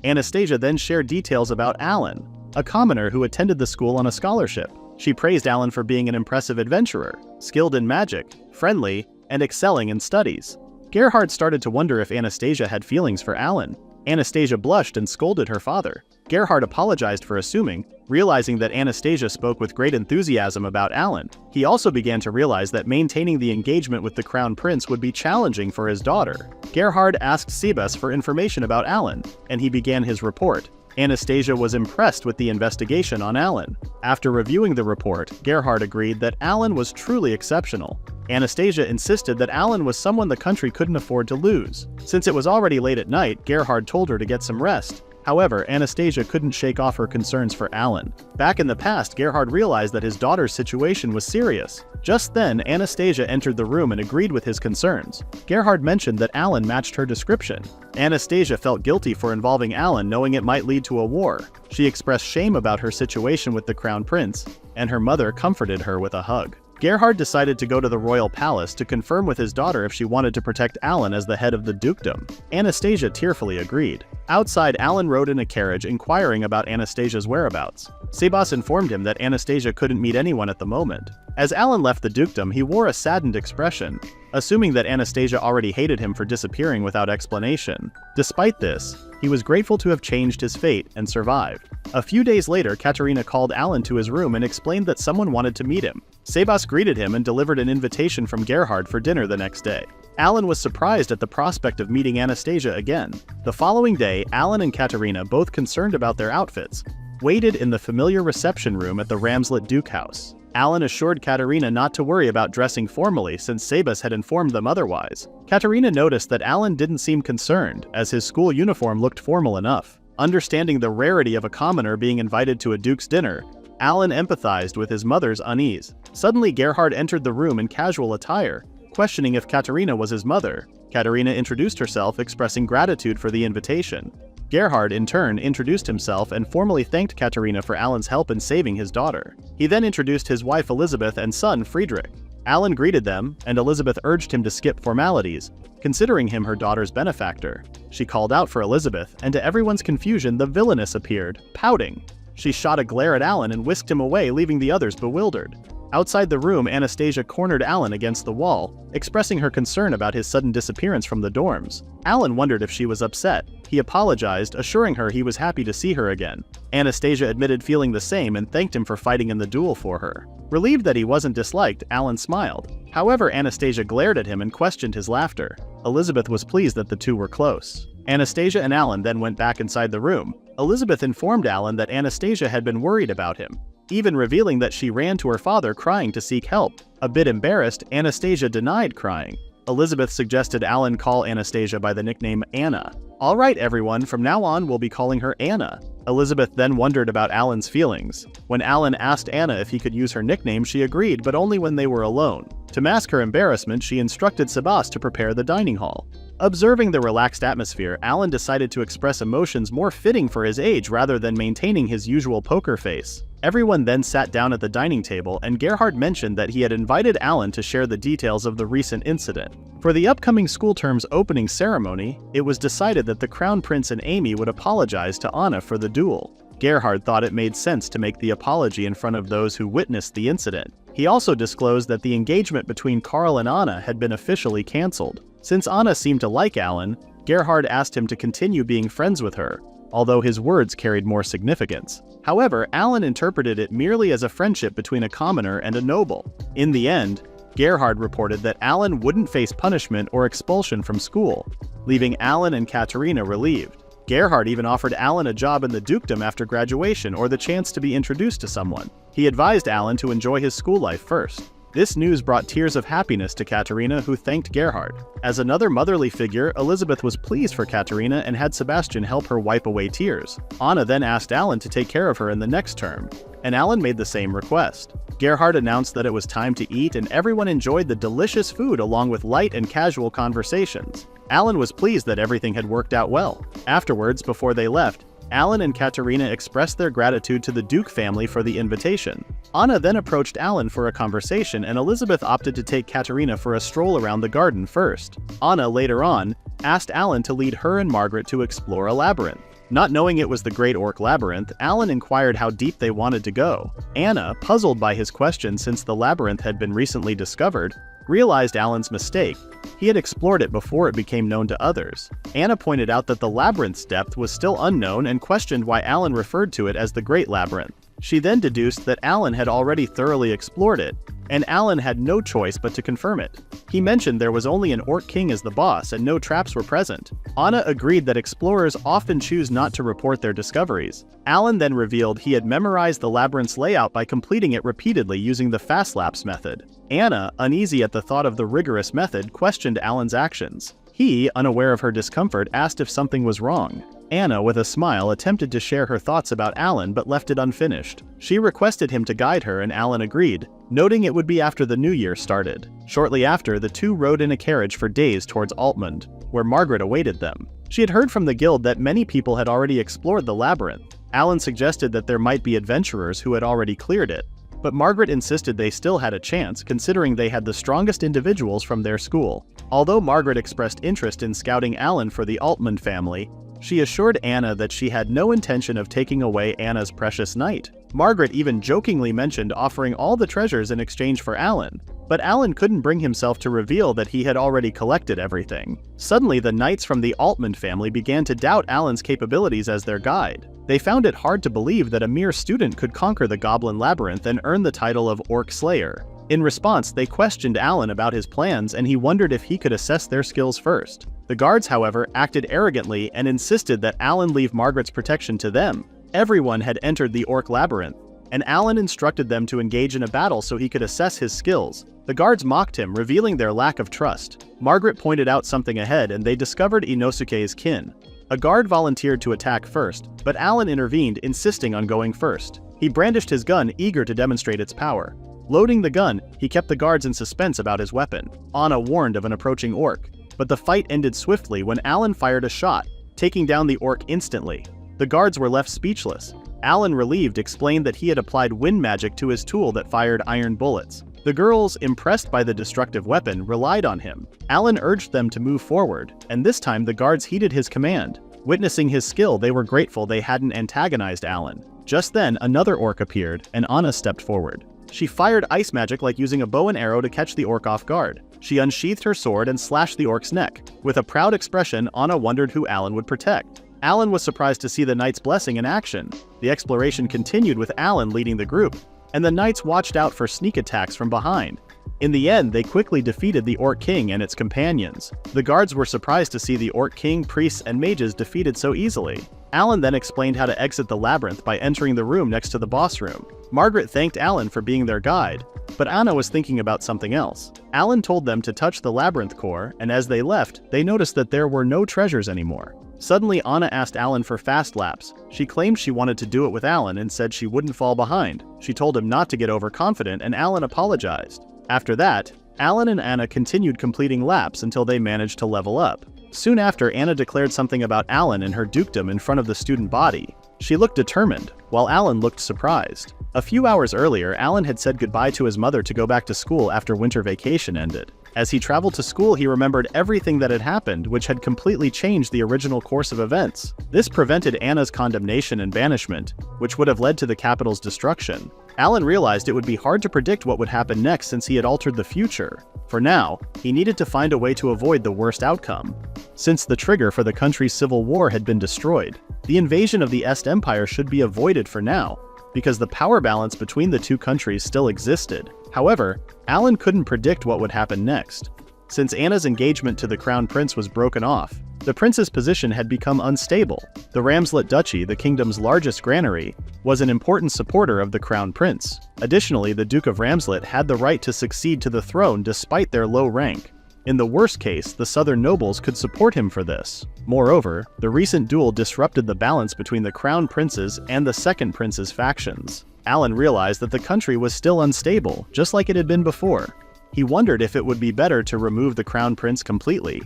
Anastasia then shared details about Alan, a commoner who attended the school on a scholarship. She praised Alan for being an impressive adventurer, skilled in magic, friendly, and excelling in studies. Gerhard started to wonder if Anastasia had feelings for Alan. Anastasia blushed and scolded her father. Gerhard apologized for assuming, realizing that Anastasia spoke with great enthusiasm about Alan. He also began to realize that maintaining the engagement with the Crown Prince would be challenging for his daughter. Gerhard asked Sebas for information about Alan, and he began his report. Anastasia was impressed with the investigation on Alan. After reviewing the report, Gerhard agreed that Alan was truly exceptional. Anastasia insisted that Alan was someone the country couldn't afford to lose. Since it was already late at night, Gerhard told her to get some rest. However, Anastasia couldn't shake off her concerns for Alan. Back in the past, Gerhard realized that his daughter's situation was serious. Just then, Anastasia entered the room and agreed with his concerns. Gerhard mentioned that Alan matched her description. Anastasia felt guilty for involving Alan, knowing it might lead to a war. She expressed shame about her situation with the Crown Prince, and her mother comforted her with a hug. Gerhard decided to go to the royal palace to confirm with his daughter if she wanted to protect Alan as the head of the dukedom. Anastasia tearfully agreed. Outside, Alan rode in a carriage inquiring about Anastasia's whereabouts. Sebas informed him that Anastasia couldn't meet anyone at the moment. As Alan left the dukedom, he wore a saddened expression, assuming that Anastasia already hated him for disappearing without explanation. Despite this, he was grateful to have changed his fate and survived. A few days later, Katerina called Alan to his room and explained that someone wanted to meet him. Sebas greeted him and delivered an invitation from Gerhard for dinner the next day. Alan was surprised at the prospect of meeting Anastasia again. The following day, Alan and Katerina, both concerned about their outfits, waited in the familiar reception room at the Ramslet Duke house. Alan assured Katerina not to worry about dressing formally since Sebas had informed them otherwise. Katerina noticed that Alan didn't seem concerned, as his school uniform looked formal enough. Understanding the rarity of a commoner being invited to a duke's dinner, Alan empathized with his mother's unease. Suddenly, Gerhard entered the room in casual attire, questioning if Katerina was his mother. Katerina introduced herself, expressing gratitude for the invitation. Gerhard, in turn, introduced himself and formally thanked Katerina for Alan's help in saving his daughter. He then introduced his wife Elizabeth and son Friedrich. Alan greeted them, and Elizabeth urged him to skip formalities, considering him her daughter's benefactor. She called out for Elizabeth, and to everyone's confusion, the Villainess appeared, pouting. She shot a glare at Alan and whisked him away, leaving the others bewildered. Outside the room, Anastasia cornered Alan against the wall, expressing her concern about his sudden disappearance from the dorms. Alan wondered if she was upset. He apologized, assuring her he was happy to see her again. Anastasia admitted feeling the same and thanked him for fighting in the duel for her. Relieved that he wasn't disliked, Alan smiled. However, Anastasia glared at him and questioned his laughter. Elizabeth was pleased that the two were close. Anastasia and Alan then went back inside the room. Elizabeth informed Alan that Anastasia had been worried about him, even revealing that she ran to her father crying to seek help. A bit embarrassed, Anastasia denied crying. Elizabeth suggested Alan call Anastasia by the nickname Anna. "All right, everyone, from now on we'll be calling her Anna." Elizabeth then wondered about Alan's feelings. When Alan asked Anna if he could use her nickname, she agreed, but only when they were alone. To mask her embarrassment, she instructed Sebas to prepare the dining hall. Observing the relaxed atmosphere, Alan decided to express emotions more fitting for his age rather than maintaining his usual poker face. Everyone then sat down at the dining table, and Gerhard mentioned that he had invited Alan to share the details of the recent incident. For the upcoming school term's opening ceremony, it was decided that the Crown Prince and Amy would apologize to Anna for the duel. Gerhard thought it made sense to make the apology in front of those who witnessed the incident. He also disclosed that the engagement between Karl and Anna had been officially cancelled. Since Anna seemed to like Alan, Gerhard asked him to continue being friends with her, although his words carried more significance. However, Alan interpreted it merely as a friendship between a commoner and a noble. In the end, Gerhard reported that Alan wouldn't face punishment or expulsion from school, leaving Alan and Katerina relieved. Gerhard even offered Alan a job in the dukedom after graduation or the chance to be introduced to someone. He advised Alan to enjoy his school life first. This news brought tears of happiness to Katerina, who thanked Gerhard. As another motherly figure, Elizabeth was pleased for Katerina and had Sebastian help her wipe away tears. Anna then asked Alan to take care of her in the next term, and Alan made the same request. Gerhard announced that it was time to eat, and everyone enjoyed the delicious food along with light and casual conversations. Alan was pleased that everything had worked out well. Afterwards, before they left, Alan and Katerina expressed their gratitude to the Duke family for the invitation. Anna then approached Alan for a conversation, and Elizabeth opted to take Katerina for a stroll around the garden first. Anna, later on, asked Alan to lead her and Margaret to explore a labyrinth. Not knowing it was the Great Orc Labyrinth, Alan inquired how deep they wanted to go. Anna, puzzled by his question since the labyrinth had been recently discovered, realized Alan's mistake. He had explored it before it became known to others. Anna pointed out that the labyrinth's depth was still unknown and questioned why Alan referred to it as the Great Labyrinth. She then deduced that Alan had already thoroughly explored it, and Alan had no choice but to confirm it. He mentioned there was only an Orc King as the boss and no traps were present. Anna agreed that explorers often choose not to report their discoveries. Alan then revealed he had memorized the labyrinth's layout by completing it repeatedly using the fast lapse method. Anna, uneasy at the thought of the rigorous method, questioned Alan's actions. He, unaware of her discomfort, asked if something was wrong. Anna, with a smile, attempted to share her thoughts about Alan but left it unfinished. She requested him to guide her and Alan agreed, noting it would be after the new year started. Shortly after, the two rode in a carriage for days towards Altmund, where Margaret awaited them. She had heard from the guild that many people had already explored the labyrinth. Alan suggested that there might be adventurers who had already cleared it, but Margaret insisted they still had a chance, considering they had the strongest individuals from their school. Although Margaret expressed interest in scouting Alan for the Altmund family, she assured Anna that she had no intention of taking away Anna's precious knight. Margaret even jokingly mentioned offering all the treasures in exchange for Alan, but Alan couldn't bring himself to reveal that he had already collected everything. Suddenly, the knights from the Altmund family began to doubt Alan's capabilities as their guide. They found it hard to believe that a mere student could conquer the Goblin Labyrinth and earn the title of Orc Slayer. In response, they questioned Alan about his plans and he wondered if he could assess their skills first. The guards, however, acted arrogantly and insisted that Alan leave Margaret's protection to them. Everyone had entered the Orc Labyrinth, and Alan instructed them to engage in a battle so he could assess his skills. The guards mocked him, revealing their lack of trust. Margaret pointed out something ahead and they discovered Inosuke's kin. A guard volunteered to attack first, but Alan intervened, insisting on going first. He brandished his gun, eager to demonstrate its power. Loading the gun, he kept the guards in suspense about his weapon. Anna warned of an approaching orc, but the fight ended swiftly when Alan fired a shot, taking down the orc instantly. The guards were left speechless. Alan, relieved, explained that he had applied wind magic to his tool that fired iron bullets. The girls, impressed by the destructive weapon, relied on him. Alan urged them to move forward, and this time the guards heeded his command. Witnessing his skill, they were grateful they hadn't antagonized Alan. Just then, another orc appeared, and Anna stepped forward. She fired ice magic like using a bow and arrow to catch the orc off guard. She unsheathed her sword and slashed the orc's neck. With a proud expression, Anna wondered who Alan would protect. Alan was surprised to see the knight's blessing in action. The exploration continued with Alan leading the group, and the knights watched out for sneak attacks from behind. In the end, they quickly defeated the Orc King and its companions. The guards were surprised to see the Orc King, priests, and mages defeated so easily. Alan then explained how to exit the labyrinth by entering the room next to the boss room. Margaret thanked Alan for being their guide, but Anna was thinking about something else. Alan told them to touch the labyrinth core, and as they left, they noticed that there were no treasures anymore. Suddenly, Anna asked Alan for fast laps. She claimed she wanted to do it with Alan and said she wouldn't fall behind. She told him not to get overconfident, and Alan apologized. After that, Alan and Anna continued completing laps until they managed to level up. Soon after, Anna declared something about Alan and her dukedom in front of the student body. She looked determined, while Alan looked surprised. A few hours earlier, Alan had said goodbye to his mother to go back to school after winter vacation ended. As he traveled to school, he remembered everything that had happened, which had completely changed the original course of events. This prevented Anna's condemnation and banishment, which would have led to the capital's destruction. Alan realized it would be hard to predict what would happen next since he had altered the future. For now, he needed to find a way to avoid the worst outcome. Since the trigger for the country's civil war had been destroyed, the invasion of the Est Empire should be avoided for now, because the power balance between the two countries still existed. However, Alan couldn't predict what would happen next. Since Anna's engagement to the Crown Prince was broken off, the prince's position had become unstable. The Ramslet Duchy, the kingdom's largest granary, was an important supporter of the Crown Prince. Additionally, the Duke of Ramslet had the right to succeed to the throne despite their low rank. In the worst case, the southern nobles could support him for this. Moreover, the recent duel disrupted the balance between the Crown Prince's and the Second Prince's factions. Alan realized that the country was still unstable, just like it had been before. He wondered if it would be better to remove the Crown Prince completely.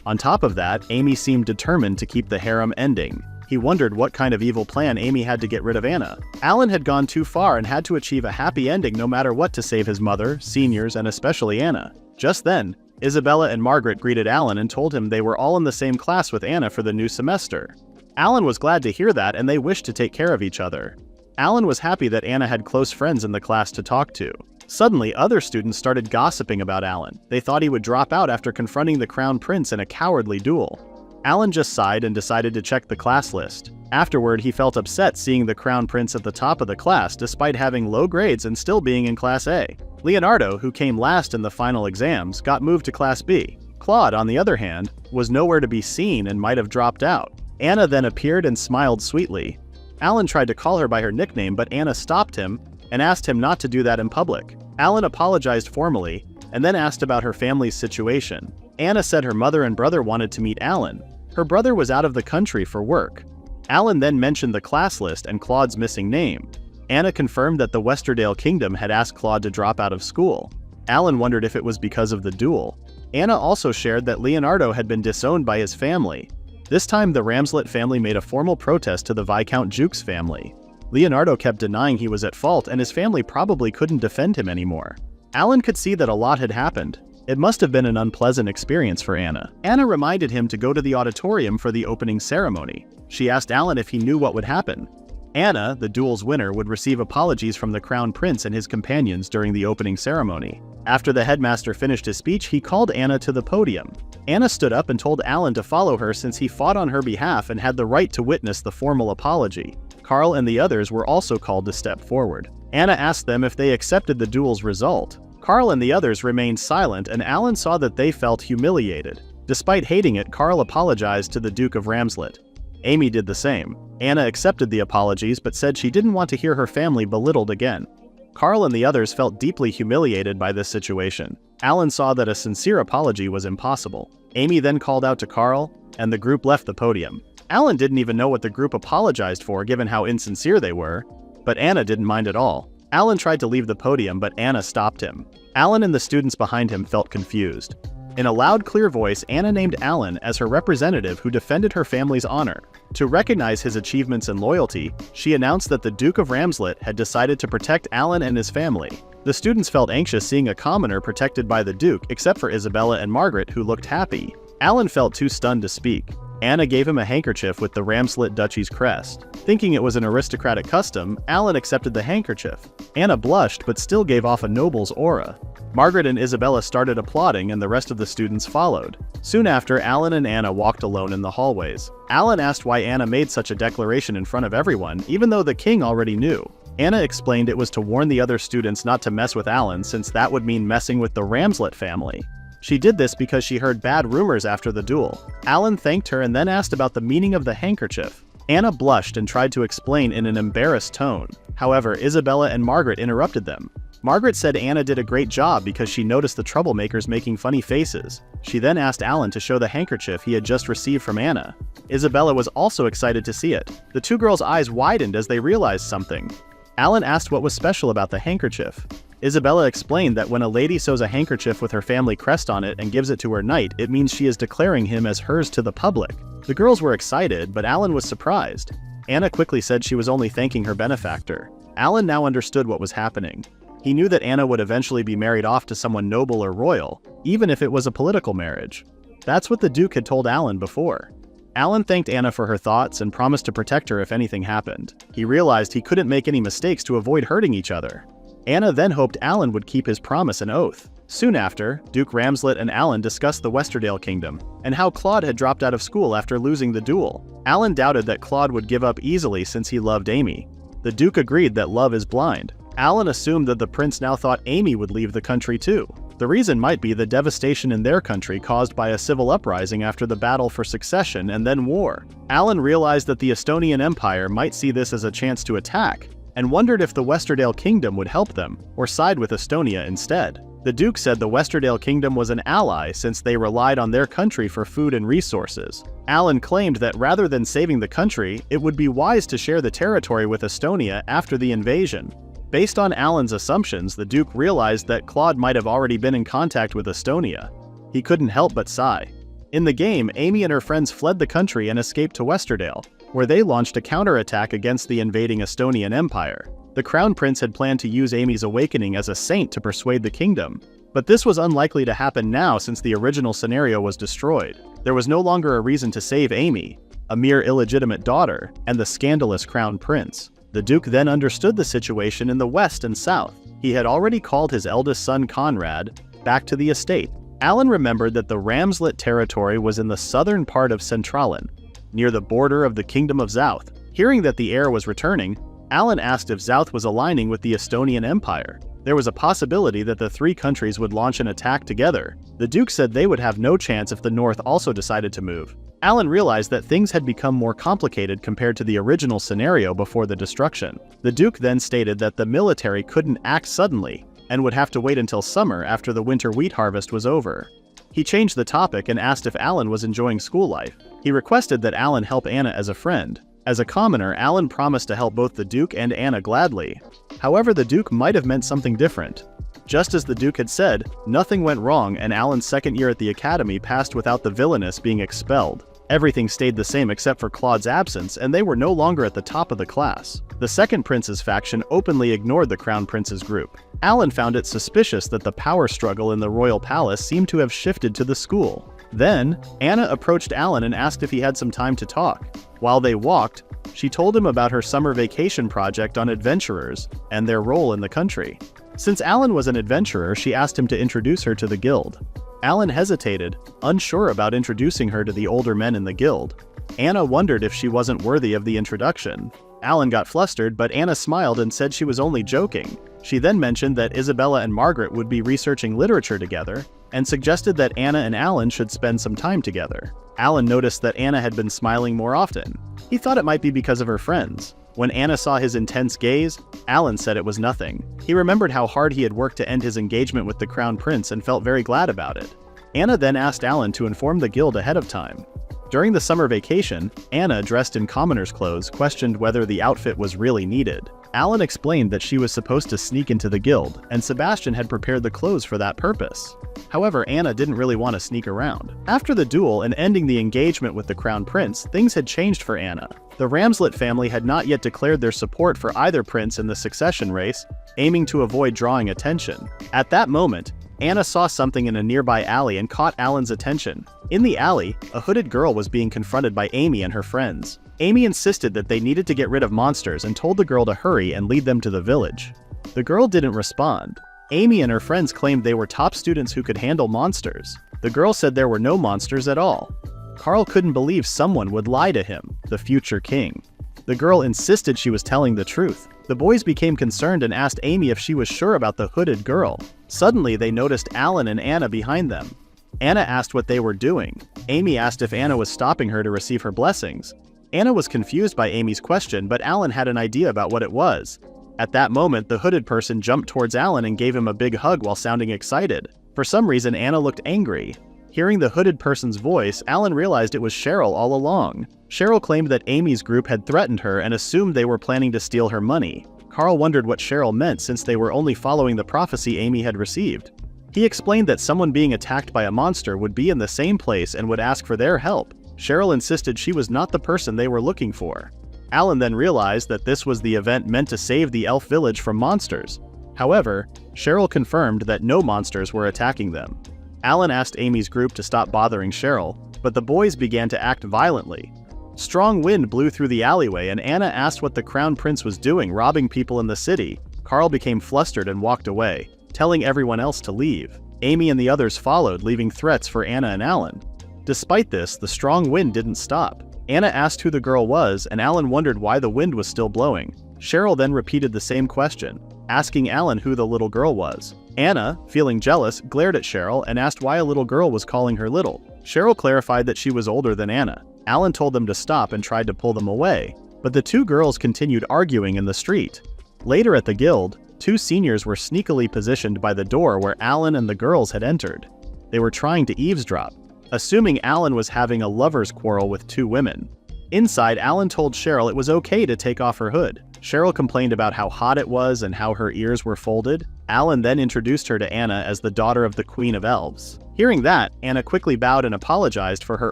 On top of that, Amy seemed determined to keep the harem ending. He wondered what kind of evil plan Amy had to get rid of Anna. Alan had gone too far and had to achieve a happy ending no matter what to save his mother, seniors, and especially Anna. Just then, Isabella and Margaret greeted Alan and told him they were all in the same class with Anna for the new semester. Alan was glad to hear that, and they wished to take care of each other. Alan was happy that Anna had close friends in the class to talk to. Suddenly, other students started gossiping about Alan. They thought he would drop out after confronting the Crown Prince in a cowardly duel. Alan just sighed and decided to check the class list. Afterward, he felt upset seeing the Crown Prince at the top of the class despite having low grades and still being in Class A. Leonardo, who came last in the final exams, got moved to Class B. Claude, on the other hand, was nowhere to be seen and might have dropped out. Anna then appeared and smiled sweetly. Alan tried to call her by her nickname, but Anna stopped him and asked him not to do that in public. Alan apologized formally and then asked about her family's situation. Anna said her mother and brother wanted to meet Alan. Her brother was out of the country for work. Alan then mentioned the class list and Claude's missing name. Anna confirmed that the Westerdale Kingdom had asked Claude to drop out of school. Alan wondered if it was because of the duel. Anna also shared that Leonardo had been disowned by his family. This time, the Ramslet family made a formal protest to the Viscount Jukes family. Leonardo kept denying he was at fault, and his family probably couldn't defend him anymore. Alan could see that a lot had happened. It must have been an unpleasant experience for Anna. Anna reminded him to go to the auditorium for the opening ceremony. She asked Alan if he knew what would happen. Anna, the duel's winner, would receive apologies from the Crown Prince and his companions during the opening ceremony. After the headmaster finished his speech, he called Anna to the podium. Anna stood up and told Alan to follow her since he fought on her behalf and had the right to witness the formal apology. Carl and the others were also called to step forward. Anna asked them if they accepted the duel's result. Carl and the others remained silent, and Alan saw that they felt humiliated. Despite hating it, Carl apologized to the Duke of Ramslet. Amy did the same. Anna accepted the apologies but said she didn't want to hear her family belittled again. Carl and the others felt deeply humiliated by this situation. Alan saw that a sincere apology was impossible. Amy then called out to Carl, and the group left the podium. Alan didn't even know what the group apologized for given how insincere they were, but Anna didn't mind at all. Alan tried to leave the podium, but Anna stopped him. Alan and the students behind him felt confused. In a loud, clear voice, Anna named Alan as her representative who defended her family's honor. To recognize his achievements and loyalty, she announced that the Duke of Ramslet had decided to protect Alan and his family. The students felt anxious seeing a commoner protected by the Duke, except for Isabella and Margaret, who looked happy. Alan felt too stunned to speak. Anna gave him a handkerchief with the Ramslet Duchy's crest. Thinking it was an aristocratic custom, Alan accepted the handkerchief. Anna blushed but still gave off a noble's aura. Margaret and Isabella started applauding and the rest of the students followed. Soon after, Alan and Anna walked alone in the hallways. Alan asked why Anna made such a declaration in front of everyone, even though the king already knew. Anna explained it was to warn the other students not to mess with Alan since that would mean messing with the Ramslet family. She did this because she heard bad rumors after the duel. Alan thanked her and then asked about the meaning of the handkerchief. Anna blushed and tried to explain in an embarrassed tone. However, Isabella and Margaret interrupted them. Margaret said Anna did a great job because she noticed the troublemakers making funny faces. She then asked Alan to show the handkerchief he had just received from Anna. Isabella was also excited to see it. The two girls' eyes widened as they realized something. Alan asked what was special about the handkerchief. Isabella explained that when a lady sews a handkerchief with her family crest on it and gives it to her knight, it means she is declaring him as hers to the public. The girls were excited, but Alan was surprised. Anna quickly said she was only thanking her benefactor. Alan now understood what was happening. He knew that Anna would eventually be married off to someone noble or royal, even if it was a political marriage. That's what the Duke had told Alan before. Alan thanked Anna for her thoughts and promised to protect her if anything happened. He realized he couldn't make any mistakes to avoid hurting each other. Anna then hoped Alan would keep his promise and oath. Soon after, Duke Ramslet and Alan discussed the Westerdale Kingdom, and how Claude had dropped out of school after losing the duel. Alan doubted that Claude would give up easily since he loved Amy. The Duke agreed that love is blind. Alan assumed that the prince now thought Amy would leave the country too. The reason might be the devastation in their country caused by a civil uprising after the battle for succession and then war. Alan realized that the Estonian Empire might see this as a chance to attack, and wondered if the Westerdale Kingdom would help them, or side with Estonia instead. The Duke said the Westerdale Kingdom was an ally since they relied on their country for food and resources. Alan claimed that rather than saving the country, it would be wise to share the territory with Estonia after the invasion. Based on Alan's assumptions, the Duke realized that Claude might have already been in contact with Estonia. He couldn't help but sigh. In the game, Amy and her friends fled the country and escaped to Westerdale, where they launched a counterattack against the invading Estonian Empire. The Crown Prince had planned to use Amy's awakening as a saint to persuade the kingdom. But this was unlikely to happen now since the original scenario was destroyed. There was no longer a reason to save Amy, a mere illegitimate daughter, and the scandalous Crown Prince. The Duke then understood the situation in the west and south. He had already called his eldest son Conrad back to the estate. Alan remembered that the Ramslet territory was in the southern part of Centralen, near the border of the Kingdom of Zouth. Hearing that the heir was returning, Alan asked if Zouth was aligning with the Estonian Empire. There was a possibility that the three countries would launch an attack together. The Duke said they would have no chance if the North also decided to move. Alan realized that things had become more complicated compared to the original scenario before the destruction. The Duke then stated that the military couldn't act suddenly, and would have to wait until summer after the winter wheat harvest was over. He changed the topic and asked if Alan was enjoying school life. He requested that Alan help Anna as a friend. As a commoner, Alan promised to help both the Duke and Anna gladly. However, the Duke might have meant something different. Just as the Duke had said, nothing went wrong and Alan's second year at the academy passed without the Villainess being expelled. Everything stayed the same except for Claude's absence, and they were no longer at the top of the class. The second prince's faction openly ignored the Crown Prince's group. Alan found it suspicious that the power struggle in the royal palace seemed to have shifted to the school. Then, Anna approached Alan and asked if he had some time to talk. While they walked, she told him about her summer vacation project on adventurers and their role in the country. Since Alan was an adventurer, she asked him to introduce her to the guild. Alan hesitated, unsure about introducing her to the older men in the guild. Anna wondered if she wasn't worthy of the introduction. Alan got flustered, but Anna smiled and said she was only joking. She then mentioned that Isabella and Margaret would be researching literature together, and suggested that Anna and Alan should spend some time together. Alan noticed that Anna had been smiling more often. He thought it might be because of her friends. When Anna saw his intense gaze, Alan said it was nothing. He remembered how hard he had worked to end his engagement with the Crown Prince and felt very glad about it. Anna then asked Alan to inform the guild ahead of time. During the summer vacation, Anna, dressed in commoner's clothes, questioned whether the outfit was really needed. Alan explained that she was supposed to sneak into the guild, and Sebastian had prepared the clothes for that purpose. However, Anna didn't really want to sneak around. After the duel and ending the engagement with the Crown Prince, things had changed for Anna. The Ramslet family had not yet declared their support for either prince in the succession race, aiming to avoid drawing attention. At that moment, Anna saw something in a nearby alley and caught Alan's attention. In the alley, a hooded girl was being confronted by Amy and her friends. Amy insisted that they needed to get rid of monsters and told the girl to hurry and lead them to the village. The girl didn't respond. Amy and her friends claimed they were top students who could handle monsters. The girl said there were no monsters at all. Carl couldn't believe someone would lie to him, the future king. The girl insisted she was telling the truth. The boys became concerned and asked Amy if she was sure about the hooded girl. Suddenly, they noticed Alan and Anna behind them. Anna asked what they were doing. Amy asked if Anna was stopping her to receive her blessings. Anna was confused by Amy's question, but Alan had an idea about what it was. At that moment, the hooded person jumped towards Alan and gave him a big hug while sounding excited. For some reason, Anna looked angry. Hearing the hooded person's voice, Alan realized it was Cheryl all along. Cheryl claimed that Amy's group had threatened her and assumed they were planning to steal her money. Carl wondered what Cheryl meant since they were only following the prophecy Amy had received. He explained that someone being attacked by a monster would be in the same place and would ask for their help. Cheryl insisted she was not the person they were looking for. Alan then realized that this was the event meant to save the elf village from monsters. However, Cheryl confirmed that no monsters were attacking them. Alan asked Amy's group to stop bothering Cheryl, but the boys began to act violently. Strong wind blew through the alleyway and Anna asked what the crown prince was doing, robbing people in the city. Carl became flustered and walked away, telling everyone else to leave. Amy and the others followed, leaving threats for Anna and Alan. Despite this, the strong wind didn't stop. Anna asked who the girl was, and Alan wondered why the wind was still blowing. Cheryl then repeated the same question, asking Alan who the little girl was. Anna, feeling jealous, glared at Cheryl and asked why a little girl was calling her little. Cheryl clarified that she was older than Anna. Alan told them to stop and tried to pull them away, but the two girls continued arguing in the street. Later at the guild, two seniors were sneakily positioned by the door where Alan and the girls had entered. They were trying to eavesdrop, assuming Alan was having a lover's quarrel with two women. Inside, Alan told Cheryl it was okay to take off her hood. Cheryl complained about how hot it was and how her ears were folded. Alan then introduced her to Anna as the daughter of the Queen of Elves. Hearing that, Anna quickly bowed and apologized for her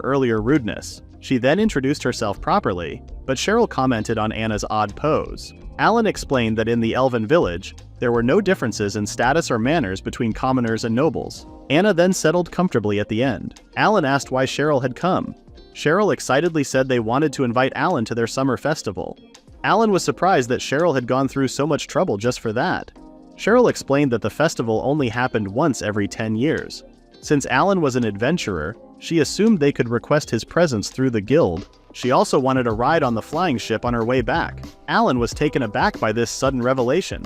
earlier rudeness. She then introduced herself properly, but Cheryl commented on Anna's odd pose. Alan explained that in the elven village, there were no differences in status or manners between commoners and nobles. Anna then settled comfortably at the end. Alan asked why Cheryl had come. Cheryl excitedly said they wanted to invite Alan to their summer festival. Alan was surprised that Cheryl had gone through so much trouble just for that. Cheryl explained that the festival only happened once every 10 years. Since Alan was an adventurer, she assumed they could request his presence through the guild. She also wanted a ride on the flying ship on her way back. Alan was taken aback by this sudden revelation.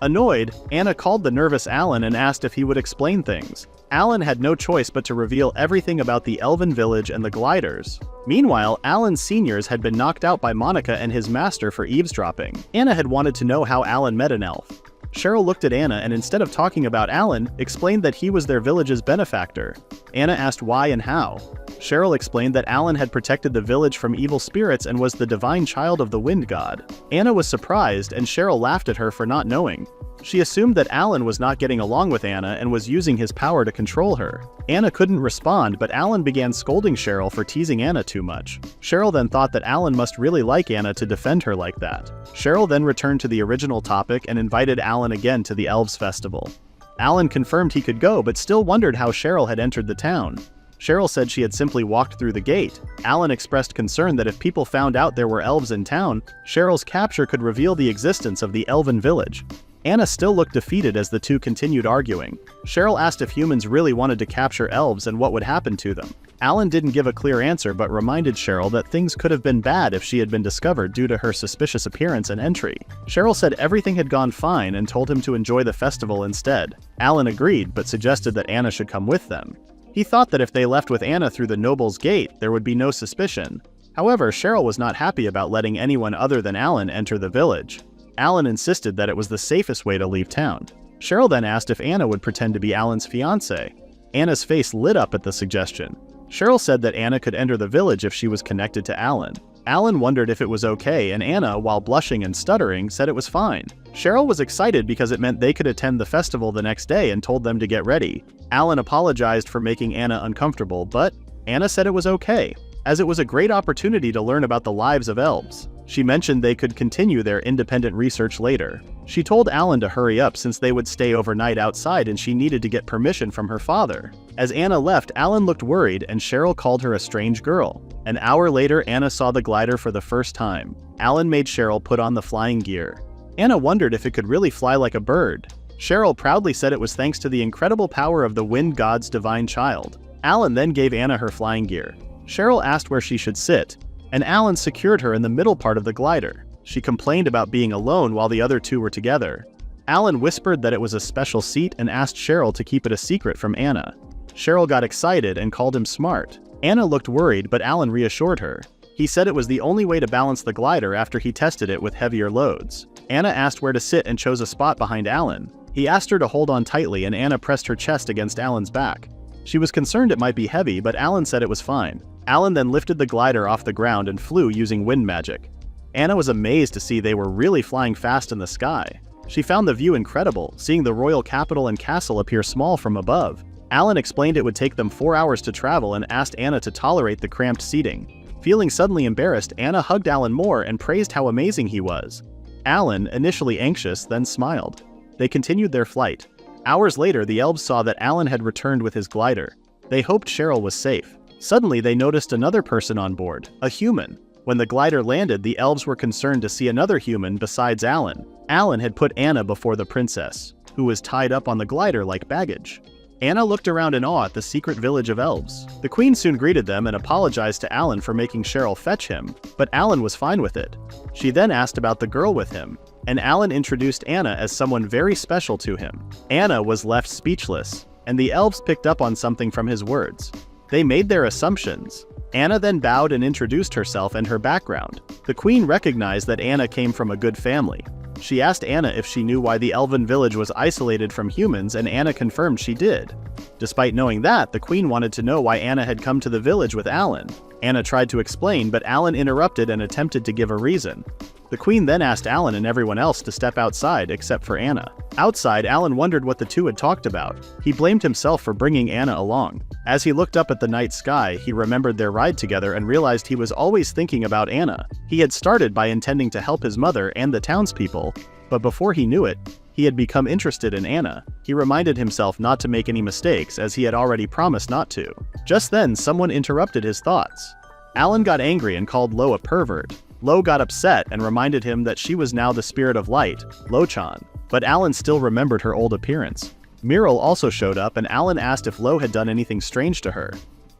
Annoyed, Anna called the nervous Alan and asked if he would explain things. Alan had no choice but to reveal everything about the elven village and the gliders. Meanwhile, Alan's seniors had been knocked out by Monica and his master for eavesdropping. Anna had wanted to know how Alan met an elf. Cheryl looked at Anna and instead of talking about Alan, explained that he was their village's benefactor. Anna asked why and how. Cheryl explained that Alan had protected the village from evil spirits and was the divine child of the wind god. Anna was surprised and Cheryl laughed at her for not knowing. She assumed that Alan was not getting along with Anna and was using his power to control her. Anna couldn't respond, but Alan began scolding Cheryl for teasing Anna too much. Cheryl then thought that Alan must really like Anna to defend her like that. Cheryl then returned to the original topic and invited Alan again to the Elves Festival. Alan confirmed he could go but still wondered how Cheryl had entered the town. Cheryl said she had simply walked through the gate. Alan expressed concern that if people found out there were elves in town, Cheryl's capture could reveal the existence of the elven village. Anna still looked defeated as the two continued arguing. Cheryl asked if humans really wanted to capture elves and what would happen to them. Alan didn't give a clear answer but reminded Cheryl that things could have been bad if she had been discovered due to her suspicious appearance and entry. Cheryl said everything had gone fine and told him to enjoy the festival instead. Alan agreed but suggested that Anna should come with them. He thought that if they left with Anna through the noble's gate, there would be no suspicion. However, Cheryl was not happy about letting anyone other than Alan enter the village. Alan insisted that it was the safest way to leave town. Cheryl then asked if Anna would pretend to be Alan's fiancé. Anna's face lit up at the suggestion. Cheryl said that Anna could enter the village if she was connected to Alan. Alan wondered if it was okay, and Anna, while blushing and stuttering, said it was fine. Cheryl was excited because it meant they could attend the festival the next day and told them to get ready. Alan apologized for making Anna uncomfortable, but Anna said it was okay, as it was a great opportunity to learn about the lives of elves. She mentioned they could continue their independent research later. She told Alan to hurry up since they would stay overnight outside and she needed to get permission from her father. As Anna left, Alan looked worried and Cheryl called her a strange girl. An hour later, Anna saw the glider for the first time. Alan made Cheryl put on the flying gear. Anna wondered if it could really fly like a bird. Cheryl proudly said it was thanks to the incredible power of the wind god's divine child. Alan then gave Anna her flying gear. Cheryl asked where she should sit, and Alan secured her in the middle part of the glider. She complained about being alone while the other two were together. Alan whispered that it was a special seat and asked Cheryl to keep it a secret from Anna. Cheryl got excited and called him smart. Anna looked worried, but Alan reassured her. He said it was the only way to balance the glider after he tested it with heavier loads. Anna asked where to sit and chose a spot behind Alan. He asked her to hold on tightly and Anna pressed her chest against Alan's back. She was concerned it might be heavy, but Alan said it was fine. Alan then lifted the glider off the ground and flew using wind magic. Anna was amazed to see they were really flying fast in the sky. She found the view incredible, seeing the royal capital and castle appear small from above. Alan explained it would take them 4 hours to travel and asked Anna to tolerate the cramped seating. Feeling suddenly embarrassed, Anna hugged Alan more and praised how amazing he was. Alan, initially anxious, then smiled. They continued their flight. Hours later, the elves saw that Alan had returned with his glider. They hoped Cheryl was safe. Suddenly, they noticed another person on board, a human. When the glider landed, the elves were concerned to see another human besides Alan. Alan had put Anna before the princess, who was tied up on the glider like baggage. Anna looked around in awe at the secret village of elves. The queen soon greeted them and apologized to Alan for making Cheryl fetch him, but Alan was fine with it. She then asked about the girl with him, and Alan introduced Anna as someone very special to him. Anna was left speechless, and the elves picked up on something from his words. They made their assumptions. Anna then bowed and introduced herself and her background. The queen recognized that Anna came from a good family. She asked Anna if she knew why the elven village was isolated from humans, and Anna confirmed she did. Despite knowing that, the queen wanted to know why Anna had come to the village with Alan. Anna tried to explain, but Alan interrupted and attempted to give a reason. The queen then asked Alan and everyone else to step outside except for Anna. Outside, Alan wondered what the two had talked about. He blamed himself for bringing Anna along. As he looked up at the night sky, he remembered their ride together and realized he was always thinking about Anna. He had started by intending to help his mother and the townspeople, but before he knew it, he had become interested in Anna. He reminded himself not to make any mistakes as he had already promised not to. Just then, someone interrupted his thoughts. Alan got angry and called Lo a pervert. Lo got upset and reminded him that she was now the spirit of light, Lo-chan, but Alan still remembered her old appearance. Miral also showed up and Alan asked if Lo had done anything strange to her.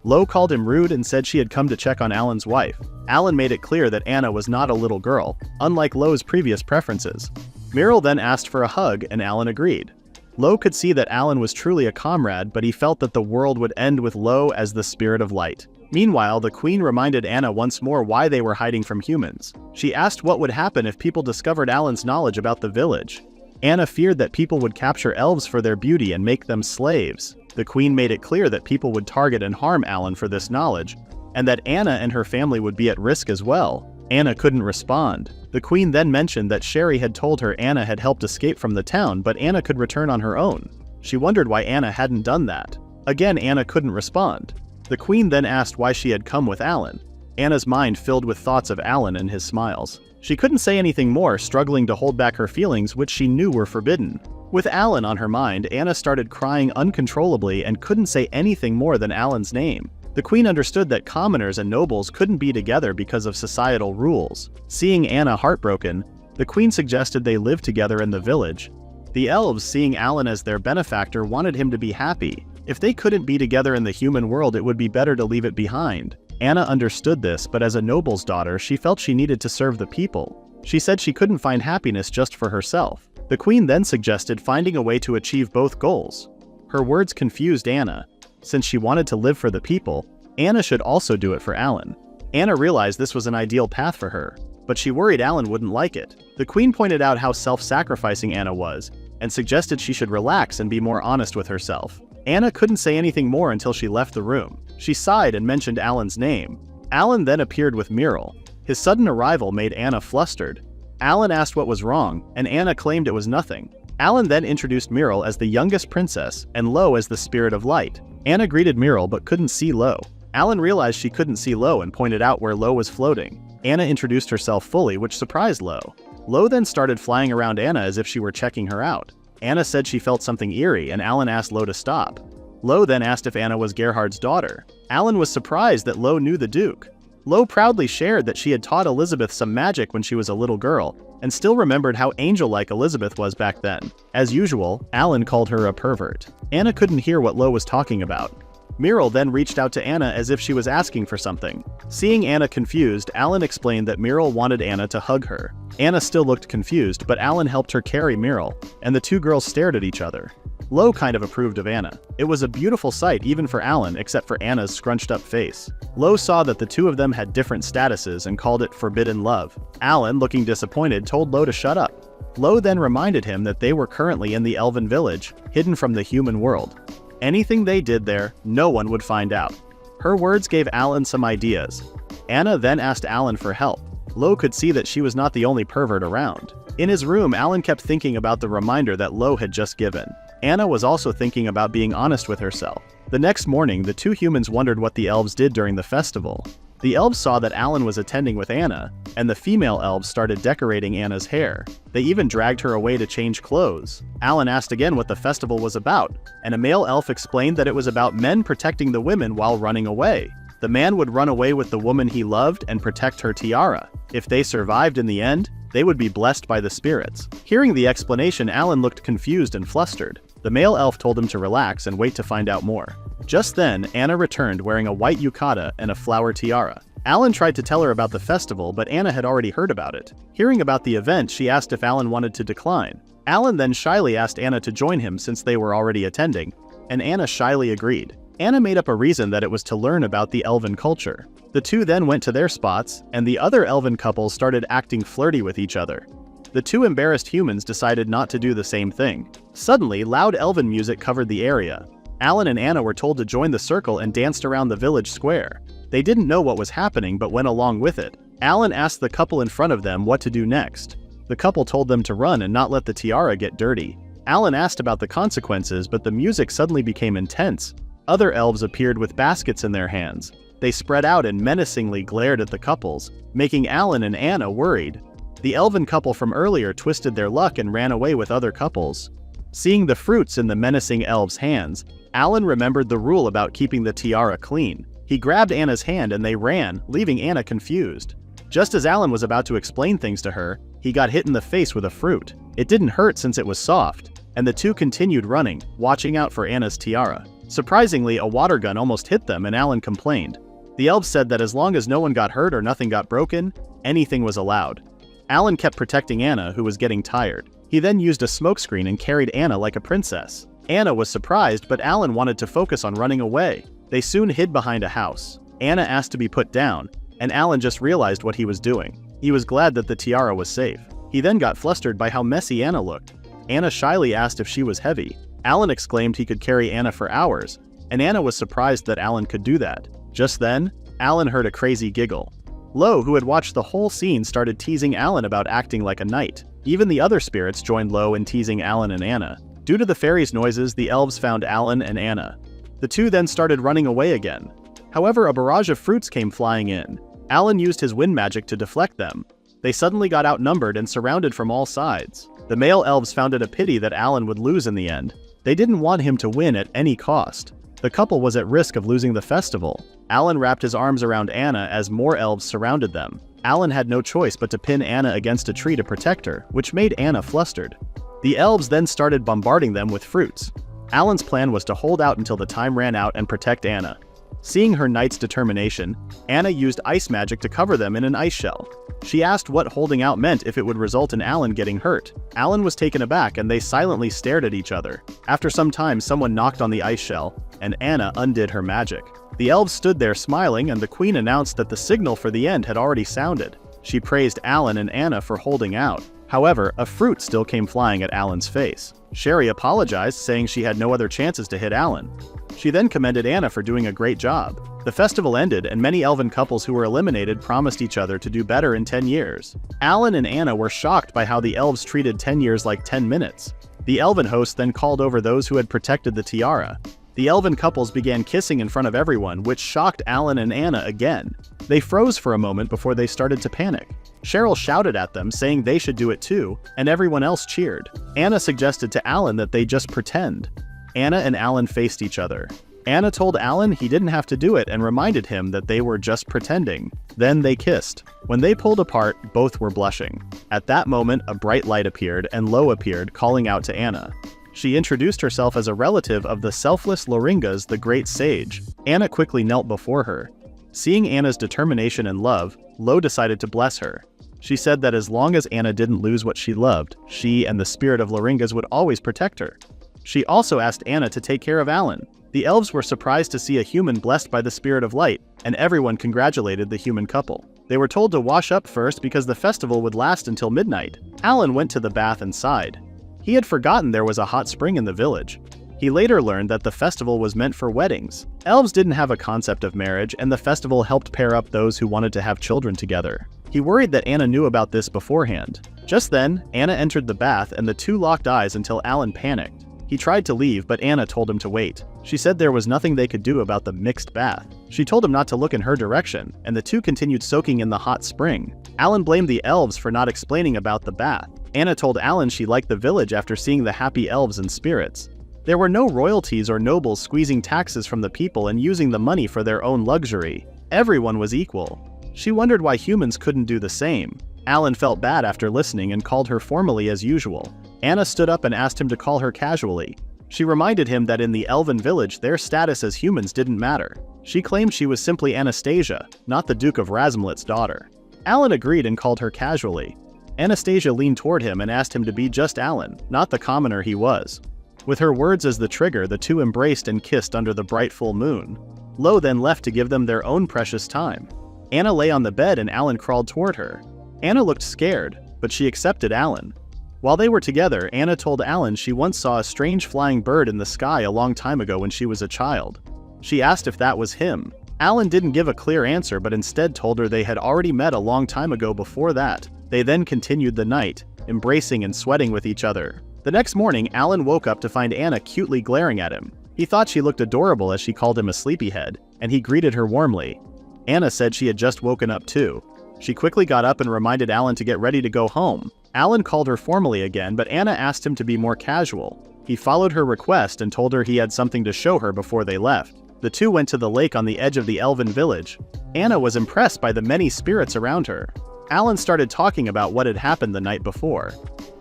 Lo called him rude and said she had come to check on Alan's wife. Alan made it clear that Anna was not a little girl, unlike Lo's previous preferences. Miral then asked for a hug and Alan agreed. Lo could see that Alan was truly a comrade, but he felt that the world would end with Lo as the spirit of light. Meanwhile, the queen reminded Anna once more why they were hiding from humans. She asked what would happen if people discovered Alan's knowledge about the village. Anna feared that people would capture elves for their beauty and make them slaves. The queen made it clear that people would target and harm Alan for this knowledge, and that Anna and her family would be at risk as well. Anna couldn't respond. The queen then mentioned that Sherry had told her Anna had helped escape from the town, but Anna could return on her own. She wondered why Anna hadn't done that. Again, Anna couldn't respond. The queen then asked why she had come with Alan. Anna's mind filled with thoughts of Alan and his smiles. She couldn't say anything more, struggling to hold back her feelings, which she knew were forbidden. With Alan on her mind, Anna started crying uncontrollably and couldn't say anything more than Alan's name. The queen understood that commoners and nobles couldn't be together because of societal rules. Seeing Anna heartbroken, the queen suggested they live together in the village. The elves, seeing Alan as their benefactor, wanted him to be happy. If they couldn't be together in the human world, it would be better to leave it behind. Anna understood this, but as a noble's daughter, she felt she needed to serve the people. She said she couldn't find happiness just for herself. The queen then suggested finding a way to achieve both goals. Her words confused Anna. Since she wanted to live for the people, Anna should also do it for Alan. Anna realized this was an ideal path for her, but she worried Alan wouldn't like it. The queen pointed out how self-sacrificing Anna was, and suggested she should relax and be more honest with herself. Anna couldn't say anything more until she left the room. She sighed and mentioned Alan's name. Alan then appeared with Miral. His sudden arrival made Anna flustered. Alan asked what was wrong, and Anna claimed it was nothing. Alan then introduced Miral as the youngest princess, and Lo as the spirit of light. Anna greeted Miral but couldn't see Lo. Alan realized she couldn't see Lo and pointed out where Lo was floating. Anna introduced herself fully, which surprised Lo. Lo then started flying around Anna as if she were checking her out. Anna said she felt something eerie, and Alan asked Lo to stop. Lo then asked if Anna was Gerhard's daughter. Alan was surprised that Lo knew the Duke. Lo proudly shared that she had taught Elizabeth some magic when she was a little girl, and still remembered how angel-like Elizabeth was back then. As usual, Alan called her a pervert. Anna couldn't hear what Lo was talking about. Muriel then reached out to Anna as if she was asking for something. Seeing Anna confused, Alan explained that Muriel wanted Anna to hug her. Anna still looked confused, but Alan helped her carry Muriel, and the two girls stared at each other. Lo kind of approved of Anna. It was a beautiful sight even for Alan, except for Anna's scrunched up face. Lo saw that the two of them had different statuses and called it forbidden love. Alan, looking disappointed, told Lo to shut up. Lo then reminded him that they were currently in the elven village, hidden from the human world. Anything they did there, no one would find out. Her words gave Alan some ideas. Anna then asked Alan for help. Lo could see that she was not the only pervert around. In his room, Alan kept thinking about the reminder that Lo had just given. Anna was also thinking about being honest with herself. The next morning, the two humans wondered what the elves did during the festival. The elves saw that Alan was attending with Anna, and the female elves started decorating Anna's hair. They even dragged her away to change clothes. Alan asked again what the festival was about, and a male elf explained that it was about men protecting the women while running away. The man would run away with the woman he loved and protect her tiara. If they survived in the end, they would be blessed by the spirits. Hearing the explanation, Alan looked confused and flustered. The male elf told him to relax and wait to find out more. Just then, Anna returned wearing a white yukata and a flower tiara. Alan tried to tell her about the festival, but Anna had already heard about it. Hearing about the event, she asked if Alan wanted to decline. Alan then shyly asked Anna to join him since they were already attending, and Anna shyly agreed. Anna made up a reason that it was to learn about the elven culture. The two then went to their spots, and the other elven couple started acting flirty with each other. The two embarrassed humans decided not to do the same thing. Suddenly, loud elven music covered the area. Alan and Anna were told to join the circle and danced around the village square. They didn't know what was happening but went along with it. Alan asked the couple in front of them what to do next. The couple told them to run and not let the tiara get dirty. Alan asked about the consequences, but the music suddenly became intense. Other elves appeared with baskets in their hands. They spread out and menacingly glared at the couples, making Alan and Anna worried. The elven couple from earlier twisted their luck and ran away with other couples. Seeing the fruits in the menacing elves' hands, Alan remembered the rule about keeping the tiara clean. He grabbed Anna's hand and they ran, leaving Anna confused. Just as Alan was about to explain things to her, he got hit in the face with a fruit. It didn't hurt since it was soft, and the two continued running, watching out for Anna's tiara. Surprisingly, a water gun almost hit them and Alan complained. The elves said that as long as no one got hurt or nothing got broken, anything was allowed. Alan kept protecting Anna, who was getting tired. He then used a smokescreen and carried Anna like a princess. Anna was surprised, but Alan wanted to focus on running away. They soon hid behind a house. Anna asked to be put down, and Alan just realized what he was doing. He was glad that the tiara was safe. He then got flustered by how messy Anna looked. Anna shyly asked if she was heavy. Alan exclaimed he could carry Anna for hours, and Anna was surprised that Alan could do that. Just then, Alan heard a crazy giggle. Lo, who had watched the whole scene, started teasing Alan about acting like a knight. Even the other spirits joined Lo in teasing Alan and Anna. Due to the fairies' noises, the elves found Alan and Anna. The two then started running away again. However, a barrage of fruits came flying in. Alan used his wind magic to deflect them. They suddenly got outnumbered and surrounded from all sides. The male elves found it a pity that Alan would lose in the end. They didn't want him to win at any cost. The couple was at risk of losing the festival. Alan wrapped his arms around Anna as more elves surrounded them. Alan had no choice but to pin Anna against a tree to protect her, which made Anna flustered. The elves then started bombarding them with fruits. Alan's plan was to hold out until the time ran out and protect Anna. Seeing her knight's determination, Anna used ice magic to cover them in an ice shell. She asked what holding out meant if it would result in Alan getting hurt. Alan was taken aback and they silently stared at each other. After some time, someone knocked on the ice shell, and Anna undid her magic. The elves stood there smiling, and the queen announced that the signal for the end had already sounded. She praised Alan and Anna for holding out. However, a fruit still came flying at Alan's face. Sherry apologized, saying she had no other chances to hit Alan. She then commended Anna for doing a great job. The festival ended, and many elven couples who were eliminated promised each other to do better in 10 years. Alan and Anna were shocked by how the elves treated 10 years like 10 minutes. The elven host then called over those who had protected the tiara. The elven couples began kissing in front of everyone, which shocked Alan and Anna again. They froze for a moment before they started to panic. Cheryl shouted at them, saying they should do it too, and everyone else cheered. Anna suggested to Alan that they just pretend. Anna and Alan faced each other. Anna told Alan he didn't have to do it and reminded him that they were just pretending. Then they kissed. When they pulled apart, both were blushing. At that moment, a bright light appeared and Lo appeared, calling out to Anna. She introduced herself as a relative of the selfless Loringas, the great sage. Anna quickly knelt before her. Seeing Anna's determination and love, Lo decided to bless her. She said that as long as Anna didn't lose what she loved, she and the spirit of Loringas would always protect her. She also asked Anna to take care of Alan. The elves were surprised to see a human blessed by the spirit of light, and everyone congratulated the human couple. They were told to wash up first because the festival would last until midnight. Alan went to the bath and sighed. He had forgotten there was a hot spring in the village. He later learned that the festival was meant for weddings. Elves didn't have a concept of marriage, and the festival helped pair up those who wanted to have children together. He worried that Anna knew about this beforehand. Just then, Anna entered the bath and the two locked eyes until Alan panicked. He tried to leave, but Anna told him to wait. She said there was nothing they could do about the mixed bath. She told him not to look in her direction, and the two continued soaking in the hot spring. Alan blamed the elves for not explaining about the bath. Anna told Alan she liked the village after seeing the happy elves and spirits. There were no royalties or nobles squeezing taxes from the people and using the money for their own luxury. Everyone was equal. She wondered why humans couldn't do the same. Alan felt bad after listening and called her formally as usual. Anna stood up and asked him to call her casually. She reminded him that in the elven village their status as humans didn't matter. She claimed she was simply Anastasia, not the Duke of Razmlet's daughter. Alan agreed and called her casually. Anastasia leaned toward him and asked him to be just Alan, not the commoner he was. With her words as the trigger, the two embraced and kissed under the bright full moon. Lo then left to give them their own precious time. Anna lay on the bed and Alan crawled toward her. Anna looked scared, but she accepted Alan. While they were together, Anna told Alan she once saw a strange flying bird in the sky a long time ago when she was a child. She asked if that was him. Alan didn't give a clear answer but instead told her they had already met a long time ago before that. They then continued the night, embracing and sweating with each other. The next morning, Alan woke up to find Anna cutely glaring at him. He thought she looked adorable as she called him a sleepyhead, and he greeted her warmly. Anna said she had just woken up too. She quickly got up and reminded Alan to get ready to go home. Alan called her formally again, but Anna asked him to be more casual. He followed her request and told her he had something to show her before they left. The two went to the lake on the edge of the elven village. Anna was impressed by the many spirits around her. Alan started talking about what had happened the night before.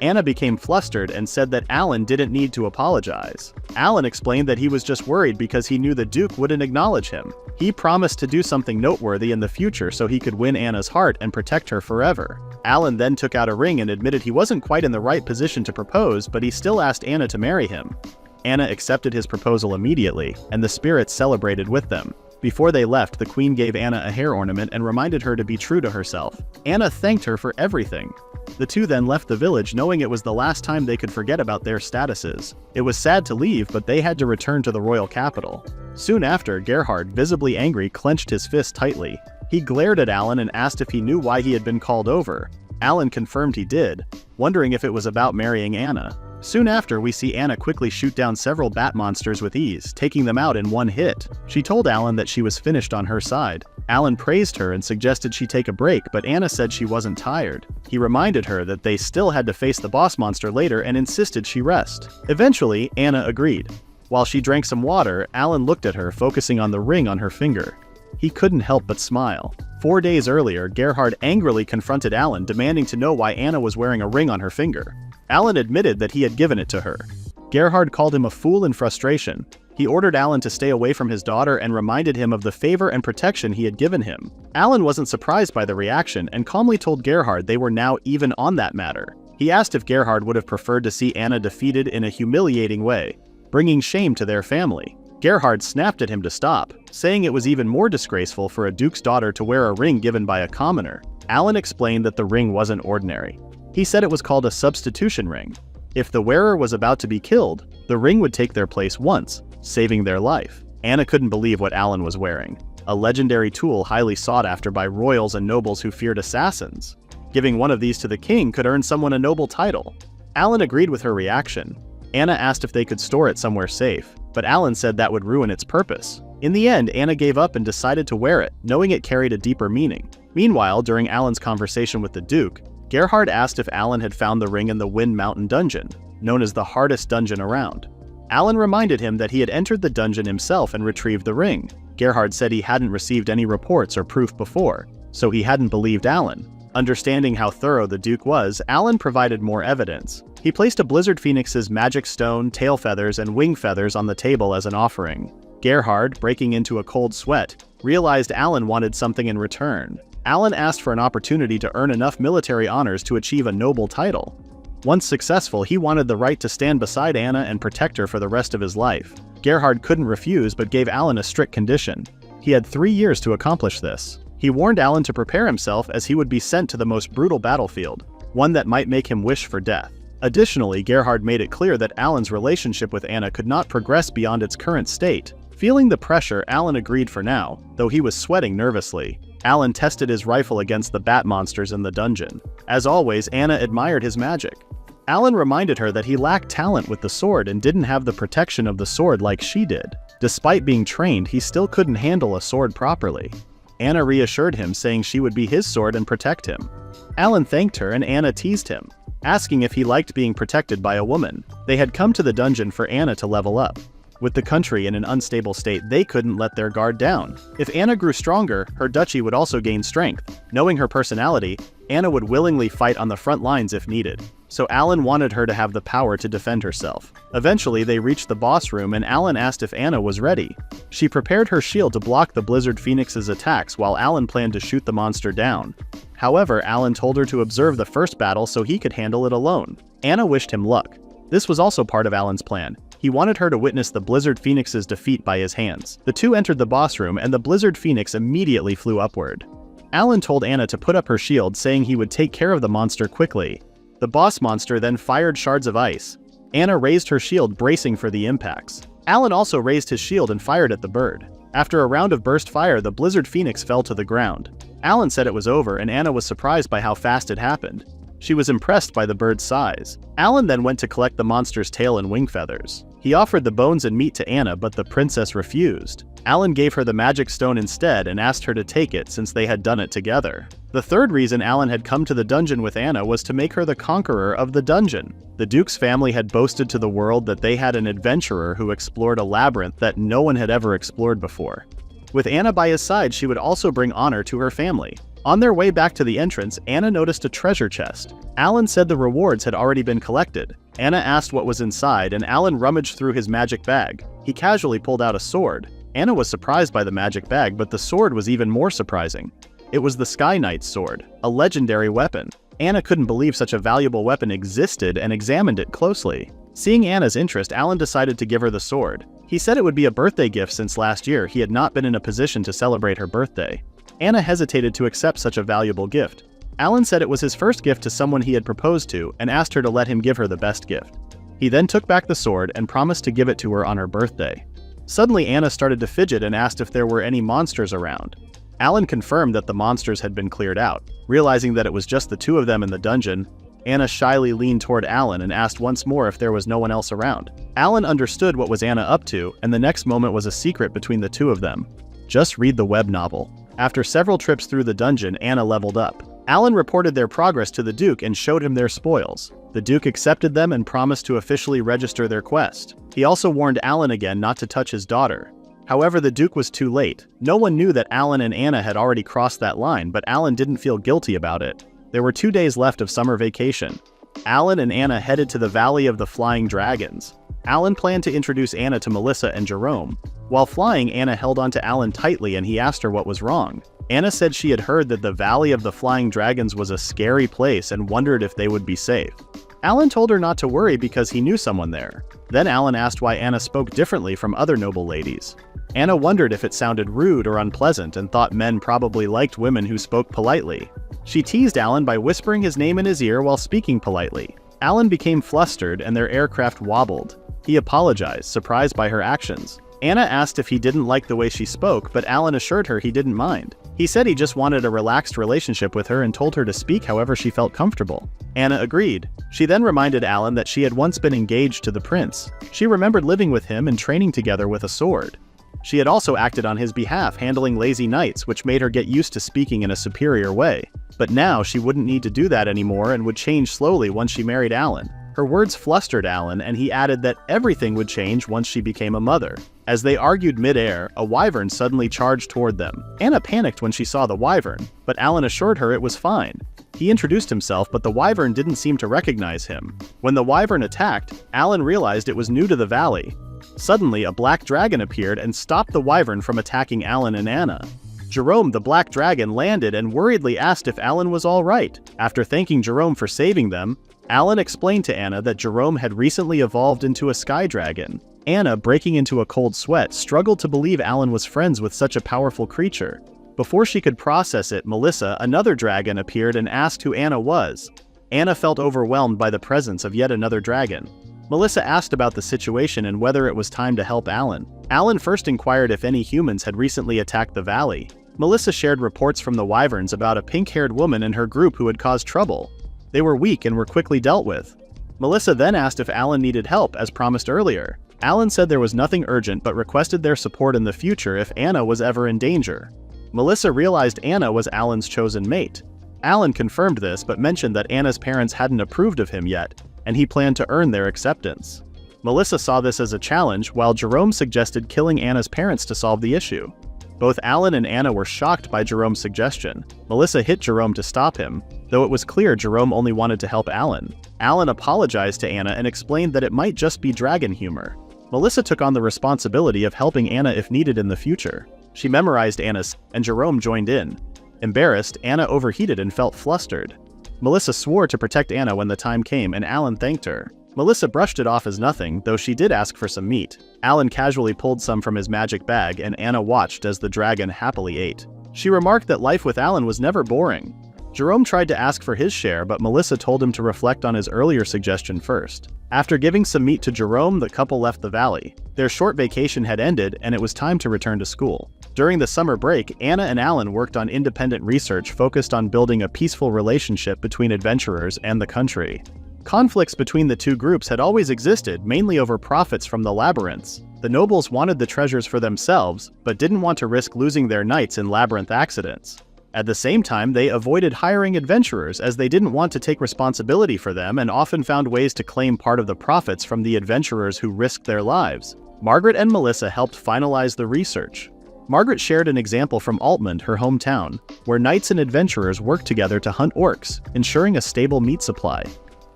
Anna became flustered and said that Alan didn't need to apologize. Alan explained that he was just worried because he knew the Duke wouldn't acknowledge him. He promised to do something noteworthy in the future so he could win Anna's heart and protect her forever. Alan then took out a ring and admitted he wasn't quite in the right position to propose, but he still asked Anna to marry him. Anna accepted his proposal immediately, and the spirits celebrated with them. Before they left, the queen gave Anna a hair ornament and reminded her to be true to herself. Anna thanked her for everything. The two then left the village knowing it was the last time they could forget about their statuses. It was sad to leave, but they had to return to the royal capital. Soon after, Gerhard, visibly angry, clenched his fist tightly. He glared at Alan and asked if he knew why he had been called over. Alan confirmed he did, wondering if it was about marrying Anna. Soon after, we see Anna quickly shoot down several bat monsters with ease, taking them out in one hit. She told Alan that she was finished on her side. Alan praised her and suggested she take a break, but Anna said she wasn't tired. He reminded her that they still had to face the boss monster later and insisted she rest. Eventually, Anna agreed. While she drank some water, Alan looked at her, focusing on the ring on her finger. He couldn't help but smile. 4 days earlier, Gerhard angrily confronted Alan, demanding to know why Anna was wearing a ring on her finger. Alan admitted that he had given it to her. Gerhard called him a fool in frustration. He ordered Alan to stay away from his daughter and reminded him of the favor and protection he had given him. Alan wasn't surprised by the reaction and calmly told Gerhard they were now even on that matter. He asked if Gerhard would have preferred to see Anna defeated in a humiliating way, bringing shame to their family. Gerhard snapped at him to stop, saying it was even more disgraceful for a duke's daughter to wear a ring given by a commoner. Alan explained that the ring wasn't ordinary. He said it was called a substitution ring. If the wearer was about to be killed, the ring would take their place once, saving their life. Anna couldn't believe what Alan was wearing, a legendary tool highly sought after by royals and nobles who feared assassins. Giving one of these to the king could earn someone a noble title. Alan agreed with her reaction. Anna asked if they could store it somewhere safe, but Alan said that would ruin its purpose. In the end, Anna gave up and decided to wear it, knowing it carried a deeper meaning. Meanwhile, during Alan's conversation with the Duke, Gerhard asked if Alan had found the ring in the Wind Mountain dungeon, known as the hardest dungeon around. Alan reminded him that he had entered the dungeon himself and retrieved the ring. Gerhard said he hadn't received any reports or proof before, so he hadn't believed Alan. Understanding how thorough the Duke was, Alan provided more evidence. He placed a Blizzard Phoenix's magic stone, tail feathers, and wing feathers on the table as an offering. Gerhard, breaking into a cold sweat, realized Alan wanted something in return. Alan asked for an opportunity to earn enough military honors to achieve a noble title. Once successful, he wanted the right to stand beside Anna and protect her for the rest of his life. Gerhard couldn't refuse but gave Alan a strict condition. He had 3 years to accomplish this. He warned Alan to prepare himself as he would be sent to the most brutal battlefield, one that might make him wish for death. Additionally, Gerhard made it clear that Alan's relationship with Anna could not progress beyond its current state. Feeling the pressure, Alan agreed for now, though he was sweating nervously. Alan tested his rifle against the bat monsters in the dungeon. As always, Anna admired his magic. Alan reminded her that he lacked talent with the sword and didn't have the protection of the sword like she did. Despite being trained, he still couldn't handle a sword properly. Anna reassured him, saying she would be his sword and protect him. Alan thanked her and Anna teased him, asking if he liked being protected by a woman. They had come to the dungeon for Anna to level up. With the country in an unstable state, they couldn't let their guard down. If Anna grew stronger, her duchy would also gain strength. Knowing her personality, Anna would willingly fight on the front lines if needed. So Alan wanted her to have the power to defend herself. Eventually, they reached the boss room and Alan asked if Anna was ready. She prepared her shield to block the Blizzard Phoenix's attacks while Alan planned to shoot the monster down. However, Alan told her to observe the first battle so he could handle it alone. Anna wished him luck. This was also part of Alan's plan. He wanted her to witness the Blizzard Phoenix's defeat by his hands. The two entered the boss room and the Blizzard Phoenix immediately flew upward. Alan told Anna to put up her shield, saying he would take care of the monster quickly. The boss monster then fired shards of ice. Anna raised her shield, bracing for the impacts. Alan also raised his shield and fired at the bird. After a round of burst fire, the Blizzard Phoenix fell to the ground. Alan said it was over and Anna was surprised by how fast it happened. She was impressed by the bird's size. Alan then went to collect the monster's tail and wing feathers. He offered the bones and meat to Anna, but the princess refused. Alan gave her the magic stone instead and asked her to take it since they had done it together. The third reason Alan had come to the dungeon with Anna was to make her the conqueror of the dungeon. The Duke's family had boasted to the world that they had an adventurer who explored a labyrinth that no one had ever explored before. With Anna by his side, she would also bring honor to her family. On their way back to the entrance, Anna noticed a treasure chest. Alan said the rewards had already been collected. Anna asked what was inside, and Alan rummaged through his magic bag. He casually pulled out a sword. Anna was surprised by the magic bag, but the sword was even more surprising. It was the Sky Knight's sword, a legendary weapon. Anna couldn't believe such a valuable weapon existed and examined it closely. Seeing Anna's interest, Alan decided to give her the sword. He said it would be a birthday gift since last year he had not been in a position to celebrate her birthday. Anna hesitated to accept such a valuable gift. Alan said it was his first gift to someone he had proposed to and asked her to let him give her the best gift. He then took back the sword and promised to give it to her on her birthday. Suddenly, Anna started to fidget and asked if there were any monsters around. Alan confirmed that the monsters had been cleared out. Realizing that it was just the two of them in the dungeon, Anna shyly leaned toward Alan and asked once more if there was no one else around. Alan understood what was Anna up to, and the next moment was a secret between the two of them. Just read the web novel. After several trips through the dungeon, Anna leveled up. Alan reported their progress to the Duke and showed him their spoils. The Duke accepted them and promised to officially register their quest. He also warned Alan again not to touch his daughter. However, the Duke was too late. No one knew that Alan and Anna had already crossed that line, but Alan didn't feel guilty about it. There were 2 days left of summer vacation. Alan and Anna headed to the Valley of the Flying Dragons. Alan planned to introduce Anna to Melissa and Jerome. While flying, Anna held onto Alan tightly and he asked her what was wrong. Anna said she had heard that the Valley of the Flying Dragons was a scary place and wondered if they would be safe. Alan told her not to worry because he knew someone there. Then Alan asked why Anna spoke differently from other noble ladies. Anna wondered if it sounded rude or unpleasant and thought men probably liked women who spoke politely. She teased Alan by whispering his name in his ear while speaking politely. Alan became flustered and their aircraft wobbled. He apologized, surprised by her actions. Anna asked if he didn't like the way she spoke, but Alan assured her he didn't mind. He said he just wanted a relaxed relationship with her and told her to speak however she felt comfortable. Anna agreed. She then reminded Alan that she had once been engaged to the prince. She remembered living with him and training together with a sword. She had also acted on his behalf, handling lazy nights, which made her get used to speaking in a superior way. But now she wouldn't need to do that anymore and would change slowly once she married Alan. Her words flustered Alan, and he added that everything would change once she became a mother. As they argued mid-air, a wyvern suddenly charged toward them. Anna panicked when she saw the wyvern, but Alan assured her it was fine. He introduced himself, but the wyvern didn't seem to recognize him. When the wyvern attacked, Alan realized it was new to the valley. Suddenly, a black dragon appeared and stopped the wyvern from attacking Alan and Anna. Jerome the black dragon landed and worriedly asked if Alan was all right. After thanking Jerome for saving them, Alan explained to Anna that Jerome had recently evolved into a sky dragon. Anna, breaking into a cold sweat, struggled to believe Alan was friends with such a powerful creature. Before she could process it, Melissa, another dragon, appeared and asked who Anna was. Anna felt overwhelmed by the presence of yet another dragon. Melissa asked about the situation and whether it was time to help Alan. Alan first inquired if any humans had recently attacked the valley. Melissa shared reports from the wyverns about a pink-haired woman in her group who had caused trouble. They were weak and were quickly dealt with. Melissa then asked if Alan needed help, as promised earlier. Alan said there was nothing urgent but requested their support in the future if Anna was ever in danger. Melissa realized Anna was Alan's chosen mate. Alan confirmed this but mentioned that Anna's parents hadn't approved of him yet, and he planned to earn their acceptance. Melissa saw this as a challenge, while Jerome suggested killing Anna's parents to solve the issue. Both Alan and Anna were shocked by Jerome's suggestion. Melissa hit Jerome to stop him, though it was clear Jerome only wanted to help Alan. Alan apologized to Anna and explained that it might just be dragon humor. Melissa took on the responsibility of helping Anna if needed in the future. She memorized Anna's, and Jerome joined in. Embarrassed, Anna overheated and felt flustered. Melissa swore to protect Anna when the time came, and Alan thanked her. Melissa brushed it off as nothing, though she did ask for some meat. Alan casually pulled some from his magic bag, and Anna watched as the dragon happily ate. She remarked that life with Alan was never boring. Jerome tried to ask for his share, but Melissa told him to reflect on his earlier suggestion first. After giving some meat to Jerome, the couple left the valley. Their short vacation had ended, and it was time to return to school. During the summer break, Anna and Alan worked on independent research focused on building a peaceful relationship between adventurers and the country. Conflicts between the two groups had always existed, mainly over profits from the labyrinths. The nobles wanted the treasures for themselves, but didn't want to risk losing their knights in labyrinth accidents. At the same time, they avoided hiring adventurers as they didn't want to take responsibility for them and often found ways to claim part of the profits from the adventurers who risked their lives. Margaret and Melissa helped finalize the research. Margaret shared an example from Altmund, her hometown, where knights and adventurers worked together to hunt orcs, ensuring a stable meat supply.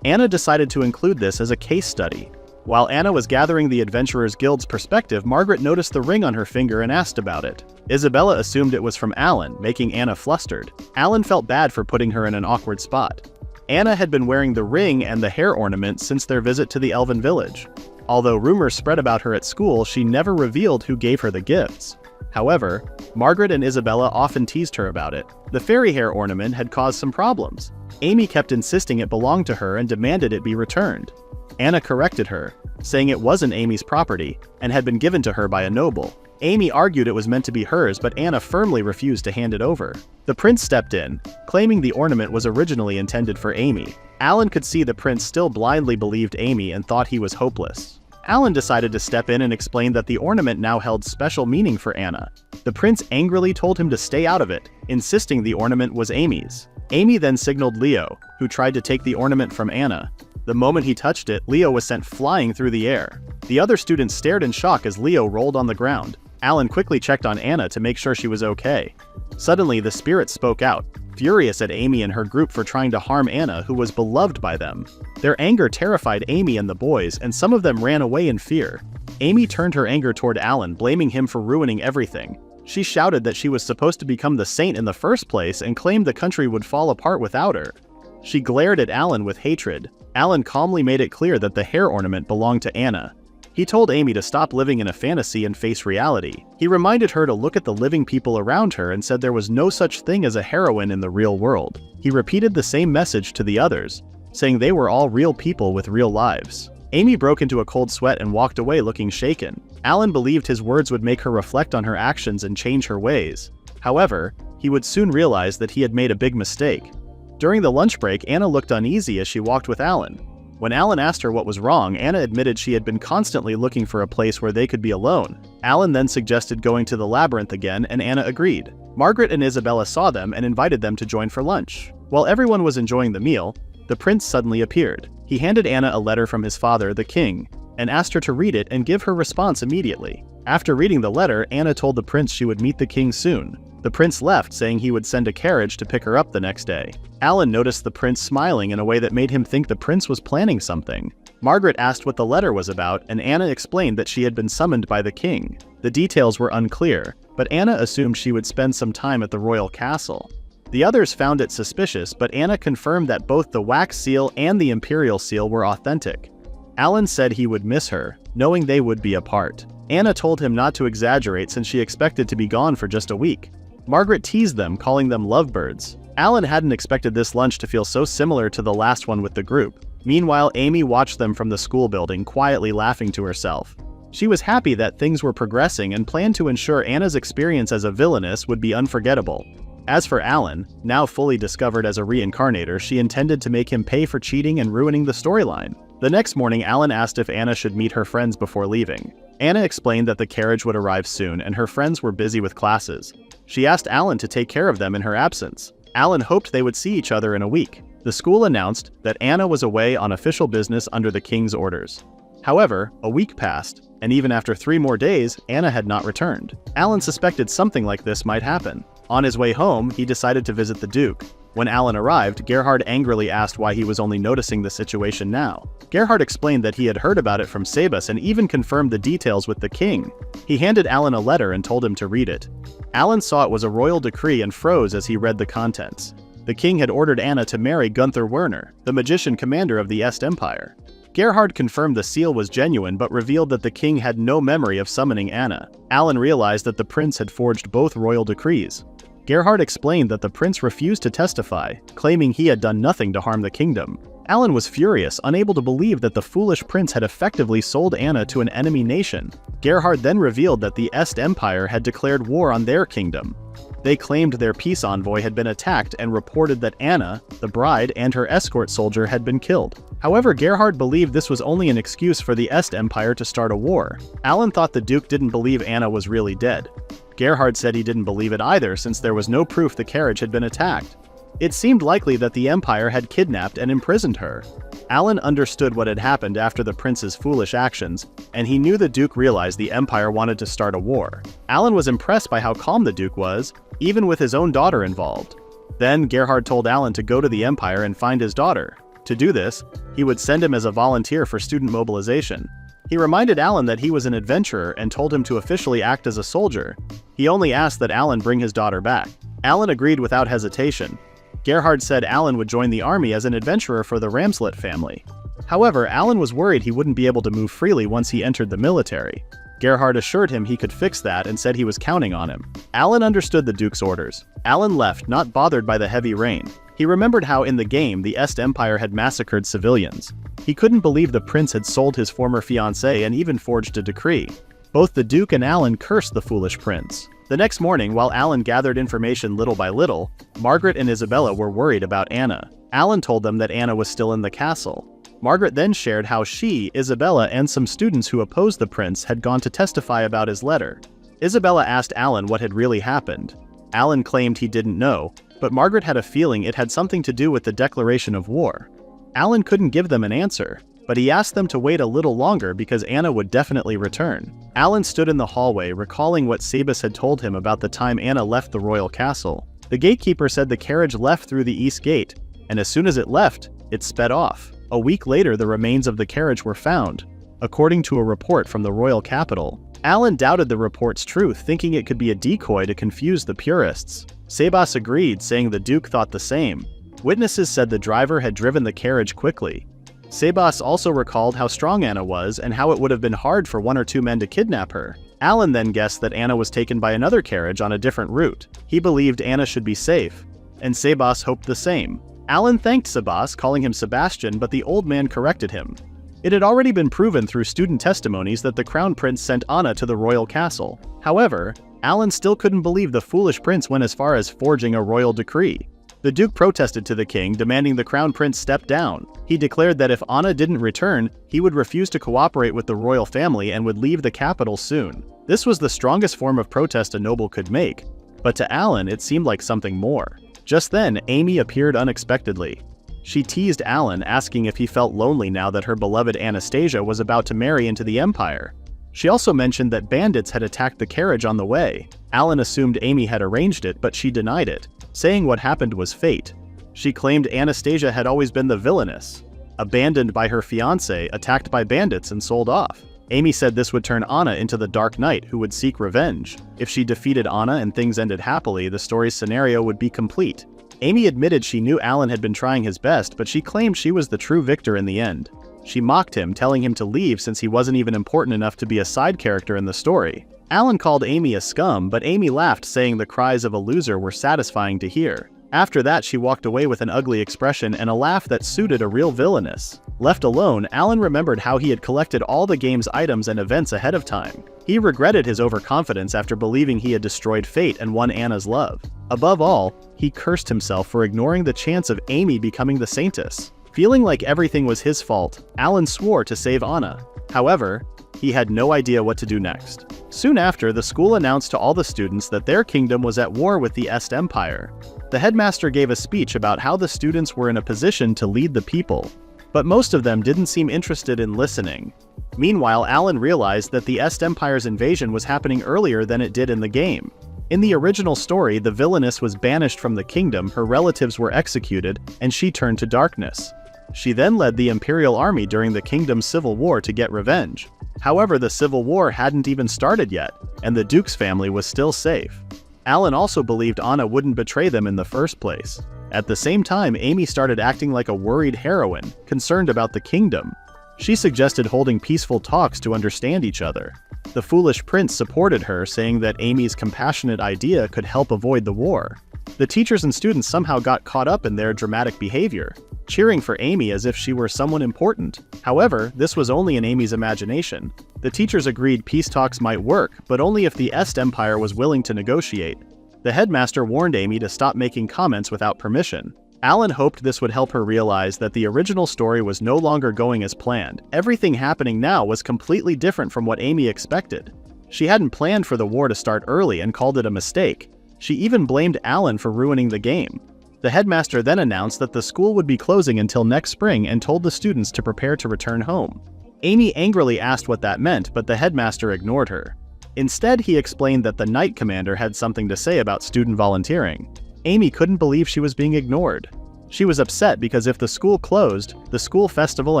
Anna decided to include this as a case study. While Anna was gathering the Adventurers Guild's perspective, Margaret noticed the ring on her finger and asked about it. Isabella assumed it was from Alan, making Anna flustered. Alan felt bad for putting her in an awkward spot. Anna had been wearing the ring and the hair ornament since their visit to the Elven village. Although rumors spread about her at school, she never revealed who gave her the gifts. However, Margaret and Isabella often teased her about it. The fairy hair ornament had caused some problems. Amy kept insisting it belonged to her and demanded it be returned. Anna corrected her, saying it wasn't Amy's property and had been given to her by a noble. Amy argued it was meant to be hers, but Anna firmly refused to hand it over. The prince stepped in, claiming the ornament was originally intended for Amy. Alan could see the prince still blindly believed Amy and thought he was hopeless. Alan decided to step in and explain that the ornament now held special meaning for Anna. The prince angrily told him to stay out of it, insisting the ornament was Amy's. Amy then signaled Leo, who tried to take the ornament from Anna. The moment he touched it, Leo was sent flying through the air. The other students stared in shock as Leo rolled on the ground. Alan quickly checked on Anna to make sure she was okay. Suddenly, the spirit spoke out, furious at Amy and her group for trying to harm Anna, who was beloved by them. Their anger terrified Amy and the boys, and some of them ran away in fear. Amy turned her anger toward Alan, blaming him for ruining everything. She shouted that she was supposed to become the saint in the first place and claimed the country would fall apart without her. She glared at Alan with hatred. Alan calmly made it clear that the hair ornament belonged to Anna. He told Amy to stop living in a fantasy and face reality. He reminded her to look at the living people around her and said there was no such thing as a heroine in the real world. He repeated the same message to the others, saying they were all real people with real lives. Amy broke into a cold sweat and walked away looking shaken. Alan believed his words would make her reflect on her actions and change her ways. However, he would soon realize that he had made a big mistake. During the lunch break, Anna looked uneasy as she walked with Alan. When Alan asked her what was wrong, Anna admitted she had been constantly looking for a place where they could be alone. Alan then suggested going to the labyrinth again, and Anna agreed. Margaret and Isabella saw them and invited them to join for lunch. While everyone was enjoying the meal, the prince suddenly appeared. He handed Anna a letter from his father, the king, and asked her to read it and give her response immediately. After reading the letter, Anna told the prince she would meet the king soon. The prince left, saying he would send a carriage to pick her up the next day. Alan noticed the prince smiling in a way that made him think the prince was planning something. Margaret asked what the letter was about, and Anna explained that she had been summoned by the king. The details were unclear, but Anna assumed she would spend some time at the royal castle. The others found it suspicious, but Anna confirmed that both the wax seal and the imperial seal were authentic. Alan said he would miss her, knowing they would be apart. Anna told him not to exaggerate since she expected to be gone for just a week. Margaret teased them, calling them lovebirds. Alan hadn't expected this lunch to feel so similar to the last one with the group. Meanwhile, Amy watched them from the school building, quietly laughing to herself. She was happy that things were progressing and planned to ensure Anna's experience as a villainess would be unforgettable. As for Alan, now fully discovered as a reincarnator, she intended to make him pay for cheating and ruining the storyline. The next morning, Alan asked if Anna should meet her friends before leaving. Anna explained that the carriage would arrive soon and her friends were busy with classes. She asked Alan to take care of them in her absence. Alan hoped they would see each other in a week. The school announced that Anna was away on official business under the king's orders. However, a week passed, and even after 3 more days, Anna had not returned. Alan suspected something like this might happen. On his way home, he decided to visit the Duke. When Alan arrived, Gerhard angrily asked why he was only noticing the situation now. Gerhard explained that he had heard about it from Sebas and even confirmed the details with the king. He handed Alan a letter and told him to read it. Alan saw it was a royal decree and froze as he read the contents. The king had ordered Anna to marry Gunther Werner, the magician commander of the Est Empire. Gerhard confirmed the seal was genuine but revealed that the king had no memory of summoning Anna. Alan realized that the prince had forged both royal decrees. Gerhard explained that the prince refused to testify, claiming he had done nothing to harm the kingdom. Alan was furious, unable to believe that the foolish prince had effectively sold Anna to an enemy nation. Gerhard then revealed that the Est Empire had declared war on their kingdom. They claimed their peace envoy had been attacked and reported that Anna, the bride, and her escort soldier had been killed. However, Gerhard believed this was only an excuse for the Est Empire to start a war. Alan thought the Duke didn't believe Anna was really dead. Gerhard said he didn't believe it either since there was no proof the carriage had been attacked. It seemed likely that the Empire had kidnapped and imprisoned her. Alan understood what had happened after the prince's foolish actions, and he knew the Duke realized the Empire wanted to start a war. Alan was impressed by how calm the Duke was, even with his own daughter involved. Then Gerhard told Alan to go to the Empire and find his daughter. To do this, he would send him as a volunteer for student mobilization. He reminded Alan that he was an adventurer and told him to officially act as a soldier. He only asked that Alan bring his daughter back. Alan agreed without hesitation. Gerhard said Alan would join the army as an adventurer for the Ramslet family. However, Alan was worried he wouldn't be able to move freely once he entered the military. Gerhard assured him he could fix that and said he was counting on him. Alan understood the Duke's orders. Alan left, not bothered by the heavy rain. He remembered how in the game the Est Empire had massacred civilians. He couldn't believe the prince had sold his former fiancée and even forged a decree. Both the Duke and Alan cursed the foolish prince. The next morning, while Alan gathered information little by little, Margaret and Isabella were worried about Anna. Alan told them that Anna was still in the castle. Margaret then shared how she, Isabella, and some students who opposed the prince had gone to testify about his letter. Isabella asked Alan what had really happened. Alan claimed he didn't know, but Margaret had a feeling it had something to do with the declaration of war. Alan couldn't give them an answer, but he asked them to wait a little longer because Anna would definitely return. Alan stood in the hallway, recalling what Sebas had told him about the time Anna left the royal castle. The gatekeeper said the carriage left through the east gate, and as soon as it left, it sped off. A week later, the remains of the carriage were found, according to a report from the royal capital. Alan doubted the report's truth, thinking it could be a decoy to confuse the purists. Sebas agreed, saying the Duke thought the same. Witnesses said the driver had driven the carriage quickly. Sebas also recalled how strong Anna was and how it would have been hard for 1 or 2 men to kidnap her. Alan then guessed that Anna was taken by another carriage on a different route. He believed Anna should be safe, and Sebas hoped the same. Alan thanked Sebas, calling him Sebastian, but the old man corrected him. It had already been proven through student testimonies that the Crown Prince sent Anna to the royal castle. However, Alan still couldn't believe the foolish prince went as far as forging a royal decree. The Duke protested to the king, demanding the Crown Prince step down. He declared that if Anna didn't return, he would refuse to cooperate with the royal family and would leave the capital soon. This was the strongest form of protest a noble could make, but to Alan it seemed like something more. Just then, Amy appeared unexpectedly. She teased Alan, asking if he felt lonely now that her beloved Anastasia was about to marry into the Empire. She also mentioned that bandits had attacked the carriage on the way. Alan assumed Amy had arranged it, but she denied it, saying what happened was fate. She claimed Anastasia had always been the Villainess, abandoned by her fiancé, attacked by bandits and sold off. Amy said this would turn Anna into the Dark Knight who would seek revenge. If she defeated Anna and things ended happily, the story's scenario would be complete. Amy admitted she knew Alan had been trying his best, but she claimed she was the true victor in the end. She mocked him, telling him to leave since he wasn't even important enough to be a side character in the story. Alan called Amy a scum, but Amy laughed, saying the cries of a loser were satisfying to hear. After that, she walked away with an ugly expression and a laugh that suited a real villainess. Left alone, Alan remembered how he had collected all the game's items and events ahead of time. He regretted his overconfidence after believing he had destroyed fate and won Anna's love. Above all, he cursed himself for ignoring the chance of Amy becoming the Saintess. Feeling like everything was his fault, Alan swore to save Anna. However, he had no idea what to do next. Soon after, the school announced to all the students that their kingdom was at war with the Est Empire. The headmaster gave a speech about how the students were in a position to lead the people, but most of them didn't seem interested in listening. Meanwhile, Alan realized that the Est Empire's invasion was happening earlier than it did in the game. In the original story, the Villainess was banished from the kingdom, her relatives were executed, and she turned to darkness. She then led the Imperial Army during the kingdom's civil war to get revenge. However, the civil war hadn't even started yet, and the Duke's family was still safe. Alan also believed Anna wouldn't betray them in the first place. At the same time, Amy started acting like a worried heroine, concerned about the kingdom. She suggested holding peaceful talks to understand each other. The foolish prince supported her, saying that Amy's compassionate idea could help avoid the war. The teachers and students somehow got caught up in their dramatic behavior, cheering for Amy as if she were someone important. However, this was only in Amy's imagination. The teachers agreed peace talks might work, but only if the Est Empire was willing to negotiate. The headmaster warned Amy to stop making comments without permission. Alan hoped this would help her realize that the original story was no longer going as planned. Everything happening now was completely different from what Amy expected. She hadn't planned for the war to start early and called it a mistake. She even blamed Alan for ruining the game. The headmaster then announced that the school would be closing until next spring and told the students to prepare to return home. Amy angrily asked what that meant, but the headmaster ignored her. Instead, he explained that the Knight Commander had something to say about student volunteering. Amy couldn't believe she was being ignored. She was upset because if the school closed, the school festival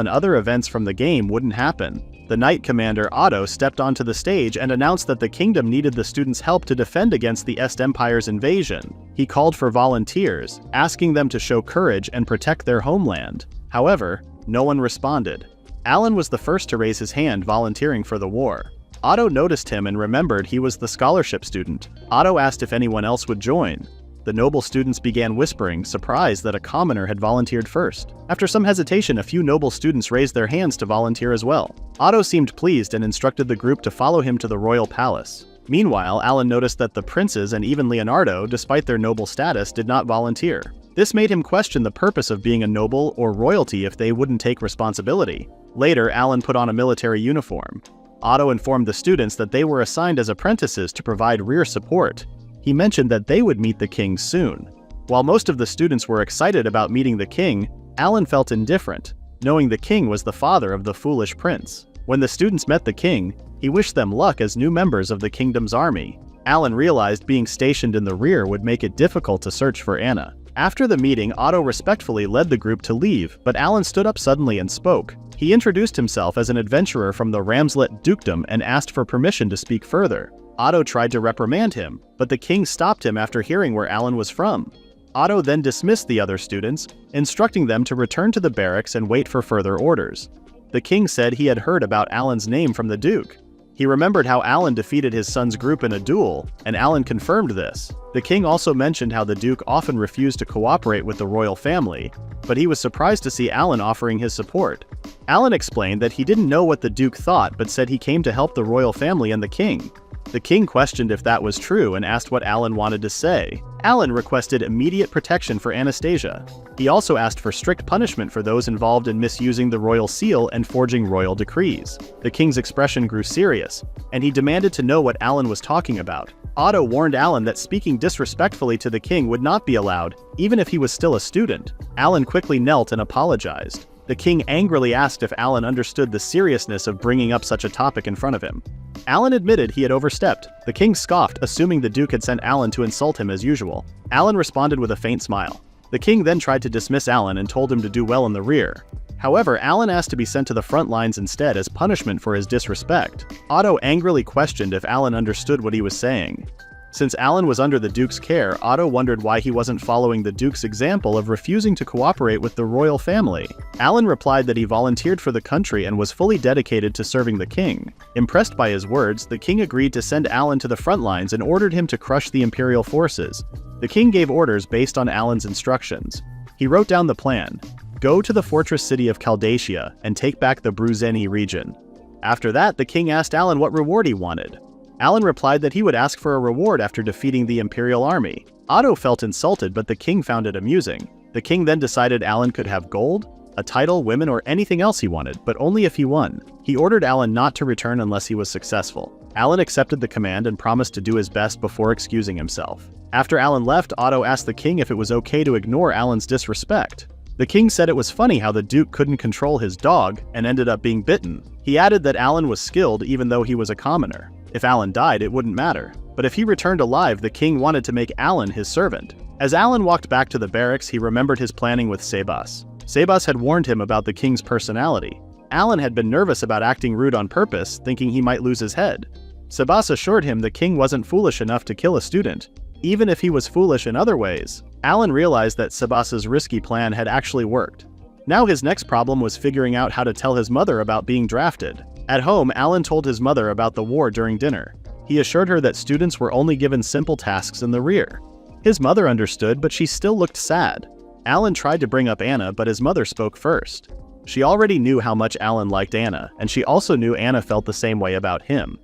and other events from the game wouldn't happen. The Knight Commander, Otto, stepped onto the stage and announced that the kingdom needed the students' help to defend against the Est Empire's invasion. He called for volunteers, asking them to show courage and protect their homeland. However, no one responded. Alan was the first to raise his hand, volunteering for the war. Otto noticed him and remembered he was the scholarship student. Otto asked if anyone else would join. The noble students began whispering, surprised that a commoner had volunteered first. After some hesitation, a few noble students raised their hands to volunteer as well. Otto seemed pleased and instructed the group to follow him to the royal palace. Meanwhile, Alan noticed that the princes and even Leonardo, despite their noble status, did not volunteer. This made him question the purpose of being a noble or royalty if they wouldn't take responsibility. Later, Alan put on a military uniform. Otto informed the students that they were assigned as apprentices to provide rear support. He mentioned that they would meet the king soon. While most of the students were excited about meeting the king, Alan felt indifferent, knowing the king was the father of the foolish prince. When the students met the king, he wished them luck as new members of the kingdom's army. Alan realized being stationed in the rear would make it difficult to search for Anna. After the meeting, Otto respectfully led the group to leave, but Alan stood up suddenly and spoke. He introduced himself as an adventurer from the Ramslet dukedom and asked for permission to speak further. Otto tried to reprimand him, but the king stopped him after hearing where Alan was from. Otto then dismissed the other students, instructing them to return to the barracks and wait for further orders. The king said he had heard about Alan's name from the duke. He remembered how Alan defeated his son's group in a duel, and Alan confirmed this. The king also mentioned how the Duke often refused to cooperate with the royal family, but he was surprised to see Alan offering his support. Alan explained that he didn't know what the Duke thought but said he came to help the royal family and the king. The king questioned if that was true and asked what Alan wanted to say. Alan requested immediate protection for Anastasia. He also asked for strict punishment for those involved in misusing the royal seal and forging royal decrees. The king's expression grew serious, and he demanded to know what Alan was talking about. Otto warned Alan that speaking disrespectfully to the king would not be allowed, even if he was still a student. Alan quickly knelt and apologized. The king angrily asked if Alan understood the seriousness of bringing up such a topic in front of him. Alan admitted he had overstepped. The king scoffed, assuming the Duke had sent Alan to insult him as usual. Alan responded with a faint smile. The king then tried to dismiss Alan and told him to do well in the rear. However, Alan asked to be sent to the front lines instead as punishment for his disrespect. Otto angrily questioned if Alan understood what he was saying. Since Alan was under the Duke's care, Otto wondered why he wasn't following the Duke's example of refusing to cooperate with the royal family. Alan replied that he volunteered for the country and was fully dedicated to serving the king. Impressed by his words, the king agreed to send Alan to the front lines and ordered him to crush the imperial forces. The king gave orders based on Alan's instructions. He wrote down the plan: go to the fortress city of Caldacia and take back the Bruzeni region. After that, the king asked Alan what reward he wanted. Alan replied that he would ask for a reward after defeating the Imperial army. Otto felt insulted, but the king found it amusing. The king then decided Alan could have gold, a title, women, or anything else he wanted, but only if he won. He ordered Alan not to return unless he was successful. Alan accepted the command and promised to do his best before excusing himself. After Alan left, Otto asked the king if it was okay to ignore Alan's disrespect. The king said it was funny how the Duke couldn't control his dog and ended up being bitten. He added that Alan was skilled even though he was a commoner. If Alan died, it wouldn't matter. But if he returned alive, the king wanted to make Alan his servant. As Alan walked back to the barracks, he remembered his planning with Sebas. Sebas had warned him about the king's personality. Alan had been nervous about acting rude on purpose, thinking he might lose his head. Sebas assured him the king wasn't foolish enough to kill a student, even if he was foolish in other ways. Alan realized that Sebas's risky plan had actually worked. Now his next problem was figuring out how to tell his mother about being drafted. At home, Alan told his mother about the war during dinner. He assured her that students were only given simple tasks in the rear. His mother understood, but she still looked sad. Alan tried to bring up Anna, but his mother spoke first. She already knew how much Alan liked Anna, and she also knew Anna felt the same way about him.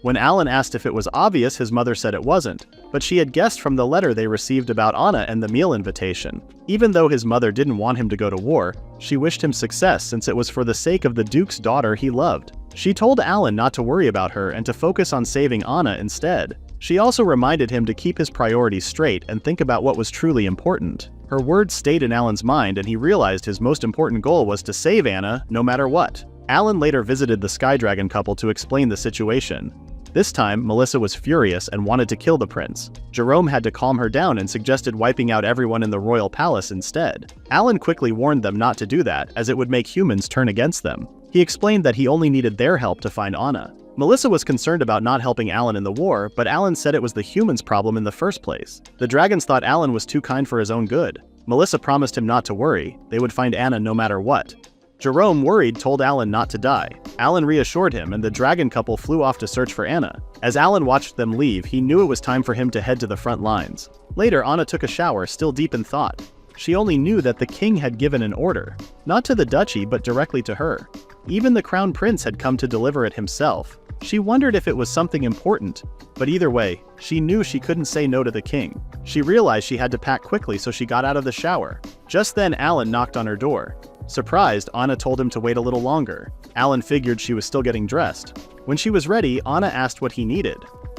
When Alan asked if it was obvious, his mother said it wasn't, but she had guessed from the letter they received about Anna and the meal invitation. Even though his mother didn't want him to go to war, she wished him success since it was for the sake of the Duke's daughter he loved. She told Alan not to worry about her and to focus on saving Anna instead. She also reminded him to keep his priorities straight and think about what was truly important. Her words stayed in Alan's mind, and he realized his most important goal was to save Anna no matter what. Alan later visited the Sky Dragon couple to explain the situation. This time, Melissa was furious and wanted to kill the prince. Jerome had to calm her down and suggested wiping out everyone in the royal palace instead. Alan quickly warned them not to do that, as it would make humans turn against them. He explained that he only needed their help to find Anna. Melissa was concerned about not helping Alan in the war, but Alan said it was the humans' problem in the first place. The dragons thought Alan was too kind for his own good. Melissa promised him not to worry, they would find Anna no matter what. Jerome, worried, told Alan not to die. Alan reassured him, and the dragon couple flew off to search for Anna. As Alan watched them leave, he knew it was time for him to head to the front lines. Later, Anna took a shower, still deep in thought. She only knew that the king had given an order, not to the duchy but directly to her. Even the crown prince had come to deliver it himself. She wondered if it was something important, but either way, she knew she couldn't say no to the king. She realized she had to pack quickly, so she got out of the shower. Just then, Alan knocked on her door. Surprised, Anna told him to wait a little longer. Alan figured she was still getting dressed. When she was ready, Anna asked what he needed.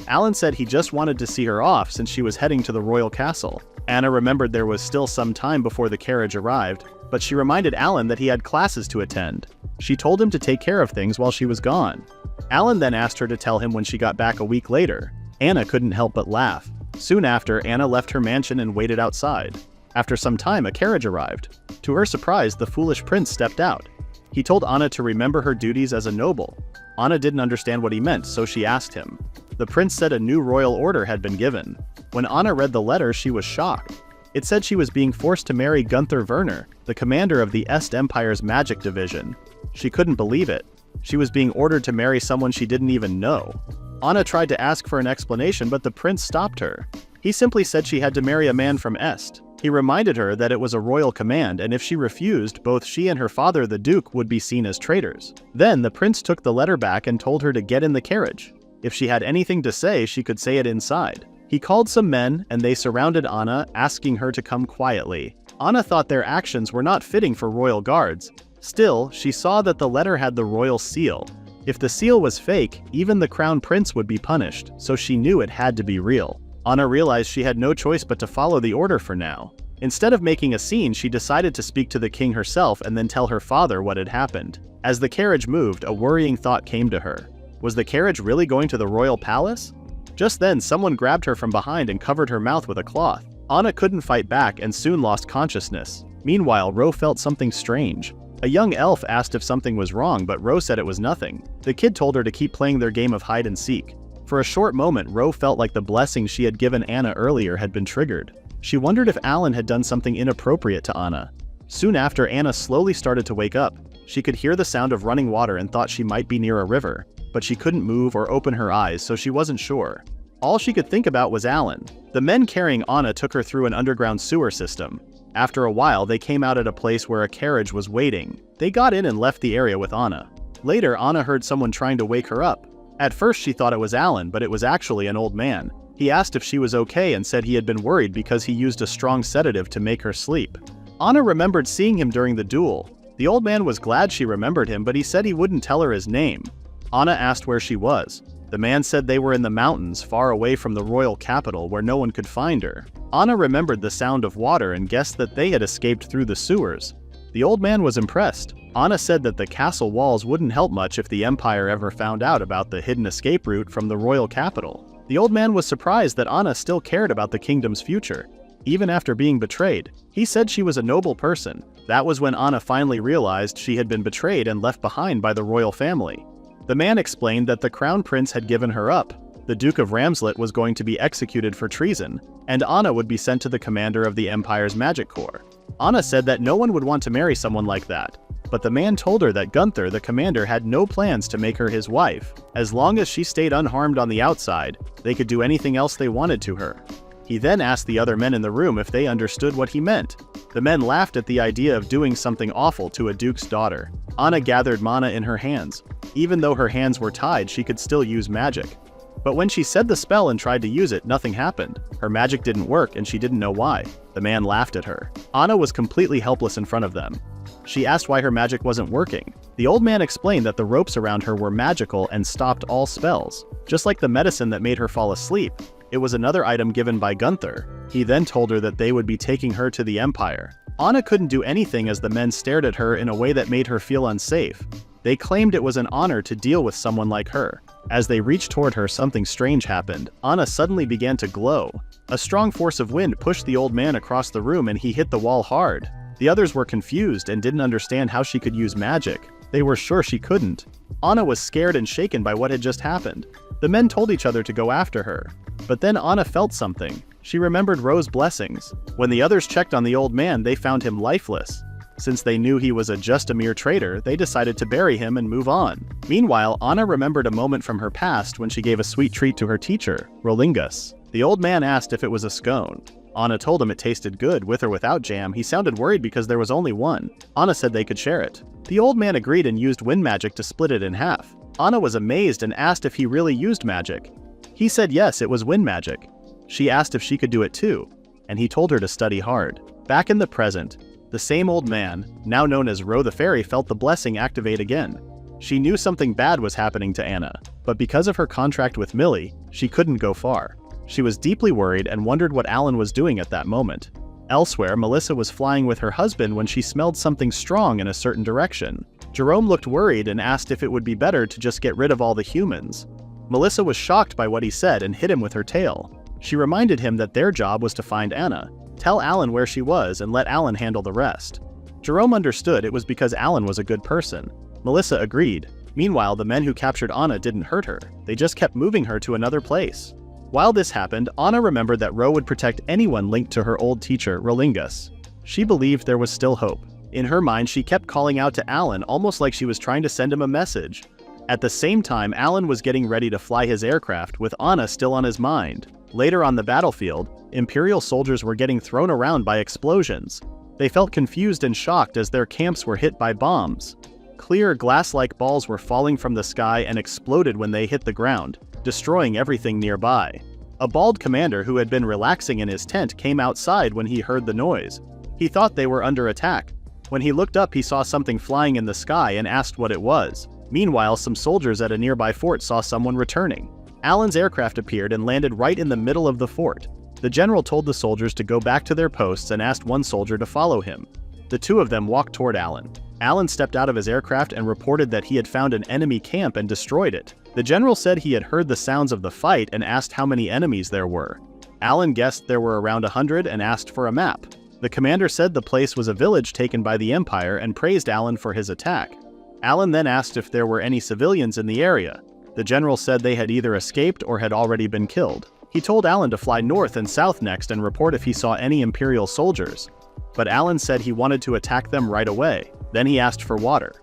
Alan said he just wanted to see her off since she was heading to the royal castle. Anna remembered there was still some time before the carriage arrived, but she reminded Alan that he had classes to attend. She told him to take care of things while she was gone. Alan then asked her to tell him when she got back a week later. Anna couldn't help but laugh. Soon after, Anna left her mansion and waited outside. After some time, a carriage arrived. To her surprise, the foolish prince stepped out. He told Anna to remember her duties as a noble. Anna didn't understand what he meant, so she asked him. The prince said a new royal order had been given. When Anna read the letter, she was shocked. It said she was being forced to marry Gunther Werner, the commander of the Est Empire's magic division. She couldn't believe it. She was being ordered to marry someone she didn't even know. Anna tried to ask for an explanation, but the prince stopped her. He simply said she had to marry a man from Est. He reminded her that it was a royal command, and if she refused, both she and her father, the duke, would be seen as traitors. Then the prince took the letter back and told her to get in the carriage. If she had anything to say, she could say it inside. He called some men, and they surrounded Anna, asking her to come quietly. Anna thought their actions were not fitting for royal guards. Still, she saw that the letter had the royal seal. If the seal was fake, even the crown prince would be punished, so she knew it had to be real. Anna realized she had no choice but to follow the order for now. Instead of making a scene, she decided to speak to the king herself and then tell her father what had happened. As the carriage moved, a worrying thought came to her. Was the carriage really going to the royal palace? Just then, someone grabbed her from behind and covered her mouth with a cloth. Anna couldn't fight back and soon lost consciousness. Meanwhile, Ro felt something strange. A young elf asked if something was wrong, but Ro said it was nothing. The kid told her to keep playing their game of hide and seek. For a short moment, Ro felt like the blessing she had given Anna earlier had been triggered. She wondered if Alan had done something inappropriate to Anna. Soon after, Anna slowly started to wake up. She could hear the sound of running water and thought she might be near a river, but she couldn't move or open her eyes, so she wasn't sure. All she could think about was Alan. The men carrying Anna took her through an underground sewer system. After a while, they came out at a place where a carriage was waiting. They got in and left the area with Anna. Later, Anna heard someone trying to wake her up. At first, she thought it was Alan, but it was actually an old man. He asked if she was okay and said he had been worried because he used a strong sedative to make her sleep. Anna remembered seeing him during the duel. The old man was glad she remembered him, but he said he wouldn't tell her his name. Anna asked where she was. The man said they were in the mountains, far away from the royal capital where no one could find her. Anna remembered the sound of water and guessed that they had escaped through the sewers. The old man was impressed. Anna said that the castle walls wouldn't help much if the Empire ever found out about the hidden escape route from the royal capital. The old man was surprised that Anna still cared about the kingdom's future, even after being betrayed. He said she was a noble person. That was when Anna finally realized she had been betrayed and left behind by the royal family. The man explained that the crown prince had given her up. The Duke of Ramslet was going to be executed for treason, and Anna would be sent to the commander of the Empire's magic corps. Anna said that no one would want to marry someone like that, but the man told her that Gunther, the commander, had no plans to make her his wife. As long as she stayed unharmed on the outside, they could do anything else they wanted to her. He then asked the other men in the room if they understood what he meant. The men laughed at the idea of doing something awful to a duke's daughter. Anna gathered mana in her hands. Even though her hands were tied, she could still use magic. But when she said the spell and tried to use it, nothing happened. Her magic didn't work and she didn't know why. The man laughed at her. Anna was completely helpless in front of them. She asked why her magic wasn't working. The old man explained that the ropes around her were magical and stopped all spells. Just like the medicine that made her fall asleep, it was another item given by Gunther. He then told her that they would be taking her to the Empire. Anna couldn't do anything as the men stared at her in a way that made her feel unsafe. They claimed it was an honor to deal with someone like her. As they reached toward her, something strange happened. Anna suddenly began to glow. A strong force of wind pushed the old man across the room and he hit the wall hard. The others were confused and didn't understand how she could use magic. They were sure she couldn't. Anna was scared and shaken by what had just happened. The men told each other to go after her. But then Anna felt something. She remembered Ro's blessings. When the others checked on the old man, they found him lifeless. Since they knew he was just a mere traitor, they decided to bury him and move on. Meanwhile, Anna remembered a moment from her past when she gave a sweet treat to her teacher, Rolingus. The old man asked if it was a scone. Anna told him it tasted good, with or without jam. He sounded worried because there was only one. Anna said they could share it. The old man agreed and used wind magic to split it in half. Anna was amazed and asked if he really used magic. He said yes, it was wind magic. She asked if she could do it too, and he told her to study hard. Back in the present, the same old man, now known as Ro the Fairy, felt the blessing activate again. She knew something bad was happening to Anna, but because of her contract with Millie, she couldn't go far. She was deeply worried and wondered what Alan was doing at that moment. Elsewhere, Melissa was flying with her husband when she smelled something strong in a certain direction. Jerome looked worried and asked if it would be better to just get rid of all the humans. Melissa was shocked by what he said and hit him with her tail. She reminded him that their job was to find Anna, tell Alan where she was, and let Alan handle the rest. Jerome understood it was because Alan was a good person. Melissa agreed. Meanwhile, the men who captured Anna didn't hurt her. They just kept moving her to another place. While this happened, Anna remembered that Ro would protect anyone linked to her old teacher, Rolingus. She believed there was still hope. In her mind, she kept calling out to Alan almost like she was trying to send him a message. At the same time, Alan was getting ready to fly his aircraft with Anna still on his mind. Later on the battlefield, Imperial soldiers were getting thrown around by explosions. They felt confused and shocked as their camps were hit by bombs. Clear, glass-like balls were falling from the sky and exploded when they hit the ground, destroying everything nearby. A bald commander who had been relaxing in his tent came outside when he heard the noise. He thought they were under attack. When he looked up, he saw something flying in the sky and asked what it was. Meanwhile, some soldiers at a nearby fort saw someone returning. Alan's aircraft appeared and landed right in the middle of the fort. The general told the soldiers to go back to their posts and asked one soldier to follow him. The two of them walked toward Alan. Alan stepped out of his aircraft and reported that he had found an enemy camp and destroyed it. The general said he had heard the sounds of the fight and asked how many enemies there were. Alan guessed there were around 100 and asked for a map. The commander said the place was a village taken by the Empire and praised Alan for his attack. Alan then asked if there were any civilians in the area. The general said they had either escaped or had already been killed. He told Alan to fly north and south next and report if he saw any Imperial soldiers. But Alan said he wanted to attack them right away. Then he asked for water.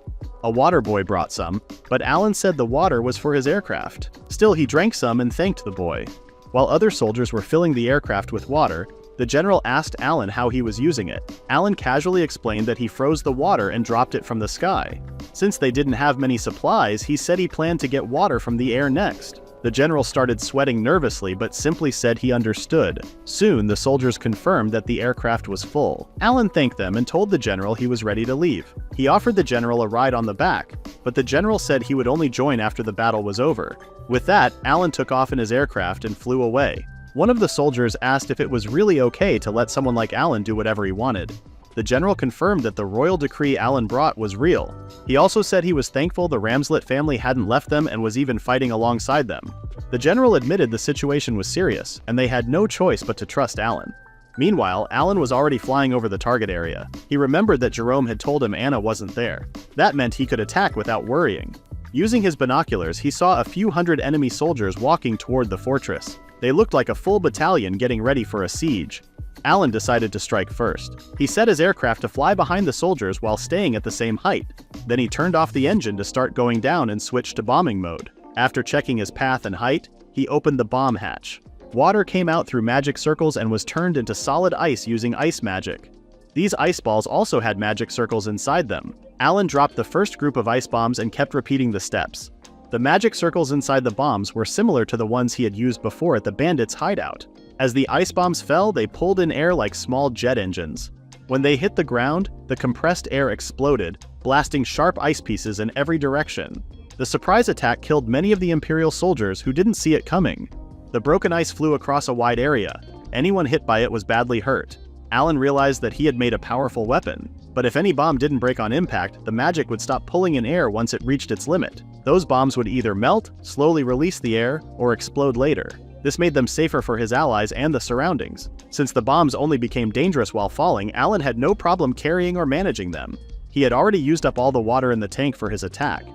A water boy brought some, but Alan said the water was for his aircraft. Still, he drank some and thanked the boy. While other soldiers were filling the aircraft with water, the general asked Alan how he was using it. Alan casually explained that he froze the water and dropped it from the sky. Since they didn't have many supplies, he said he planned to get water from the air next. The general started sweating nervously but simply said he understood. Soon, the soldiers confirmed that the aircraft was full. Alan thanked them and told the general he was ready to leave. He offered the general a ride on the back, but the general said he would only join after the battle was over. With that, Alan took off in his aircraft and flew away. One of the soldiers asked if it was really okay to let someone like Alan do whatever he wanted. The general confirmed that the royal decree Alan brought was real. He also said he was thankful the Ramslet family hadn't left them and was even fighting alongside them. The general admitted the situation was serious, and they had no choice but to trust Alan. Meanwhile, Alan was already flying over the target area. He remembered that Jerome had told him Anna wasn't there. That meant he could attack without worrying. Using his binoculars, he saw a few hundred enemy soldiers walking toward the fortress. They looked like a full battalion getting ready for a siege. Alan decided to strike first. He set his aircraft to fly behind the soldiers while staying at the same height. Then he turned off the engine to start going down and switched to bombing mode. After checking his path and height, he opened the bomb hatch. Water came out through magic circles and was turned into solid ice using ice magic. These ice balls also had magic circles inside them. Alan dropped the first group of ice bombs and kept repeating the steps. The magic circles inside the bombs were similar to the ones he had used before at the bandits' hideout. As the ice bombs fell, they pulled in air like small jet engines. When they hit the ground, the compressed air exploded, blasting sharp ice pieces in every direction. The surprise attack killed many of the Imperial soldiers who didn't see it coming. The broken ice flew across a wide area. Anyone hit by it was badly hurt. Alan realized that he had made a powerful weapon, but if any bomb didn't break on impact, the magic would stop pulling in air once it reached its limit. Those bombs would either melt, slowly release the air, or explode later. This made them safer for his allies and the surroundings. Since the bombs only became dangerous while falling, Alan had no problem carrying or managing them. He had already used up all the water in the tank for his attack.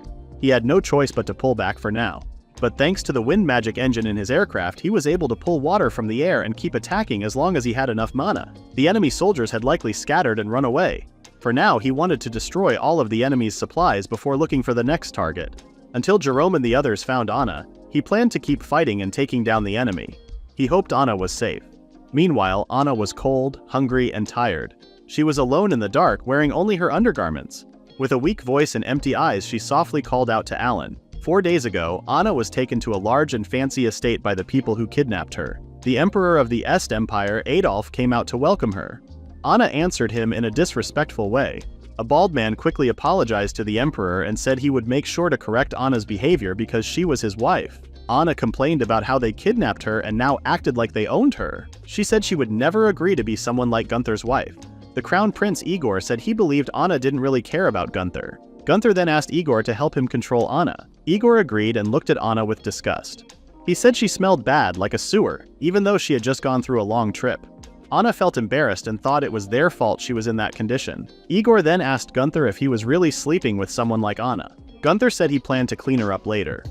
He had no choice but to pull back for now. But thanks to the wind magic engine in his aircraft, he was able to pull water from the air and keep attacking as long as he had enough mana. The enemy soldiers had likely scattered and run away. For now, he wanted to destroy all of the enemy's supplies before looking for the next target. Until Jerome and the others found Anna, he planned to keep fighting and taking down the enemy. He hoped Anna was safe. Meanwhile, Anna was cold, hungry, and tired. She was alone in the dark, wearing only her undergarments. With a weak voice and empty eyes, she softly called out to Alan. 4 days ago, Anna was taken to a large and fancy estate by the people who kidnapped her. The Emperor of the Est Empire, Adolf, came out to welcome her. Anna answered him in a disrespectful way. A bald man quickly apologized to the Emperor and said he would make sure to correct Anna's behavior because she was his wife. Anna complained about how they kidnapped her and now acted like they owned her. She said she would never agree to be someone like Gunther's wife. The Crown Prince Igor said he believed Anna didn't really care about Gunther. Gunther then asked Igor to help him control Anna. Igor agreed and looked at Anna with disgust. He said she smelled bad, like a sewer, even though she had just gone through a long trip. Anna felt embarrassed and thought it was their fault she was in that condition. Igor then asked Gunther if he was really sleeping with someone like Anna. Gunther said he planned to clean her up later.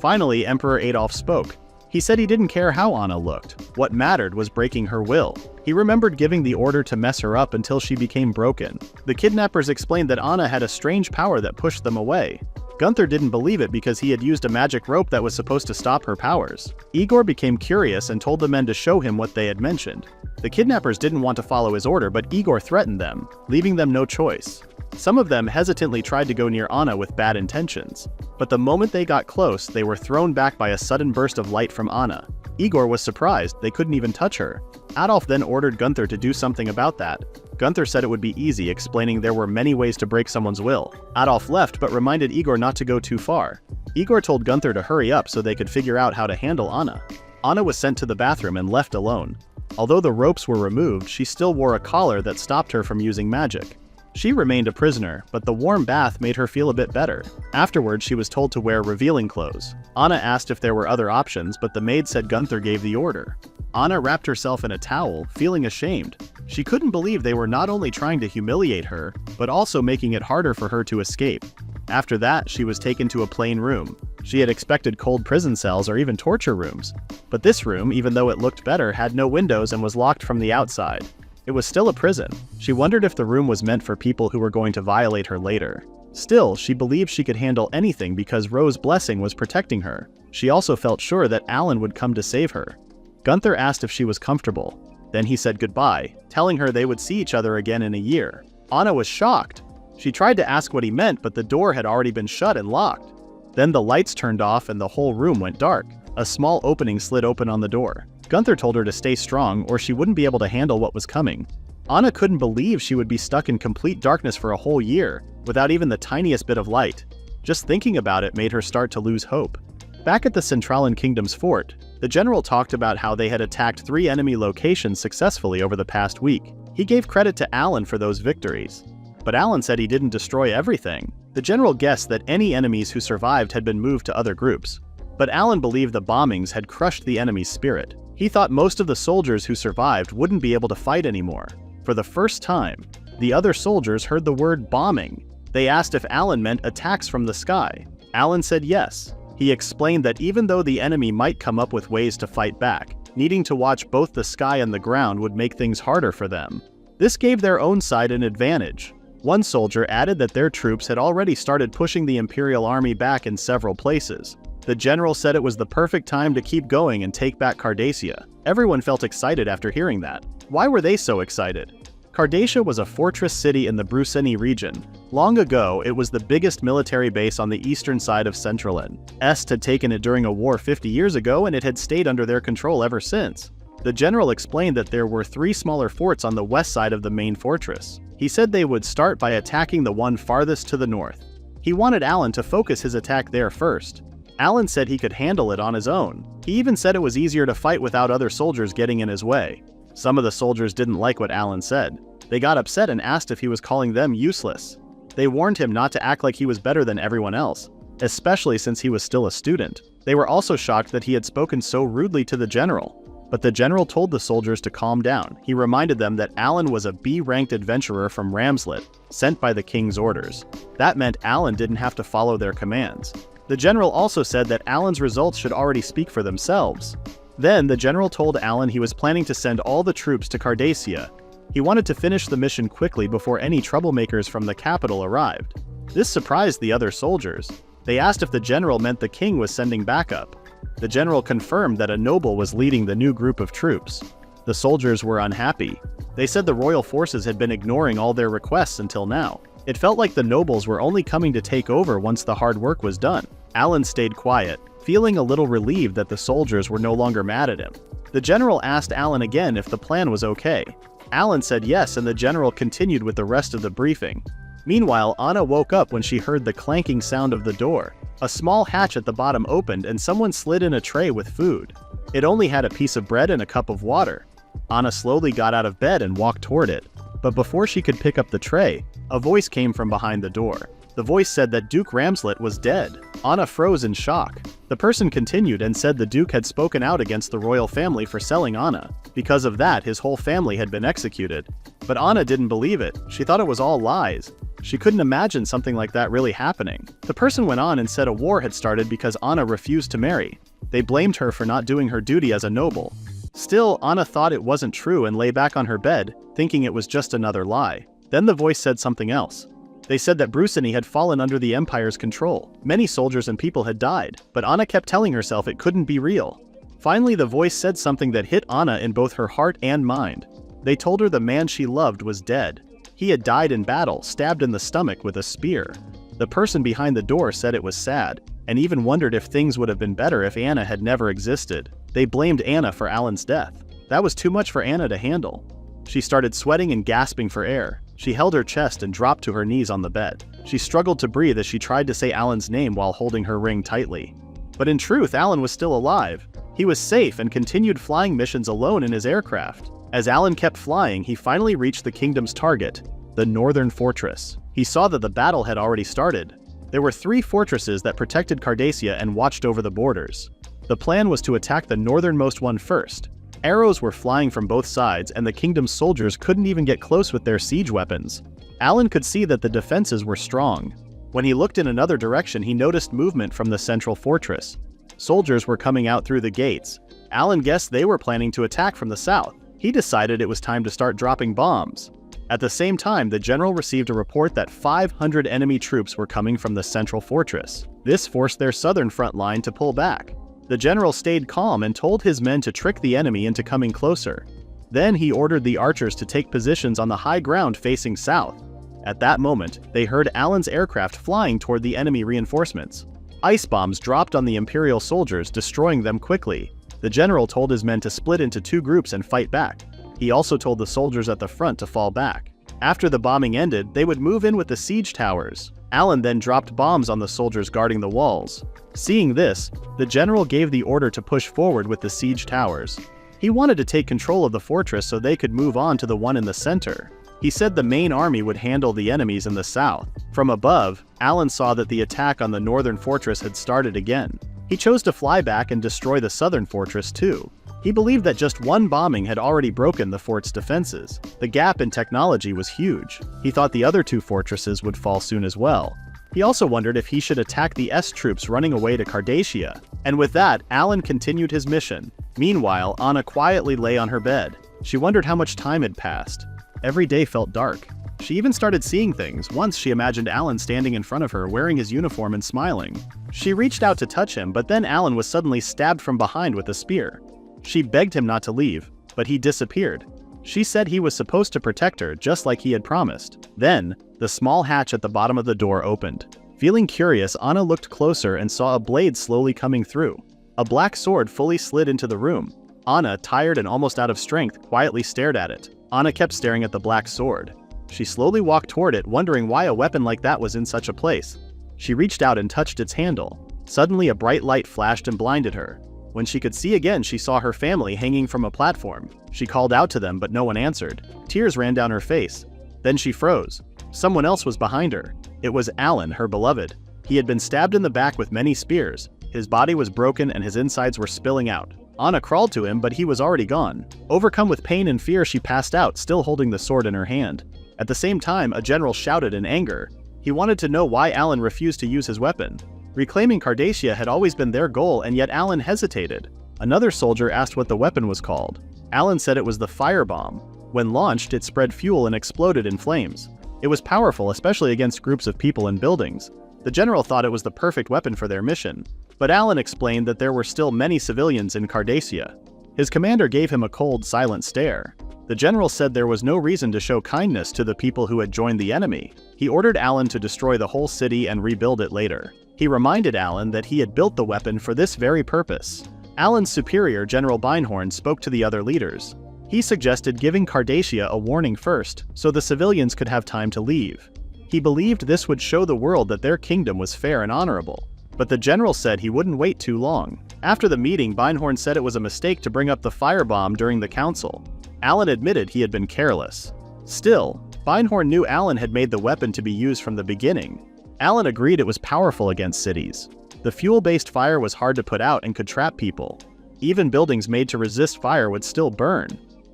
Finally, Emperor Adolf spoke. He said he didn't care how Anna looked. What mattered was breaking her will. He remembered giving the order to mess her up until she became broken. The kidnappers explained that Anna had a strange power that pushed them away. Gunther didn't believe it because he had used a magic rope that was supposed to stop her powers. Igor became curious and told the men to show him what they had mentioned. The kidnappers didn't want to follow his order, but Igor threatened them, leaving them no choice. Some of them hesitantly tried to go near Anna with bad intentions, but the moment they got close, they were thrown back by a sudden burst of light from Anna. Igor was surprised, they couldn't even touch her. Adolf then ordered Gunther to do something about that. Gunther said it would be easy, explaining there were many ways to break someone's will. Adolf left but reminded Igor not to go too far. Igor told Gunther to hurry up so they could figure out how to handle Anna. Anna was sent to the bathroom and left alone. Although the ropes were removed, she still wore a collar that stopped her from using magic. She remained a prisoner, but the warm bath made her feel a bit better. Afterwards, she was told to wear revealing clothes. Anna asked if there were other options, but the maid said Gunther gave the order. Anna wrapped herself in a towel, feeling ashamed. She couldn't believe they were not only trying to humiliate her, but also making it harder for her to escape. After that, she was taken to a plain room. She had expected cold prison cells or even torture rooms. But this room, even though it looked better, had no windows and was locked from the outside. It was still a prison. She wondered if the room was meant for people who were going to violate her later. Still, she believed she could handle anything because Rose's blessing was protecting her. She also felt sure that Alan would come to save her. Gunther asked if she was comfortable. Then he said goodbye, telling her they would see each other again in a year. Anna was shocked. She tried to ask what he meant, but the door had already been shut and locked. Then the lights turned off and the whole room went dark. A small opening slid open on the door. Gunther told her to stay strong or she wouldn't be able to handle what was coming. Anna couldn't believe she would be stuck in complete darkness for a whole year, without even the tiniest bit of light. Just thinking about it made her start to lose hope. Back at the Centralan Kingdom's fort, the general talked about how they had attacked 3 enemy locations successfully over the past week. He gave credit to Alan for those victories. But Alan said he didn't destroy everything. The general guessed that any enemies who survived had been moved to other groups. But Alan believed the bombings had crushed the enemy's spirit. He thought most of the soldiers who survived wouldn't be able to fight anymore. For the first time, the other soldiers heard the word bombing. They asked if Alan meant attacks from the sky. Alan said yes. He explained that even though the enemy might come up with ways to fight back, needing to watch both the sky and the ground would make things harder for them. This gave their own side an advantage. One soldier added that their troops had already started pushing the Imperial army back in several places. The general said it was the perfect time to keep going and take back Cardassia. Everyone felt excited after hearing that. Why were they so excited? Cardassia was a fortress city in the Bruseni region. Long ago, it was the biggest military base on the eastern side of Centralan. Est had taken it during a war 50 years ago and it had stayed under their control ever since. The general explained that there were 3 smaller forts on the west side of the main fortress. He said they would start by attacking the one farthest to the north. He wanted Alan to focus his attack there first. Alan said he could handle it on his own. He even said it was easier to fight without other soldiers getting in his way. Some of the soldiers didn't like what Alan said. They got upset and asked if he was calling them useless. They warned him not to act like he was better than everyone else, especially since he was still a student. They were also shocked that he had spoken so rudely to the general. But the general told the soldiers to calm down. He reminded them that Alan was a B-ranked adventurer from Ramslet, sent by the king's orders. That meant Alan didn't have to follow their commands. The general also said that Alan's results should already speak for themselves. Then the general told Alan he was planning to send all the troops to Cardassia. He wanted to finish the mission quickly before any troublemakers from the capital arrived. This surprised the other soldiers. They asked if the general meant the king was sending backup. The general confirmed that a noble was leading the new group of troops. The soldiers were unhappy. They said the royal forces had been ignoring all their requests until now. It felt like the nobles were only coming to take over once the hard work was done. Alan stayed quiet, feeling a little relieved that the soldiers were no longer mad at him. The general asked Alan again if the plan was okay. Alan said yes, and the general continued with the rest of the briefing. Meanwhile, Anna woke up when she heard the clanking sound of the door. A small hatch at the bottom opened and someone slid in a tray with food. It only had a piece of bread and a cup of water. Anna slowly got out of bed and walked toward it. But before she could pick up the tray, a voice came from behind the door. The voice said that Duke Ramslet was dead. Anna froze in shock. The person continued and said the Duke had spoken out against the royal family for selling Anna. Because of that, his whole family had been executed. But Anna didn't believe it. She thought it was all lies. She couldn't imagine something like that really happening. The person went on and said a war had started because Anna refused to marry. They blamed her for not doing her duty as a noble. Still, Anna thought it wasn't true and lay back on her bed, thinking it was just another lie. Then the voice said something else. They said that Brusini had fallen under the Empire's control. Many soldiers and people had died, but Anna kept telling herself it couldn't be real. Finally, the voice said something that hit Anna in both her heart and mind. They told her the man she loved was dead. He had died in battle, stabbed in the stomach with a spear. The person behind the door said it was sad, and even wondered if things would have been better if Anna had never existed. They blamed Anna for Alan's death. That was too much for Anna to handle. She started sweating and gasping for air. She held her chest and dropped to her knees on the bed. She struggled to breathe as she tried to say Alan's name while holding her ring tightly. But in truth, Alan was still alive. He was safe and continued flying missions alone in his aircraft. As Alan kept flying, he finally reached the kingdom's target, the Northern Fortress. He saw that the battle had already started. There were 3 fortresses that protected Cardassia and watched over the borders. The plan was to attack the northernmost one first. Arrows were flying from both sides, and the kingdom's soldiers couldn't even get close with their siege weapons. Alan could see that the defenses were strong. When he looked in another direction, he noticed movement from the central fortress. Soldiers were coming out through the gates. Alan guessed they were planning to attack from the south. He decided it was time to start dropping bombs. At the same time, the general received a report that 500 enemy troops were coming from the central fortress. This forced their southern front line to pull back. The general stayed calm and told his men to trick the enemy into coming closer. Then he ordered the archers to take positions on the high ground facing south. At that moment, they heard Alan's aircraft flying toward the enemy reinforcements. Ice bombs dropped on the Imperial soldiers, destroying them quickly. The general told his men to split into 2 groups and fight back. He also told the soldiers at the front to fall back. After the bombing ended, they would move in with the siege towers. Alan then dropped bombs on the soldiers guarding the walls. Seeing this, the general gave the order to push forward with the siege towers. He wanted to take control of the fortress so they could move on to the one in the center. He said the main army would handle the enemies in the south. From above, Alan saw that the attack on the northern fortress had started again. He chose to fly back and destroy the southern fortress too. He believed that just one bombing had already broken the fort's defenses. The gap in technology was huge. He thought the other 2 fortresses would fall soon as well. He also wondered if he should attack the S troops running away to Cardassia. And with that, Alan continued his mission. Meanwhile, Anna quietly lay on her bed. She wondered how much time had passed. Every day felt dark. She even started seeing things. Once she imagined Alan standing in front of her, wearing his uniform and smiling. She reached out to touch him, but then Alan was suddenly stabbed from behind with a spear. She begged him not to leave, but he disappeared. She said he was supposed to protect her, just like he had promised. Then, the small hatch at the bottom of the door opened. Feeling curious, Anna looked closer and saw a blade slowly coming through. A black sword fully slid into the room. Anna, tired and almost out of strength, quietly stared at it. Anna kept staring at the black sword. She slowly walked toward it, wondering why a weapon like that was in such a place. She reached out and touched its handle. Suddenly, a bright light flashed and blinded her. When she could see again, she saw her family hanging from a platform. She called out to them, but no one answered. Tears ran down her face. Then she froze. Someone else was behind her. It was Alan, her beloved. He had been stabbed in the back with many spears. His body was broken and his insides were spilling out. Anna crawled to him, but he was already gone. Overcome with pain and fear, she passed out, still holding the sword in her hand. At the same time, a general shouted in anger. He wanted to know why Alan refused to use his weapon. Reclaiming Cardassia had always been their goal, and yet Alan hesitated. Another soldier asked what the weapon was called. Alan said it was the firebomb. When launched, it spread fuel and exploded in flames. It was powerful, especially against groups of people and buildings. The general thought it was the perfect weapon for their mission. But Alan explained that there were still many civilians in Cardassia. His commander gave him a cold, silent stare. The general said there was no reason to show kindness to the people who had joined the enemy. He ordered Alan to destroy the whole city and rebuild it later. He reminded Alan that he had built the weapon for this very purpose. Alan's superior, General Beinhorn, spoke to the other leaders. He suggested giving Cardassia a warning first, so the civilians could have time to leave. He believed this would show the world that their kingdom was fair and honorable. But the general said he wouldn't wait too long. After the meeting, Beinhorn said it was a mistake to bring up the firebomb during the council. Alan admitted he had been careless. Still, Beinhorn knew Alan had made the weapon to be used from the beginning. Alan agreed it was powerful against cities. The fuel-based fire was hard to put out and could trap people. Even buildings made to resist fire would still burn.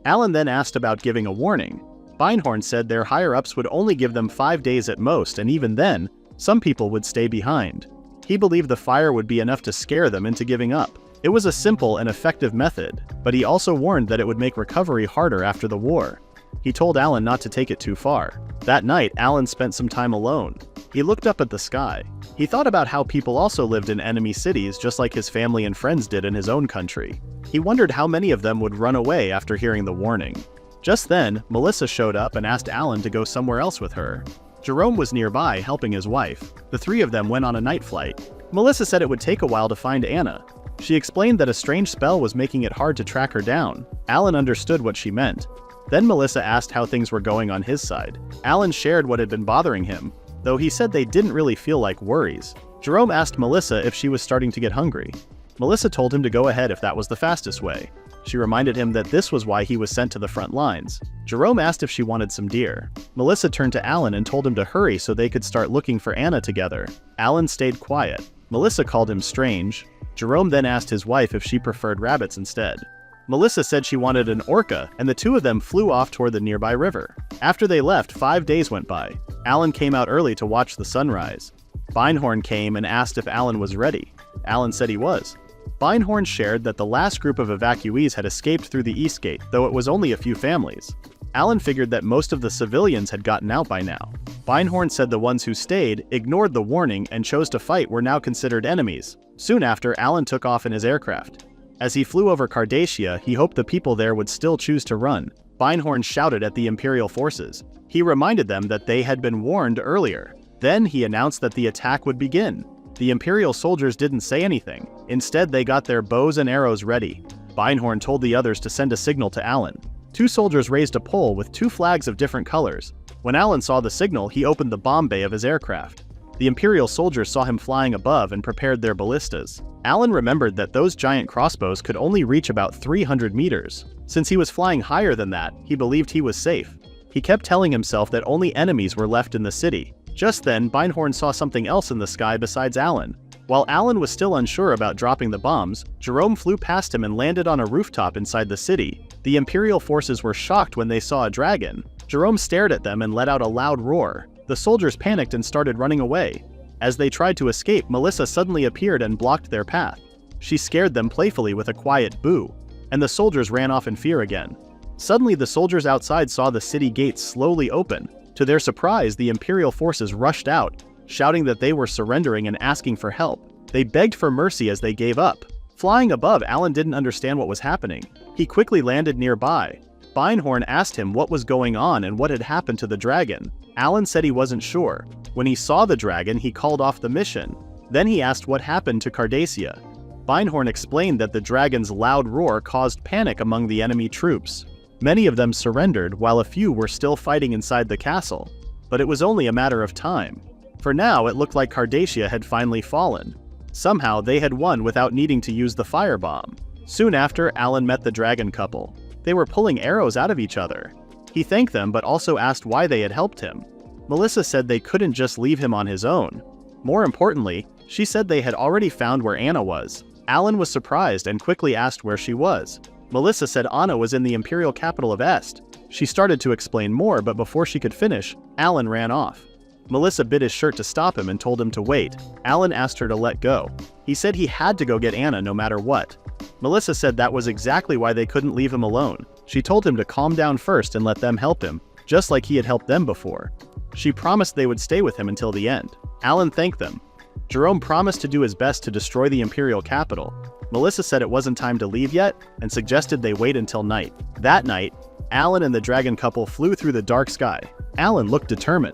Alan then asked about giving a warning. Beinhorn said their higher-ups would only give them 5 days at most, and even then, some people would stay behind. He believed the fire would be enough to scare them into giving up. It was a simple and effective method, but he also warned that it would make recovery harder after the war. He told Alan not to take it too far. That night, Alan spent some time alone. He looked up at the sky. He thought about how people also lived in enemy cities just like his family and friends did in his own country. He wondered how many of them would run away after hearing the warning. Just then, Melissa showed up and asked Alan to go somewhere else with her. Jerome was nearby helping his wife. The three of them went on a night flight. Melissa said it would take a while to find Anna. She explained that a strange spell was making it hard to track her down. Alan understood what she meant. Then Melissa asked how things were going on his side. Alan shared what had been bothering him, though he said they didn't really feel like worries. Jerome asked Melissa if she was starting to get hungry. Melissa told him to go ahead if that was the fastest way. She reminded him that this was why he was sent to the front lines. Jerome asked if she wanted some deer. Melissa turned to Alan and told him to hurry so they could start looking for Anna together. Alan stayed quiet. Melissa called him strange. Jerome then asked his wife if she preferred rabbits instead. Melissa said she wanted an orca, and the two of them flew off toward the nearby river. After they left, 5 days went by. Alan came out early to watch the sunrise. Beinhorn came and asked if Alan was ready. Alan said he was. Beinhorn shared that the last group of evacuees had escaped through the east gate, though it was only a few families. Alan figured that most of the civilians had gotten out by now. Beinhorn said the ones who stayed, ignored the warning, and chose to fight were now considered enemies. Soon after, Alan took off in his aircraft. As he flew over Cardacia, he hoped the people there would still choose to run. Beinhorn shouted at the Imperial forces. He reminded them that they had been warned earlier. Then he announced that the attack would begin. The Imperial soldiers didn't say anything. Instead, they got their bows and arrows ready. Beinhorn told the others to send a signal to Alan. 2 soldiers raised a pole with 2 flags of different colors. When Alan saw the signal, he opened the bomb bay of his aircraft. The Imperial soldiers saw him flying above and prepared their ballistas. Alan remembered that those giant crossbows could only reach about 300 meters. Since he was flying higher than that, he believed he was safe. He kept telling himself that only enemies were left in the city. Just then, Beinhorn saw something else in the sky besides Alan. While Alan was still unsure about dropping the bombs, Jerome flew past him and landed on a rooftop inside the city. The Imperial forces were shocked when they saw a dragon. Jerome stared at them and let out a loud roar. The soldiers panicked and started running away. As they tried to escape, Melissa suddenly appeared and blocked their path. She scared them playfully with a quiet boo, and the soldiers ran off in fear again. Suddenly, the soldiers outside saw the city gates slowly open. To their surprise, the Imperial forces rushed out, shouting that they were surrendering and asking for help. They begged for mercy as they gave up. Flying above, Alan didn't understand what was happening. He quickly landed nearby. Beinhorn asked him what was going on and what had happened to the dragon. Alan said he wasn't sure. When he saw the dragon, he called off the mission. Then he asked what happened to Cardacia. Beinhorn explained that the dragon's loud roar caused panic among the enemy troops. Many of them surrendered, while a few were still fighting inside the castle. But it was only a matter of time. For now, it looked like Cardacia had finally fallen. Somehow, they had won without needing to use the firebomb. Soon after, Alan met the dragon couple. They were pulling arrows out of each other. He thanked them but also asked why they had helped him. Melissa said they couldn't just leave him on his own. More importantly, she said they had already found where Anna was. Alan was surprised and quickly asked where she was. Melissa said Anna was in the Imperial capital of Est. She started to explain more, but before she could finish, Alan ran off. Melissa bit his shirt to stop him and told him to wait. Alan asked her to let go. He said he had to go get Anna no matter what. Melissa said that was exactly why they couldn't leave him alone. She told him to calm down first and let them help him, just like he had helped them before. She promised they would stay with him until the end. Alan thanked them. Jerome promised to do his best to destroy the Imperial capital. Melissa said it wasn't time to leave yet and suggested they wait until night. That night, Alan and the dragon couple flew through the dark sky. Alan looked determined.